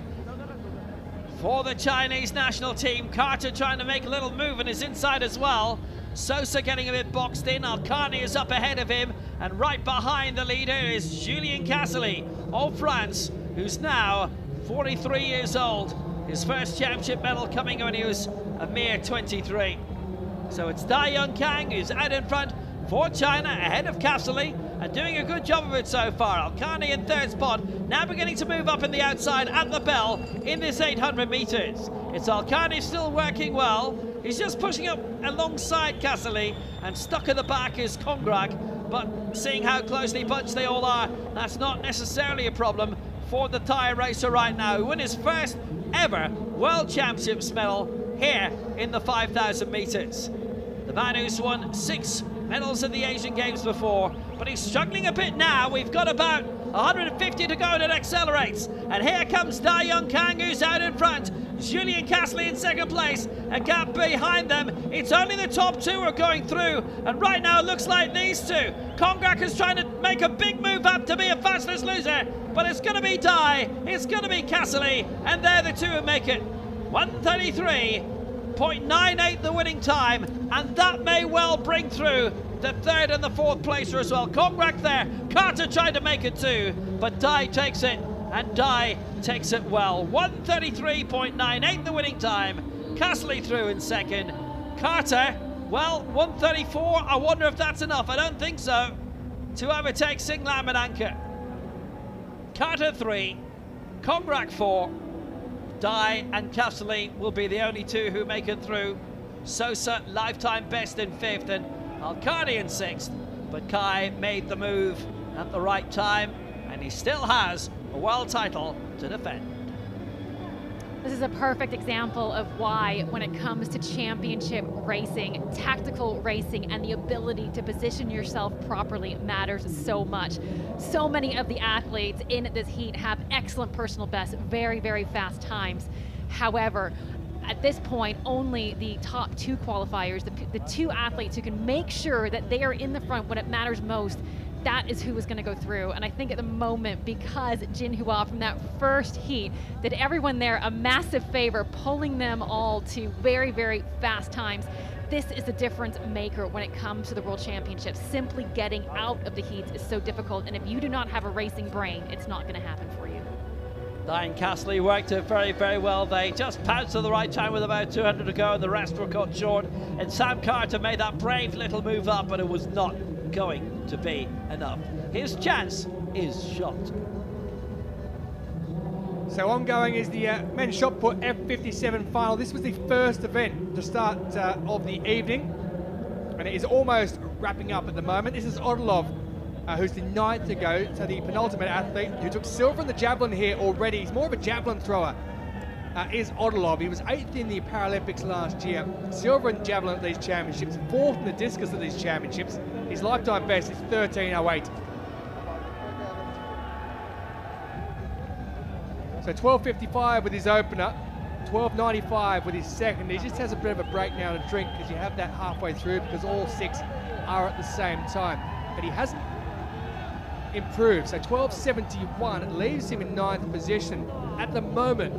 for the Chinese national team. Carter trying to make a little move on his inside as well. Sosa getting a bit boxed in. Alkani is up ahead of him, and right behind the leader is Julien Casseley of France, who's now 43 years old. His first championship medal coming when he was a mere 23. So it's Dai Young Kang who's out in front for China, ahead of Casseley, and doing a good job of it so far. Alkani in 3rd spot, now beginning to move up in the outside at the bell in this 800 metres. It's Alkani still working well. He's just pushing up alongside Casseley, and stuck at the back is Kongrak, but seeing how closely bunched they all are, that's not necessarily a problem for the Thai racer right now, who won his first ever World Championships medal here in the 5,000 metres. The man who's won 6 medals in the Asian Games before, but he's struggling a bit now. We've got about 150 to go, and it accelerates. And here comes Dai Young Kang, who's out in front. Julien Casseley in 2nd place, a gap behind them. It's only the top 2 are going through, and right now it looks like these 2. Kongrak is trying to make a big move up to be a fastest loser, but it's going to be Dai, it's going to be Casseley, and they're the 2 who make it. 1:33.98 the winning time, and that may well bring through the 3rd and the 4th placer as well. Kongrak there, Carter tried to make it too, but Dai takes it, and Dai takes it well. 1:33.98 the winning time. Casseley through in 2nd. Carter, well, 1:34. I wonder if that's enough. I don't think so, to overtake Singlam and Anchor. Carter 3, Kongrak 4. Dai and Casseley will be the only 2 who make it through. Sosa, lifetime best in 5th, and Alkani in 6th. But Kai made the move at the right time, and he still has a world title to defend. This is a perfect example of why, when it comes to championship racing, tactical racing, and the ability to position yourself properly matters so much. So many of the athletes in this heat have excellent personal bests, very, very fast times. However, at this point, only the top 2 qualifiers, the 2 athletes who can make sure that they are in the front when it matters most, that is who is going to go through. And I think at the moment, because Jin Hua from that first heat did everyone there a massive favor, pulling them all to very, very fast times, this is the difference maker when it comes to the World Championships. Simply getting out of the heats is so difficult, and if you do not have a racing brain, it's not going to happen for you. Diane Castley worked it very, very well. They just pounced at the right time with about 200 to go, and the rest were cut short. And Sam Carter made that brave little move up, but it was not going to be enough. His chance is shot. So ongoing is the men's shot put F57 final. This was the first event to start of the evening, and it is almost wrapping up at the moment. This is Odilov, who's the 9th to go, so the penultimate athlete who took silver in the javelin here already. He's more of a javelin thrower, is Odilov. He was 8th in the Paralympics last year, silver in javelin at these championships, 4th in the discus at these championships. His lifetime best is 13:08. So 12:55 with his opener, 12:95 with his second. He just has a bit of a break now to drink because you have that halfway through because all 6 are at the same time. But he hasn't improved. So 12:71 leaves him in 9th position. At the moment,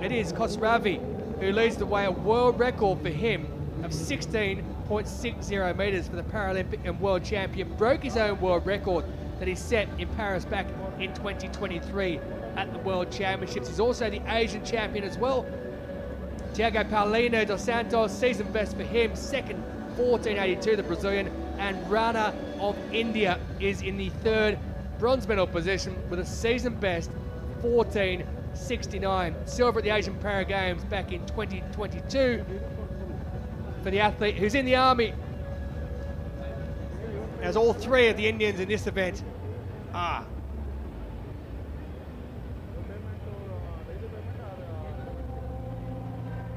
it is Khosravi who leads the way, a world record for him of 16.60 metres for the Paralympic and world champion. Broke his own world record that he set in Paris back in 2023 at the World Championships. He's also the Asian champion as well. Thiago Paulino dos Santos, season best for him, second, 14:82, the Brazilian. And Rana of India is in the 3rd bronze medal position with a season best, 14:69. Silver at the Asian Para Games back in 2022 for the athlete who's in the army, as all 3 of the Indians in this event are.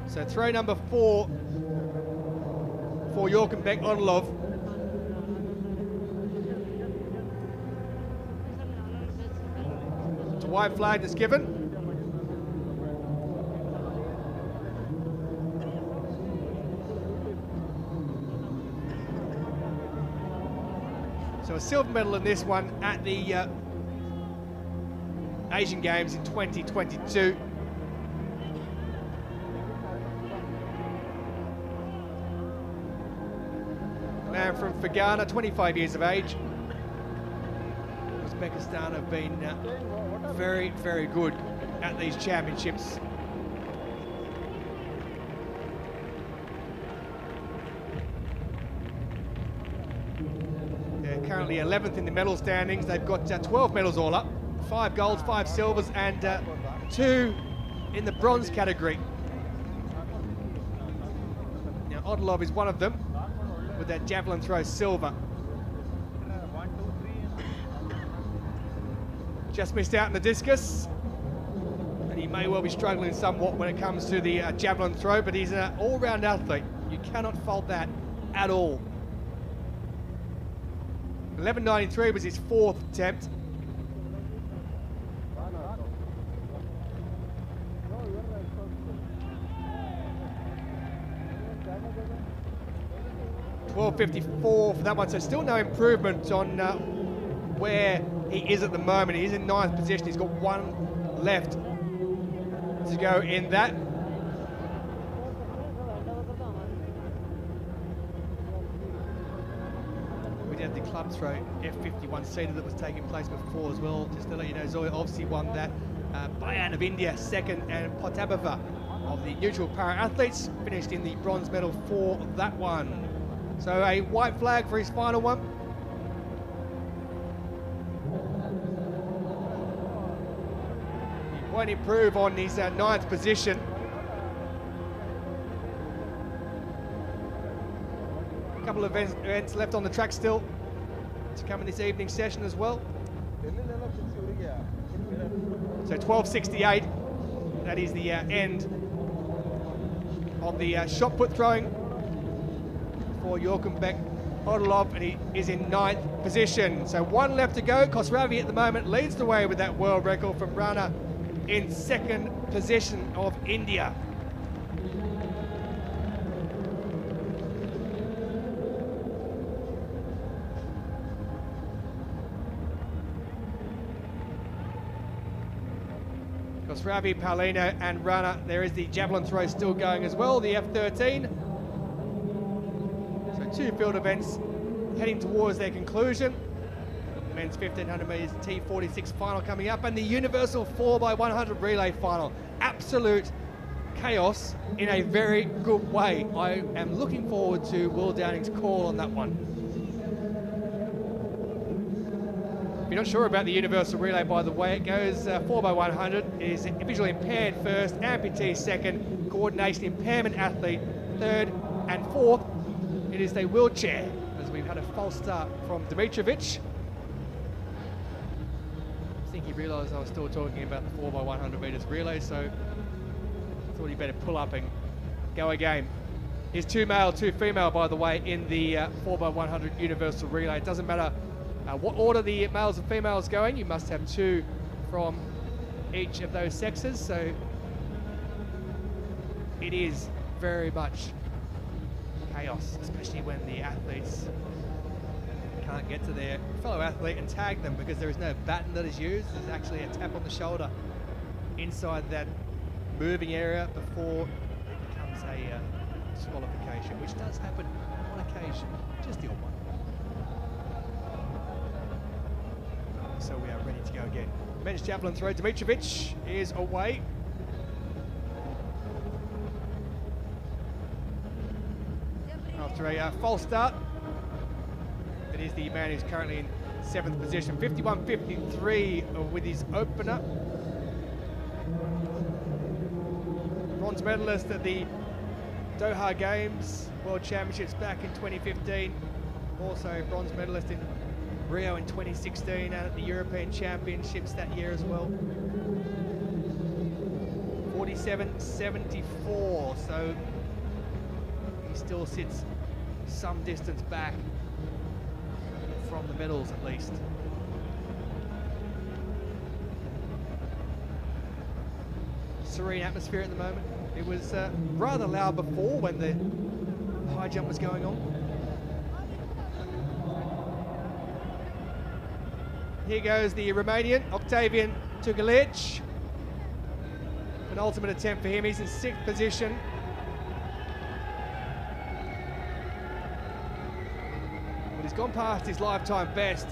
So throw number 4 for Jorgenbeck Odilov. It's a white flag that's given. So a silver medal in this one at the Asian Games in 2022. Man from Fergana, 25 years of age. Uzbekistan have been very, very good at these championships. They're currently 11th in the medal standings. They've got 12 medals all up, 5 golds, 5 silvers, and 2 in the bronze category. Now Odilov is one of them, with that javelin throw silver. Just missed out in the discus, and he may well be struggling somewhat when it comes to the javelin throw, but he's an all-round athlete. You cannot fault that at all. 11:93 was his 4th attempt. .12.54 for that one, so still no improvement on where he is at the moment. He is in 9th position. He's got 1 left to go in that. We did have the club throw F51 seater that was taking place before as well. Just to let you know, Zoya obviously won that. Bayan of India, 2nd, and Potabova of the neutral para athletes finished in the bronze medal for that one. So a white flag for his final one. He won't improve on his 9th position. A couple of events left on the track still to come in this evening session as well. So 12:68, that is the end of the shot put throwing for Jorgenbeck Odilov, and he is in 9th position. So 1 left to go. Khosravi at the moment leads the way with that world record from Rana in 2nd position of India. Khosravi, Paulino and Rana. There is the javelin throw still going as well, the F13. 2 field events heading towards their conclusion. men's 1500 metres T46 final coming up, and the universal 4x100 relay final. Absolute chaos in a very good way. I am looking forward to Will Downing's call on that one. If you're not sure about the universal relay, by the way, it goes 4x100 is visually impaired first, amputee second, coordination impairment athlete third, and fourth, it is a wheelchair, as we've had a false start from Dimitrovic. I think he realised I was still talking about the 4x100 metres relay, so I thought he better pull up and go again. Here's 2 male, 2 female, by the way, in the 4x100 universal relay. It doesn't matter what order the males and females going, you must have 2 from each of those sexes, so it is very much chaos, especially when the athletes can't get to their fellow athlete and tag them because there is no baton that is used. There's actually a tap on the shoulder inside that moving area before it becomes a disqualification, which does happen on occasion, just the odd one. So we are ready to go again. Men's javelin throw, Dimitrovic is away. After a false start, it is the man who's currently in 7th position, 51.53 with his opener. Bronze medalist at the Doha Games World Championships back in 2015. Also bronze medalist in Rio in 2016 and at the European Championships that year as well. 47.74, so he still sits some distance back from the medals at least. Serene atmosphere at the moment. It was rather loud before when the high jump was going on. Here goes the Romanian, Octavian Tugalic. Penultimate attempt for him, he's in 6th position. But he's gone past his lifetime best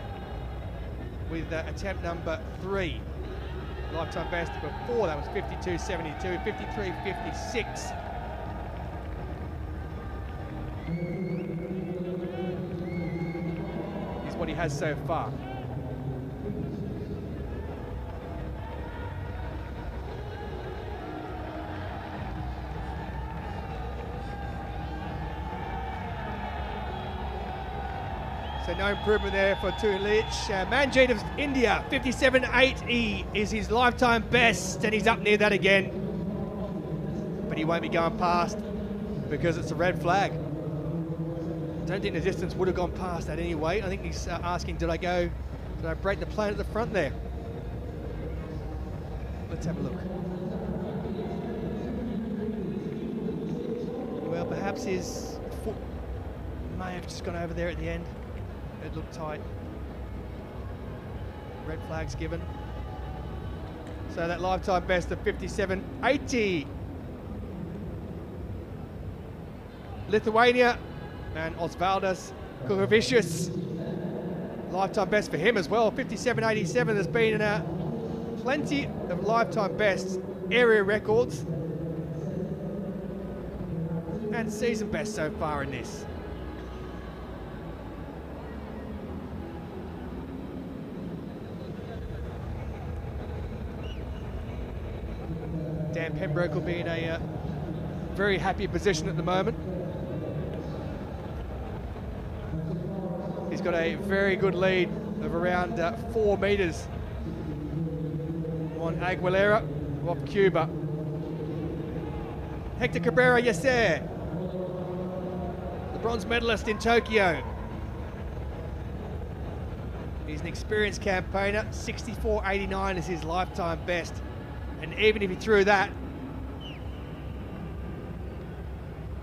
with attempt number 3. Lifetime best before that was 52.72, 53.56. Is what he has so far. So no improvement there for Tulic. Manjeet of India, 57.80 is his lifetime best, and he's up near that again. But he won't be going past because it's a red flag. I don't think the distance would have gone past that anyway. I think he's asking, did I break the plane at the front there? Let's have a look. Well, perhaps his foot may have just gone over there at the end. It looked tight. Red flag's given. So that lifetime best of 57.80. Lithuania and Osvaldas Kukovicius. Lifetime best for him as well, 57.87. There's been plenty of lifetime bests, area records, and season best so far in this. Dan Pembroke will be in a very happy position at the moment. He's got a very good lead of around 4 metres on Aguilera of Cuba. Hector Cabrera Yasser, the bronze medalist in Tokyo. He's an experienced campaigner, 64.89 is his lifetime best. And even if he threw that,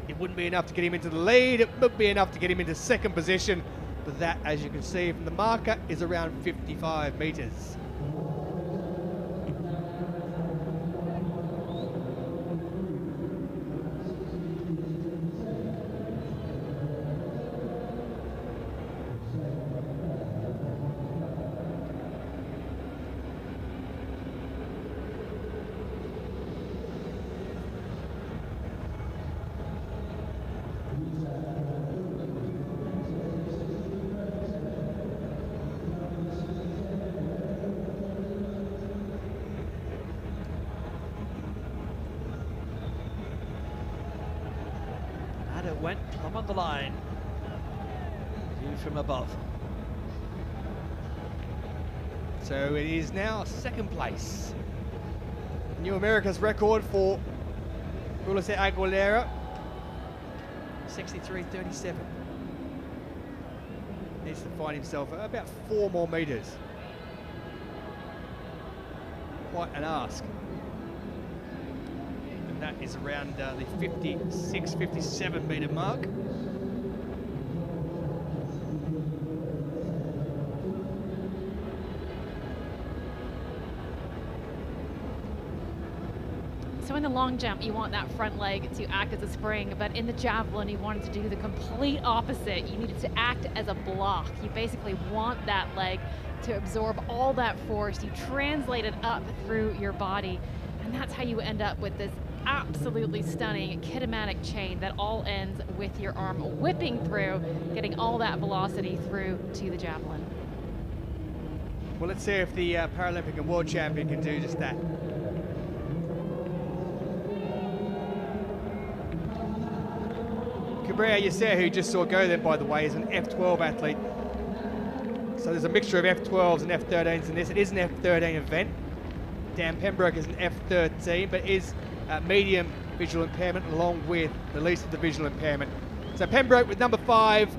it wouldn't be enough to get him into the lead. It would be enough to get him into 2nd position. But that, as you can see from the marker, is around 55 metres. went plumb on the line. View from above. So it is now second place. New America's record for Ulises Aguilera, 63.37. Needs to find himself about 4 more meters. Quite an ask. And that is around the 56, 57 meter mark. So in the long jump, you want that front leg to act as a spring, but in the javelin, you wanted to do the complete opposite. You needed to act as a block. You basically want that leg to absorb all that force. You translate it up through your body, and that's how you end up with this absolutely stunning kinematic chain that all ends with your arm whipping through, getting all that velocity through to the javelin. Well, let's see if the Paralympic and World Champion can do just that. Cabrera Yacer, who you just saw go there, by the way, is an F12 athlete. So there's a mixture of F12s and F13s in this. It is an F13 event. Dan Pembroke is an F13, but is medium visual impairment along with the least of the visual impairment. So Pembroke with number 5.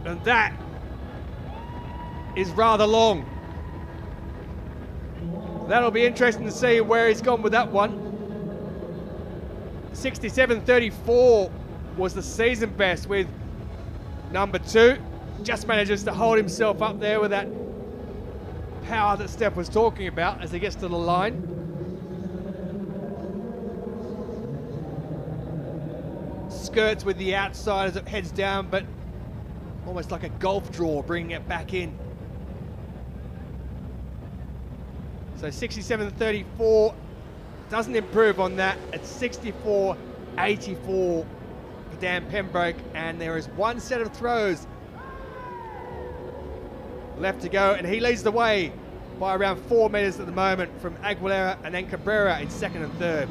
And that is rather long. That'll be interesting to see where he's gone with that one. 67.34 was the season best with number 2. Just manages to hold himself up there with that power that Steph was talking about as he gets to the line. Skirts with the outside as it heads down, but almost like a golf draw, bringing it back in. So 67.34 doesn't improve on that. It's 64.84 for Dan Pembroke, and there is one set of throws left to go, and he leads the way by around 4 meters at the moment from Aguilera and then Cabrera in second and third.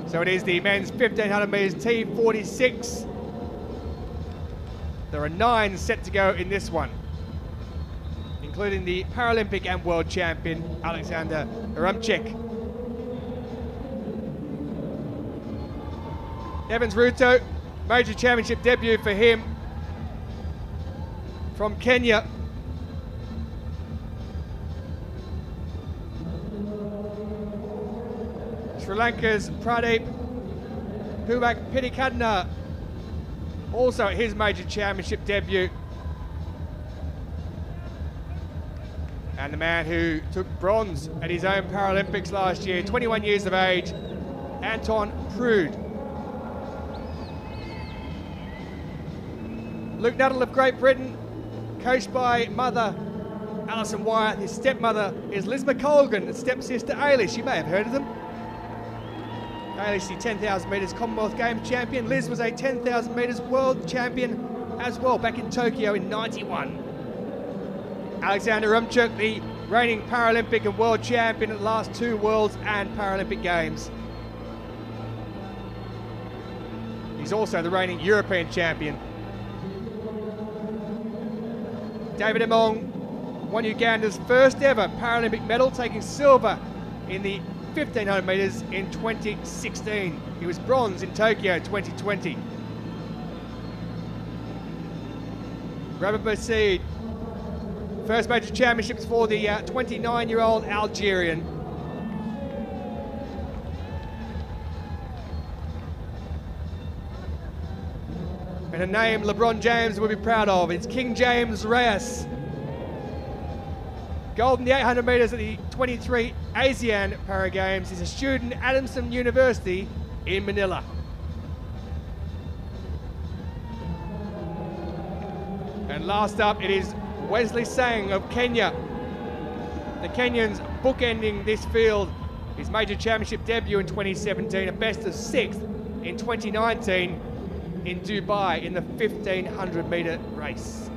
So it is the men's 1500 meters T46. There are 9 set to go in this one, including the Paralympic and World Champion Alexander Rumchik. Evans Ruto, major championship debut for him from Kenya. Sri Lanka's Pradeep Puvak Pittikadna, also his major championship debut. And the man who took bronze at his own Paralympics last year, 21 years of age, Anton Prude. Luke Nuttall of Great Britain, coached by mother Alison Wyatt. His stepmother is Liz McColgan, and stepsister Ailish. You may have heard of them. Ailish, the 10,000 metres Commonwealth Games champion. Liz was a 10,000 metres world champion as well back in Tokyo in '91. Alexander Rumchuk, the reigning Paralympic and world champion at the last 2 Worlds and Paralympic Games. He's also the reigning European champion. David Emong won Uganda's first ever Paralympic medal, taking silver in the 1500 metres in 2016. He was bronze in Tokyo 2020. Robert Boussaid, first major championships for the 29-year-old Algerian. And a name LeBron James will be proud of. It's King James Reyes. Gold in the 800 metres at the 23 ASEAN Para Games. He's a student at Adamson University in Manila. And last up, it is Wesley Sang of Kenya. The Kenyans bookending this field. His major championship debut in 2017, a best of 6th in 2019 in Dubai in the 1500 metre race.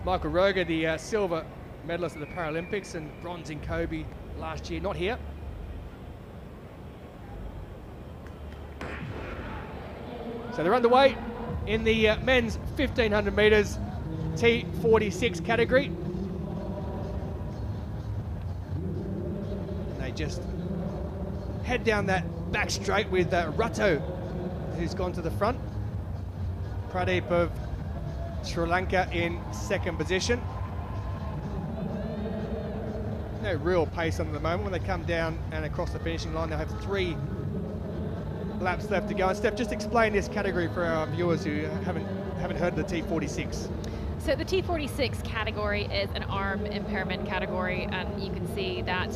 Michael Roger, the silver medalist at the Paralympics, and bronze in Kobe last year, not here. So they're underway in the men's 1500 metres T46 category. They just head down that back straight with Ratto, who's gone to the front. Pradeep of Sri Lanka in second position. No real pace on them at the moment. When they come down and across the finishing line, they'll have 3 laps left to go. And Steph, just explain this category for our viewers who haven't heard of the T46. So the T46 category is an arm impairment category, and you can see that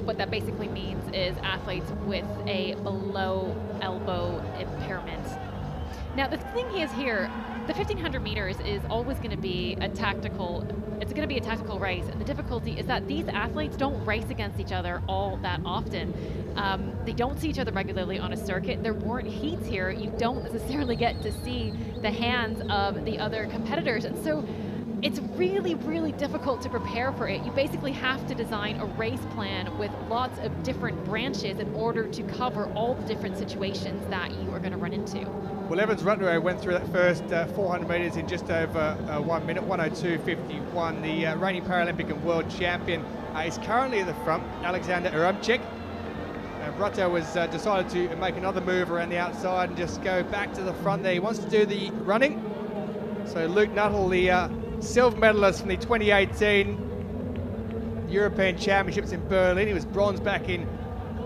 what that basically means is athletes with a below elbow impairment. Now the thing is here, the 1500 meters is always going to be a tactical race, and the difficulty is that these athletes don't race against each other all that often. They don't see each other regularly on a circuit. There weren't heats here. You don't necessarily get to see the hands of the other competitors, and so it's really, really difficult to prepare for it. You basically have to design a race plan with lots of different branches in order to cover all the different situations that you are going to run into. Well, Evans Rutner went through that first 400 metres in just over 1 minute, 1:02.51. The reigning Paralympic and world champion is currently at the front, Alexander Urumchik. Rutto has decided to make another move around the outside and just go back to the front there. He wants to do the running. So Luke Nuttall, the silver medalist from the 2018 European Championships in Berlin. He was bronze back in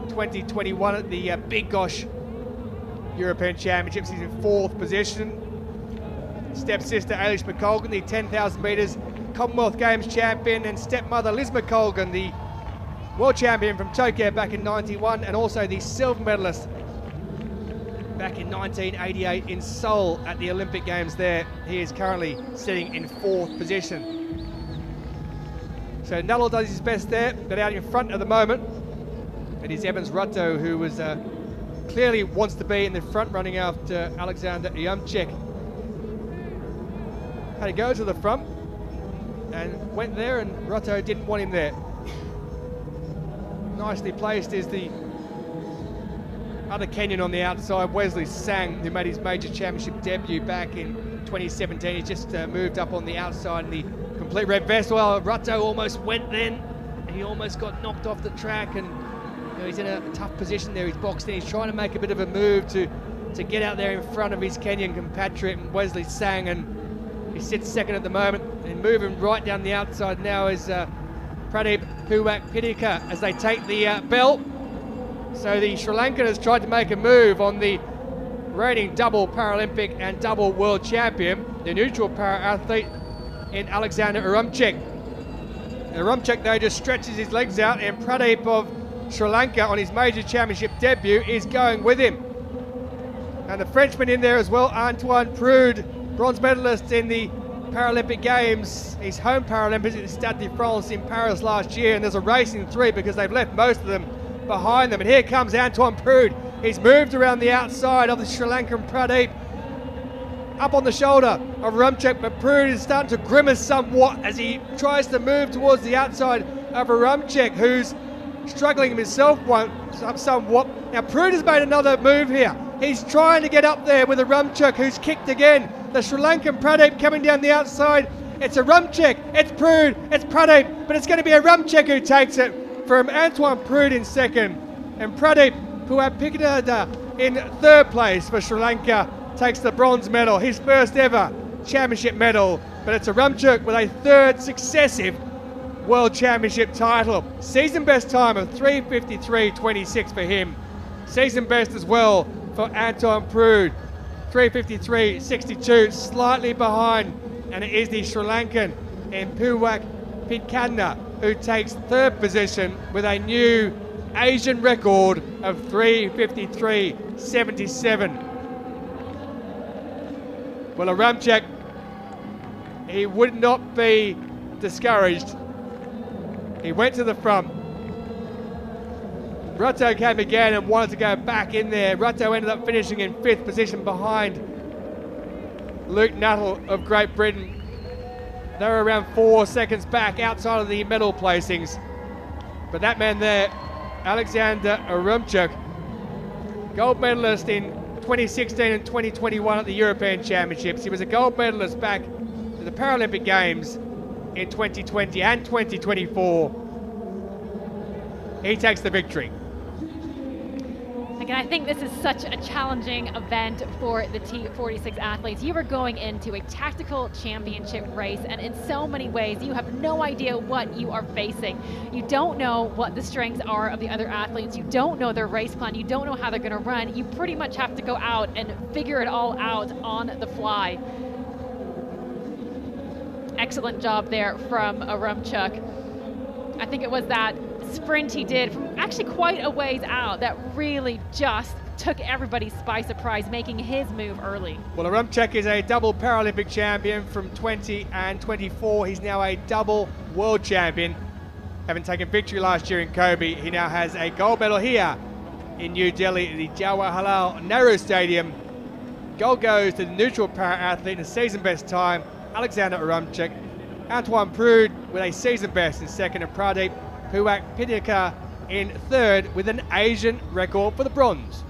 2021 at the Big Gosh European Championships. He's in 4th position. Stepsister Ailish McColgan, the 10,000 metres Commonwealth Games champion, and stepmother Liz McColgan, the world champion from Tokyo back in 91, and also the silver medalist back in 1988 in Seoul at the Olympic Games there. He is currently sitting in 4th position. So Nuttall does his best there, but out in front at the moment, it is Evans Rutto, who was clearly wants to be in the front running after Alexander Urumchik. Had to go to the front and went there, and Rutto didn't want him there. Nicely placed is the other Kenyan on the outside, Wesley Sang, who made his major championship debut back in 2017. He just moved up on the outside in the complete red vest. Well, Rutto almost went then. He almost got knocked off the track, and he's in a tough position there. He's boxed in. He's trying to make a bit of a move to get out there in front of his Kenyan compatriot Wesley Sang, and he sits second at the moment. And moving right down the outside now is Pradeep Pidika as they take the bell. So the Sri Lankan has tried to make a move on the reigning double Paralympic and double world champion, the neutral para-athlete in Alexander Urumchik. Urumchik though just stretches his legs out, and Pradeep of Sri Lanka on his major championship debut is going with him. And the Frenchman in there as well, Antoine Prude, bronze medalist in the Paralympic Games, his home Paralympics at Stade de France in Paris last year, and there's a race in 3 because they've left most of them behind them. And here comes Antoine Prude. He's moved around the outside of the Sri Lankan Pradeep, up on the shoulder of Urumchik, but Prude is starting to grimace somewhat as he tries to move towards the outside of Urumchik, who's struggling himself somewhat. Now Prude has made another move here. He's trying to get up there with Urumchik, who's kicked again. The Sri Lankan Pradeep coming down the outside. It's Urumchik, it's Prude, it's Pradeep, but it's going to be Urumchik who takes it from Antoine Prude in second. And Pradeep Puapikada in 3rd place for Sri Lanka takes the bronze medal, his first ever championship medal. But it's Urumchik with a 3rd successive World Championship title. Season best time of 3:53.26 for him. Season best as well for Antoine Prude, 3:53.62, slightly behind, and it is the Sri Lankan in Puwak Pitkanna who takes 3rd position with a new Asian record of 3:53.77. Well, Urumchik, he would not be discouraged. He went to the front. Rutto came again and wanted to go back in there. Rutto ended up finishing in 5th position behind Luke Nuttall of Great Britain. They're around 4 seconds back outside of the medal placings. But that man there, Alexander Arumchuk, gold medalist in 2016 and 2021 at the European Championships. He was a gold medalist back at the Paralympic Games in 2020 and 2024. He takes the victory. Again, I think this is such a challenging event for the T46 athletes. You are going into a tactical championship race, and in so many ways, you have no idea what you are facing. You don't know what the strengths are of the other athletes. You don't know their race plan. You don't know how they're going to run. You pretty much have to go out and figure it all out on the fly. Excellent job there from Arumchuk. I think it was that sprint he did from actually quite a ways out that really just took everybody by surprise, making his move early. Well, Arumchuk is a double Paralympic champion from 20 and 24. He's now a double world champion. Having taken victory last year in Kobe, he now has a gold medal here in New Delhi at the Jawaharlal Nehru Stadium. Gold goes to the neutral para-athlete in a season best time, Alexander Arumchuk. Antoine Prude with a season best in second, and Pradeep Puwak Pidikar in third with an Asian record for the bronze.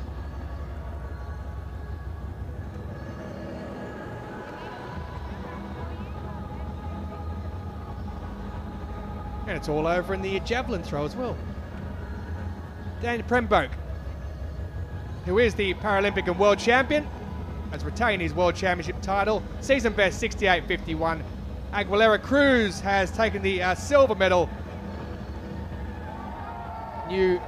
And it's all over in the javelin throw as well. Dan Prembok, who is the Paralympic and world champion, has retained his world championship title. Season best 68.51. Aguilera Cruz has taken the silver medal. New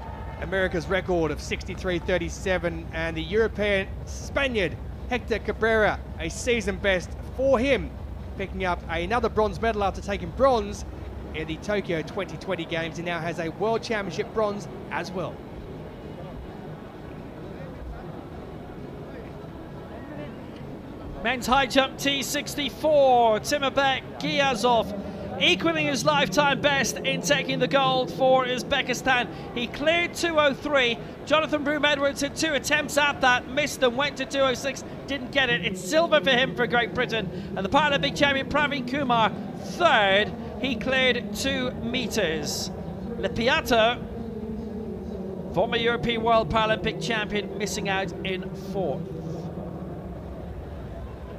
America's record of 63.37, and the European Spaniard Hector Cabrera, a season best for him, picking up another bronze medal after taking bronze in the Tokyo 2020 Games. He now has a World Championship bronze as well. Men's high jump T64, Timurбек Giyazov equaling his lifetime best in taking the gold for Uzbekistan. He cleared 2:03. Jonathan Broome-Edwards had 2 attempts at that, missed and went to 2:06, didn't get it. It's silver for him for Great Britain. And the Paralympic champion Praveen Kumar, third. He cleared 2 meters. Lepiato, former European World Paralympic champion, missing out in 4th.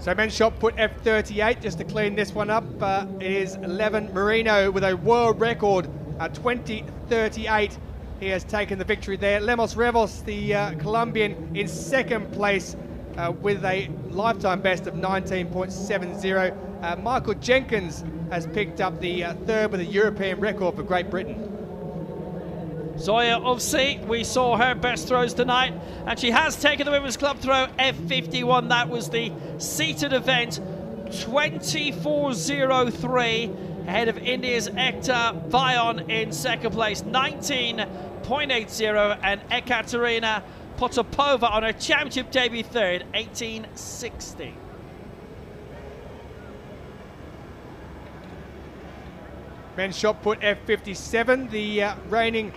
So men's shot put F38, just to clean this one up, it is Levin Moreno with a world record at 20:38. He has taken the victory there. Lemos Revos, the Colombian, in second place with a lifetime best of 19.70. Michael Jenkins has picked up the third with a European record for Great Britain. Zoya Ovsi, we saw her best throws tonight, and she has taken the women's club throw F51. That was the seated event, 24.03, ahead of India's Ekta Vayon in second place, 19.80, and Ekaterina Potapova on her championship debut third, 18.60. Men's shot put F57, the reigning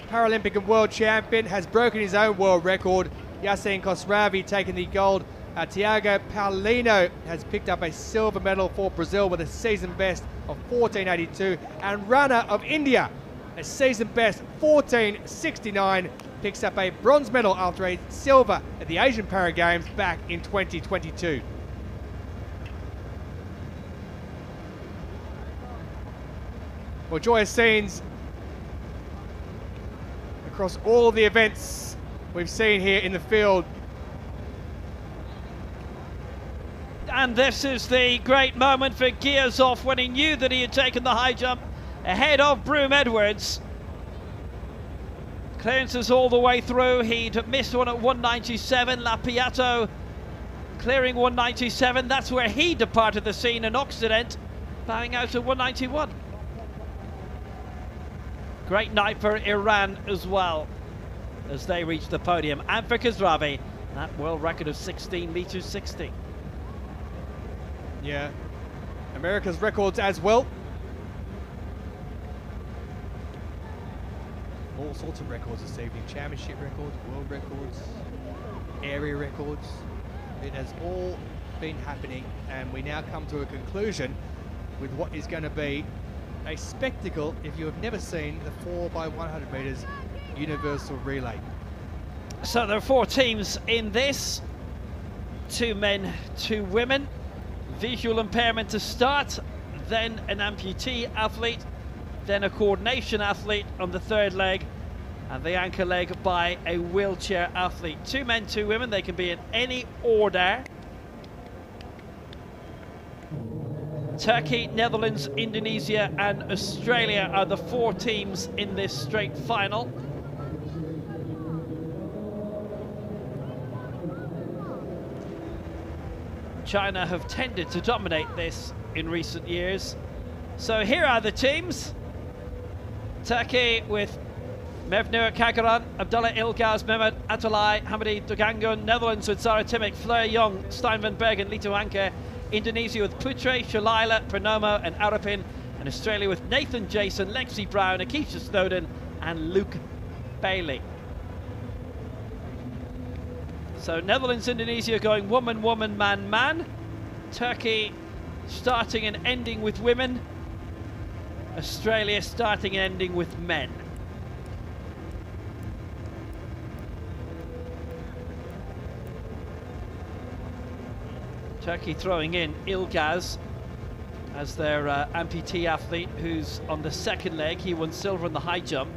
Paralympic and world champion has broken his own world record. Yassine Khosravi taking the gold. Tiago Paulino has picked up a silver medal for Brazil with a season best of 14.82. And runner of India, a season best 14.69, picks up a bronze medal after a silver at the Asian Para Games back in 2022. Well, joyous scenes across all of the events we've seen here in the field. And this is the great moment for Giyazov when he knew that he had taken the high jump ahead of Broome-Edwards. Clearances all the way through. He'd missed one at 197. Lapiato clearing 197. That's where he departed the scene. An accident, bowing out at 191. Great night for Iran as well as they reach the podium. And for Khosravi, that world record of 16 meters 60. Yeah, America's records as well. All sorts of records this evening. Championship records, world records, area records. It has all been happening, and we now come to a conclusion with what is going to be a spectacle if you have never seen the 4x100 metres universal relay. So there are 4 teams in this, 2 men, 2 women. Visual impairment to start, then an amputee athlete, then a coordination athlete on the 3rd leg, and the anchor leg by a wheelchair athlete. 2 men, 2 women, they can be in any order. Turkey, Netherlands, Indonesia and Australia are the 4 teams in this straight final. China have tended to dominate this in recent years. So here are the teams. Turkey with Mevnur Kagaran, Abdullah Ilgaz, Mehmet Atalay, Hamidi Dugangun. Netherlands with Zara Timic, Fleur Young, Stijn van Bergen, Lito Anker. Indonesia with Putre, Shalila, Pranomo and Arapin. And Australia with Nathan Jason, Lexi Brown, Akeisha Snowden and Luke Bailey. So Netherlands, Indonesia going woman, woman, man, man. Turkey starting and ending with women. Australia starting and ending with men. Turkey throwing in Ilgaz as their amputee athlete, who's on the 2nd leg. He won silver in the high jump.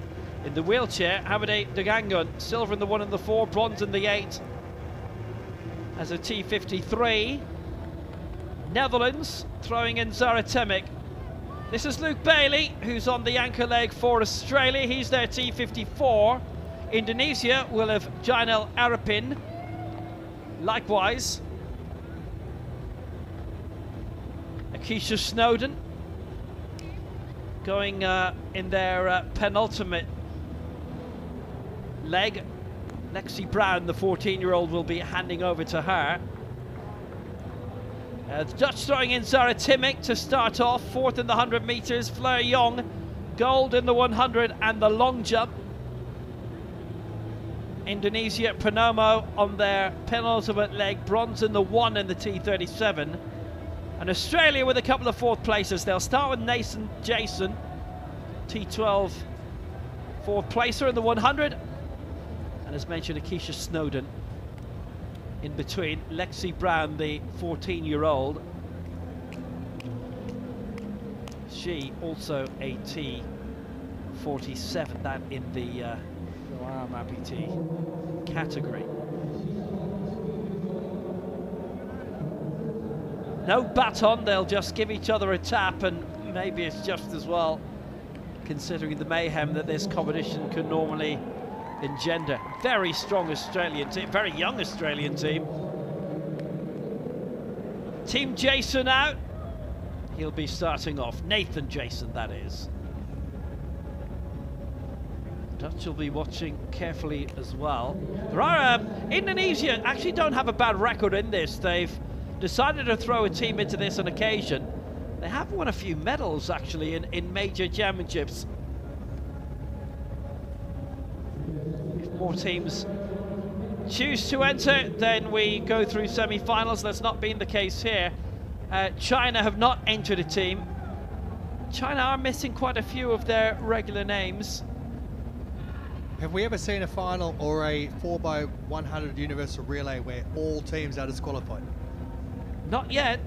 In the wheelchair, Hamide Dugangun, silver in the 1 and the 4, bronze in the 8 as a T53. Netherlands throwing in Zara Temic. This is Luke Bailey, who's on the anchor leg for Australia. He's their T54. Indonesia will have Jainal Arapin. Likewise, Akeisha Snowden going in their penultimate leg. Lexi Brown, the 14-year-old, will be handing over to her. The Dutch throwing in Zara Timic to start off, 4th in the 100 metres. Fleur Young, gold in the 100 and the long jump. Indonesia, Pranomo on their penultimate leg, bronze in the 1 and the T37. And Australia with a couple of 4th places. They'll start with Nathan Jason, T12 4th placer in the 100. And as mentioned, Akeisha Snowden in between. Lexi Brown, the 14-year-old. She also a T47, that in the arm amputee category. No baton, they'll just give each other a tap, and maybe it's just as well, considering the mayhem that this competition can normally engender. Very strong Australian team, very young Australian team. Team Jason out. He'll be starting off. Nathan Jason, that is. Dutch will be watching carefully as well. There are Indonesia actually don't have a bad record in this. They've decided to throw a team into this on occasion. They have won a few medals actually in major championships. If more teams choose to enter, then we go through semi-finals. That's not been the case here. China have not entered a team. China are missing quite a few of their regular names. Have we ever seen a final or a 4x100 universal relay where all teams are disqualified? Not yet.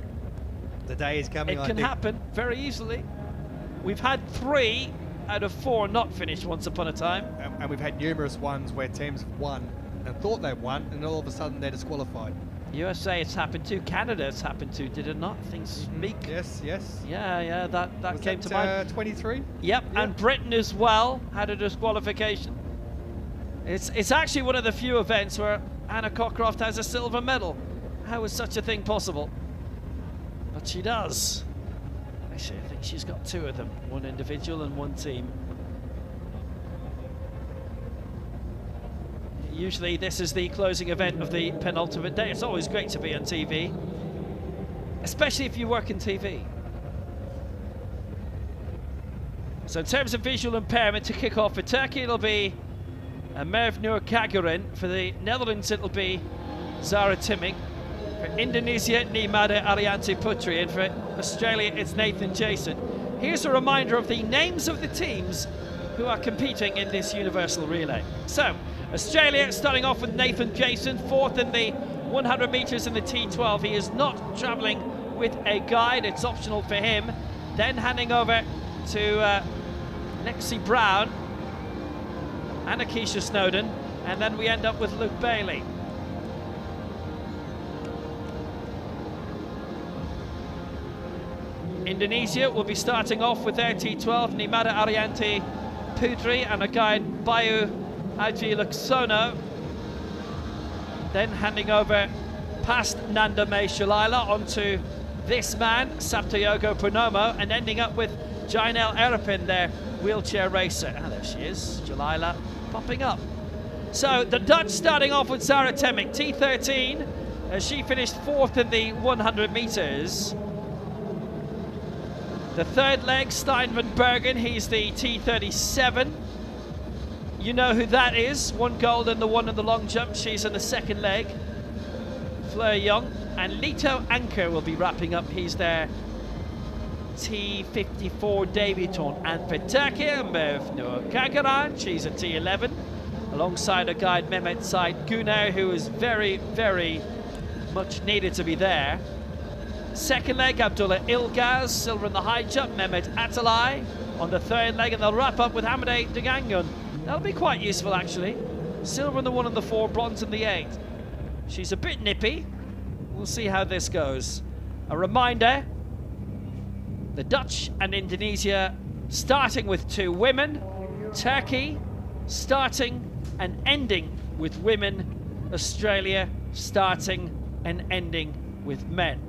The day is coming. It can happen very easily. We've had 3 out of 4 not finished once upon a time. And we've had numerous ones where teams have won and thought they've won, and all of a sudden they're disqualified. USA it's happened to, Canada it's happened to, did it not? I think Meek. Yes, yes. Yeah, that came to mind. 23? Yep, and Britain as well had a disqualification. It's actually one of the few events where Anna Cockcroft has a silver medal. How is such a thing possible? But she does. Actually, I think she's got 2 of them. 1 individual and 1 team. Usually this is the closing event of the penultimate day. It's always great to be on TV, especially if you work in TV. So in terms of visual impairment, to kick off for Turkey, it'll be Merve Nur Kagarin. For the Netherlands, it'll be Zara Timic. For Indonesia, Nimade Arianti Putri, and for Australia, it's Nathan Jason. Here's a reminder of the names of the teams who are competing in this universal relay. So, Australia starting off with Nathan Jason, fourth in the 100 metres in the T12. He is not travelling with a guide, it's optional for him. Then handing over to Lexi Brown and Akeisha Snowden, and then we end up with Luke Bailey. Indonesia will be starting off with their T12, Nimade Arianti Putri and a guide Bayu Haji Laksono. Then handing over past Nanda May Shalila onto this man, Saptayogo Purnomo, and ending up with Jainel Erapin, their wheelchair racer. Ah, there she is, Jalila popping up. So the Dutch starting off with Sarah Temmick, T13, as she finished fourth in the 100 metres. The third leg, Stein van Bergen, he's the T37. You know who that is, one gold and the one in the long jump, she's in the second leg. Fleur Young, and Lito Anker will be wrapping up, he's their T54 debutant. And for Turkey, Merve Nur Kagaran, she's a T11, alongside a guide Mehmet Said Güner, who is very, very much needed to be there. Second leg, Abdullah Ilgaz, silver in the high jump, Mehmet Atalay on the third leg, and they'll wrap up with Hamide Degangun. That'll be quite useful, actually. Silver in the 1 and the 4, bronze in the 8. She's a bit nippy. We'll see how this goes. A reminder, the Dutch and Indonesia starting with 2 women. Turkey starting and ending with women. Australia starting and ending with men.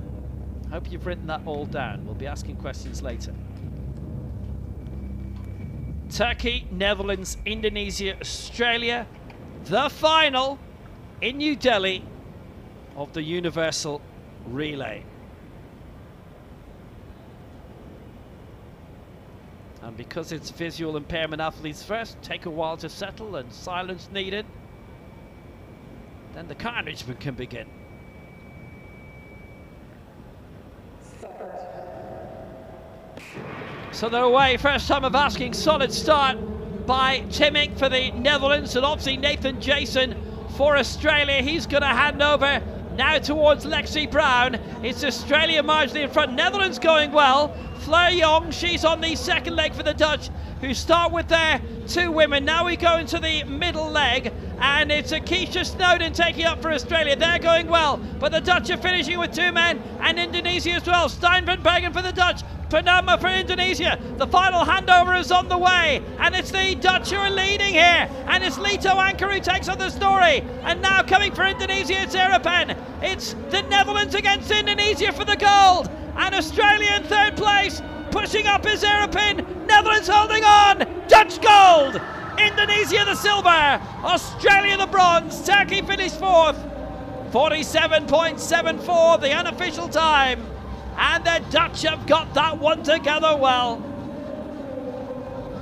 Hope you've written that all down. We'll be asking questions later. Turkey, Netherlands, Indonesia, Australia. The final in New Delhi of the Universal Relay. And because it's visual impairment athletes first, take a while to settle and silence needed, then the carnage can begin. So they're away, first time of asking, solid start by Timmick for the Netherlands, and obviously Nathan Jason for Australia. He's going to hand over now towards Lexi Brown. It's Australia marginally in front, Netherlands going well. Fleur Young, she's on the second leg for the Dutch, who start with their 2 women. Now we go into the middle leg, and it's Akeisha Snowden taking up for Australia. They're going well, but the Dutch are finishing with 2 men, and Indonesia as well. Stein van Bergen for the Dutch, Purnama for Indonesia. The final handover is on the way, and it's the Dutch who are leading here, and it's Lito Anker who takes on the story. And now coming for Indonesia, it's Erapen. It's the Netherlands against Indonesia for the gold, and Australia in third place. Pushing up is Erapen. Netherlands holding on. Dutch gold. Indonesia the silver. Australia the bronze. Turkey finished fourth. 47.74 the unofficial time. And the Dutch have got that one together well.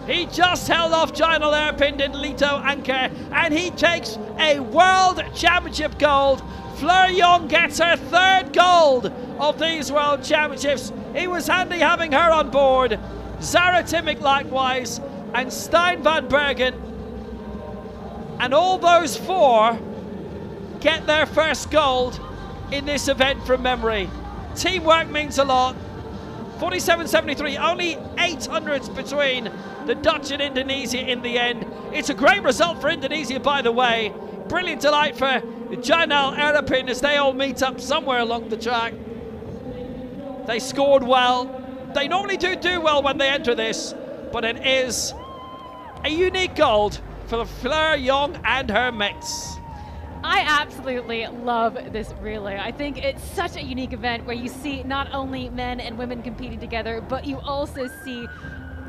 He just held off Jainel Erpin and Lito Anker, and he takes a World Championship gold. Fleur Young gets her 3rd gold of these World Championships. It was handy having her on board. Zara Timmick likewise, and Stein van Bergen. And all those 4 get their first gold in this event from memory. Teamwork means a lot. 47.73, only 800ths between the Dutch and Indonesia in the end. It's a great result for Indonesia, by the way. Brilliant delight for Jainel Erapin as they all meet up somewhere along the track. They scored well. They normally do well when they enter this, but it is a unique gold for Fleur Young and her mates. I absolutely love this relay. I think it's such a unique event where you see not only men and women competing together, but you also see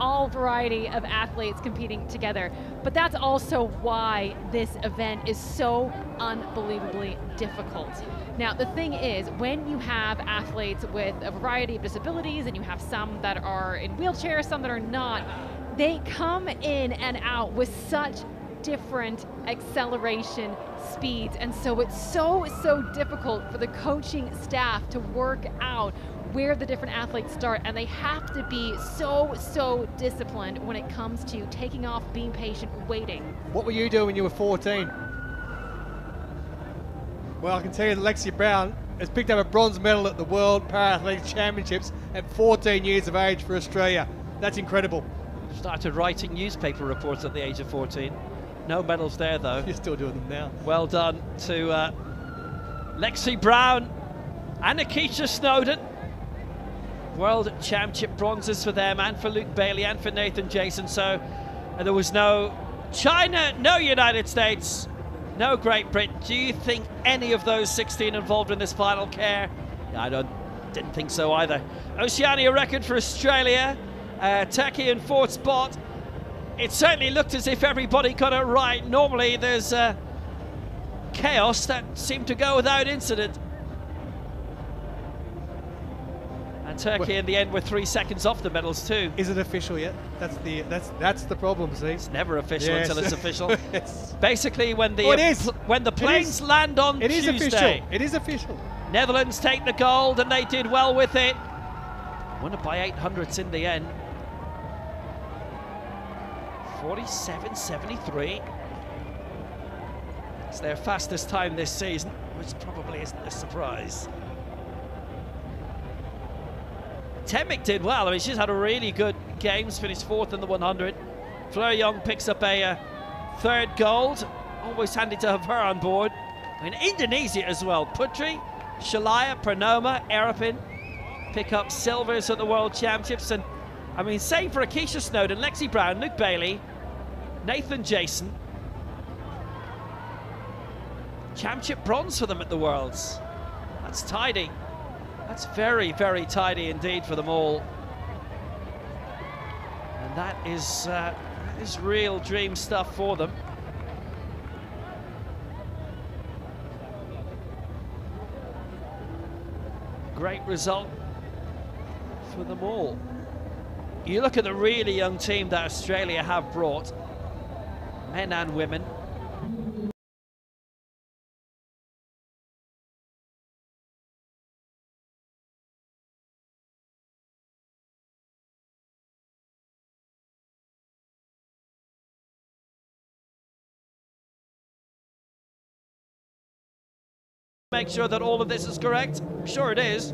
all variety of athletes competing together. But that's also why this event is so unbelievably difficult. Now, the thing is, when you have athletes with a variety of disabilities, and you have some that are in wheelchairs, some that are not, they come in and out with such different acceleration speeds, and so it's so difficult for the coaching staff to work out where the different athletes start, and they have to be so disciplined when it comes to taking off, being patient, waiting. What were you doing when you were 14? Well, I can tell you that Lexi Brown has picked up a bronze medal at the World Paralympic Championships at 14 years of age for Australia. That's incredible. Started writing newspaper reports at the age of 14. No medals there, though. You're still doing them now. Well done to Lexi Brown and Akeisha Snowden. World Championship bronzes for them, and for Luke Bailey, and for Nathan Jason. So there was no China, no United States, no Great Britain. Do you think any of those 16 involved in this final care? I didn't think so either. Oceania record for Australia, Turkey in 4th spot. It certainly looked as if everybody got it right. Normally there's chaos. That seemed to go without incident. And Turkey in the end were 3 seconds off the medals too. Is it official yet? That's the problem, see? It's never official until it's official. Yes. Basically, when the planes land on Tuesday. Official. It is official. Netherlands take the gold, and they did well with it. Won it by 800ths in the end. 47.73. It's their fastest time this season, which probably isn't a surprise. Temik did well. I mean, she's had a really good games, finished 4th in the 100. Fleur Young picks up a 3rd gold. Always handy to have her on board. I mean, Indonesia as well. Putri, Shalaya, Pranoma, Erapin pick up silvers at the World Championships. And I mean, same for Akeisha Snowden, Lexi Brown, Luke Bailey, Nathan Jason. Championship bronze for them at the Worlds. That's tidy. That's very tidy indeed for them all. And that is real dream stuff for them. Great result for them all. You look at the really young team that Australia have brought, men and women. Make sure that all of this is correct. I'm sure it is.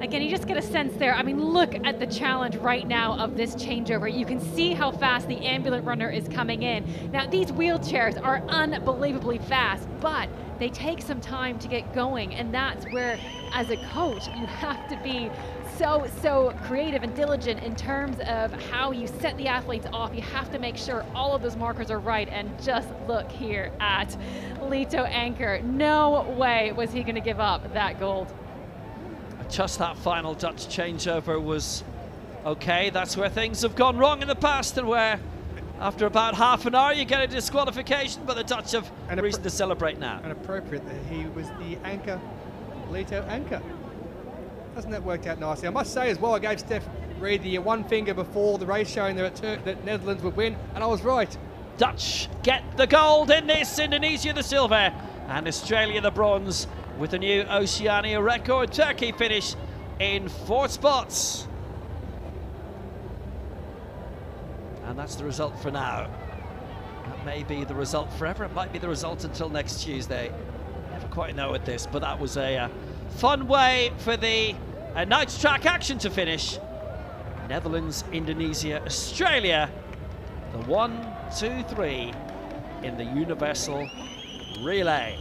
Again, you just get a sense there. I mean, look at the challenge right now of this changeover. You can see how fast the ambulant runner is coming in. Now, these wheelchairs are unbelievably fast, but they take some time to get going, and that's where, as a coach, you have to be so creative and diligent in terms of how you set the athletes off. You have to make sure all of those markers are right, and just look here at Lito Anker. No way was he going to give up that gold. Just that final Dutch changeover was okay. That's where things have gone wrong in the past, and where after about half an hour you get a disqualification, but the Dutch have reason to celebrate now. And appropriate that he was the anchor, Lito Anker. Hasn't that worked out nicely? I must say as well, I gave Steph Reid the one finger before the race, showing that Netherlands would win, and I was right. Dutch get the gold in this, Indonesia the silver, and Australia the bronze with a new Oceania record. Turkey finish in 4th spots. And that's the result for now. That may be the result forever. It might be the result until next Tuesday. Never quite know with this, but that was a fun way for the night's track action to finish. Netherlands, Indonesia, Australia, the 1, 2, 3 in the universal relay.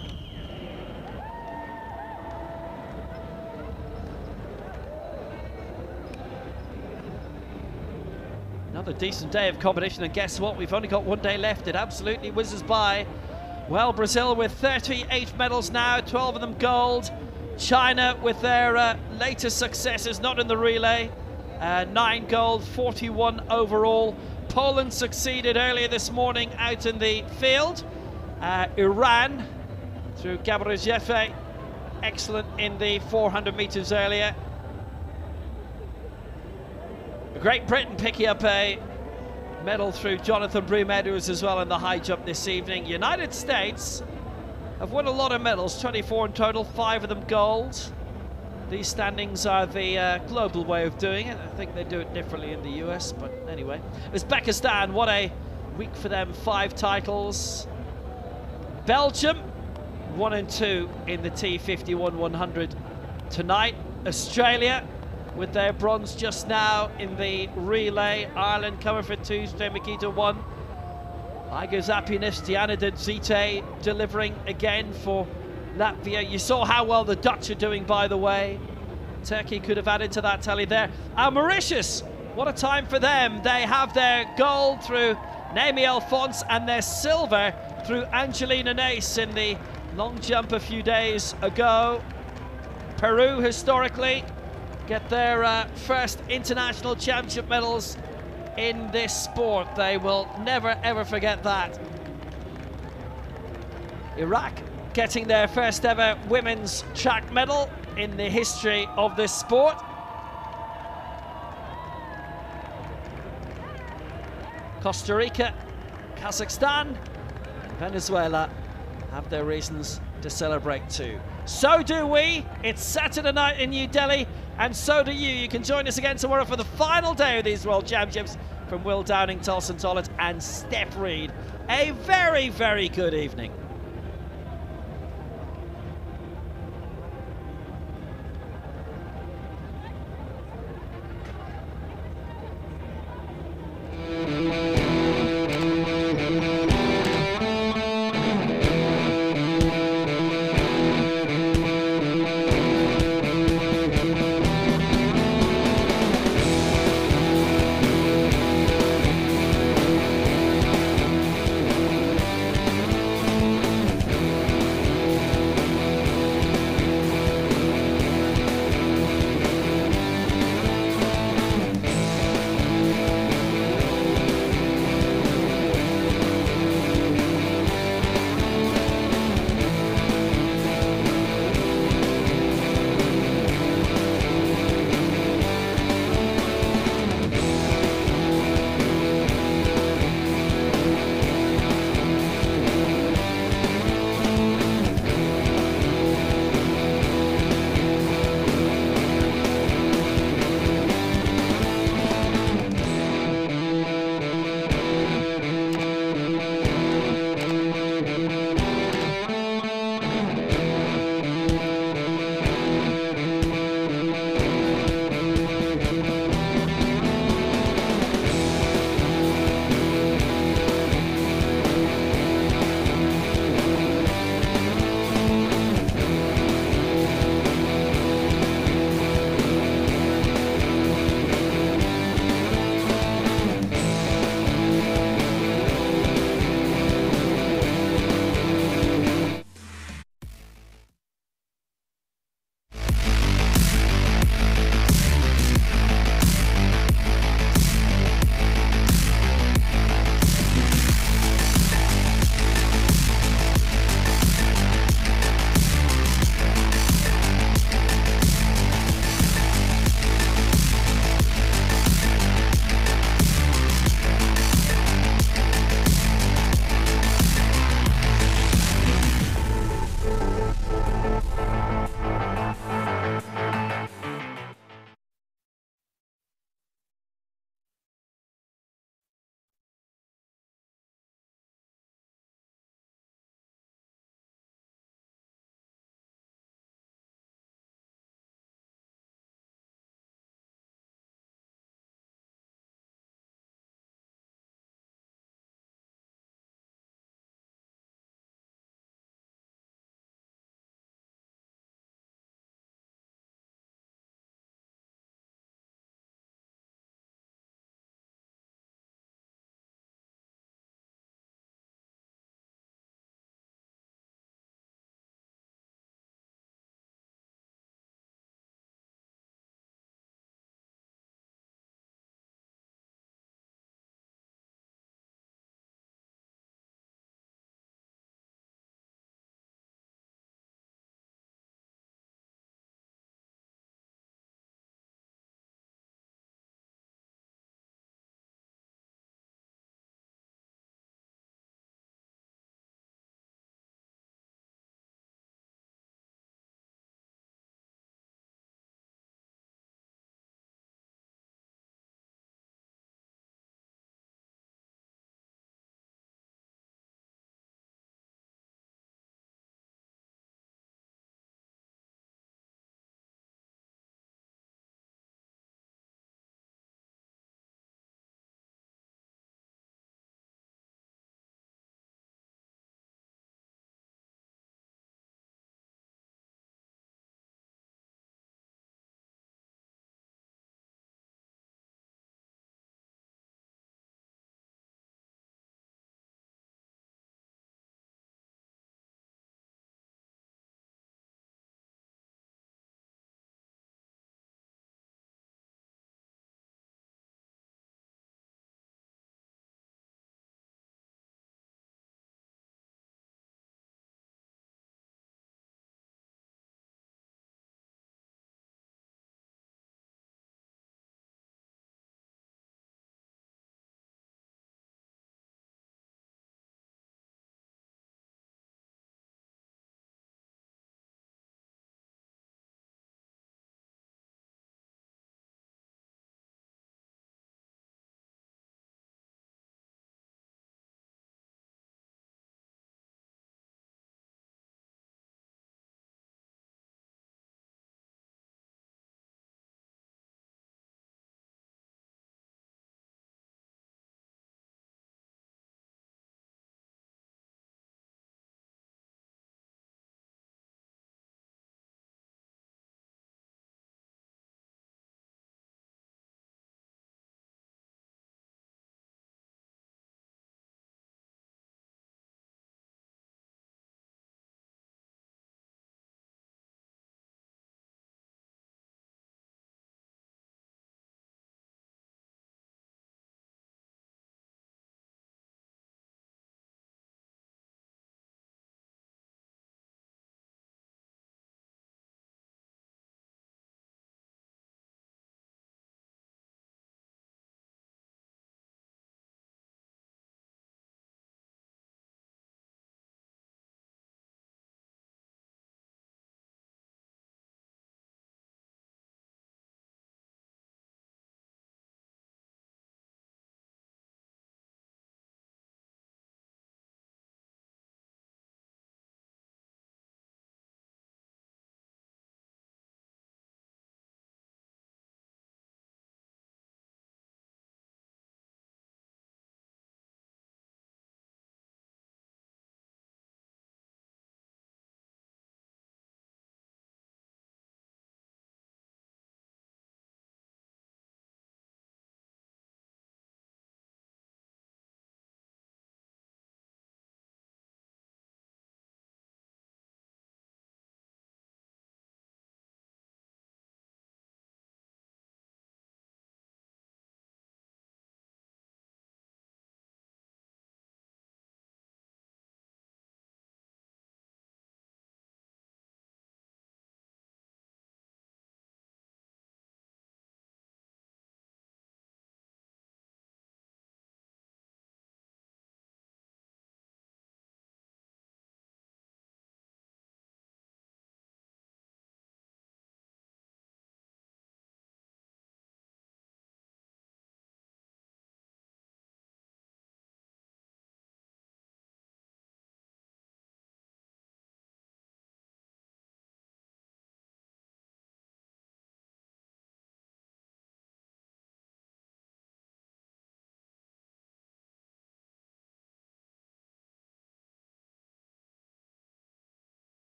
Another decent day of competition, and guess what? We've only got one day left. It absolutely whizzes by. Well, Brazil with 38 medals now, 12 of them gold. China with their latest successes, not in the relay. 9 gold, 41 overall. Poland succeeded earlier this morning out in the field. Iran, through Gabriejefe, excellent in the 400 meters earlier. Great Britain picking up a medal through Jonathan Broom-Edwards as well in the high jump this evening. United States have won a lot of medals, 24 in total, 5 of them gold. These standings are the global way of doing it. I think they do it differently in the US, but anyway. Uzbekistan, what a week for them, 5 titles. Belgium, 1 and 2 in the T51-100 tonight. Australia with their bronze just now in the relay. Ireland coming for 2, Sten Mikita 1. Iga Zapinis, Diana Dzite delivering again for Latvia. You saw how well the Dutch are doing, by the way. Turkey could have added to that tally there. And Mauritius, what a time for them. They have their gold through Naomi Alphonse and their silver through Angelina Nace in the long jump a few days ago. Peru, historically, get their first international championship medals in this sport. They will never, ever forget that. Iraq getting their first ever women's track medal in the history of this sport. Costa Rica, Kazakhstan, Venezuela have their reasons to celebrate too. So do we. It's Saturday night in New Delhi, and so do you. You can join us again tomorrow for the final day of these World Championships. From Will Downing, Tulson Tollett and Steph Reed. A very, very good evening.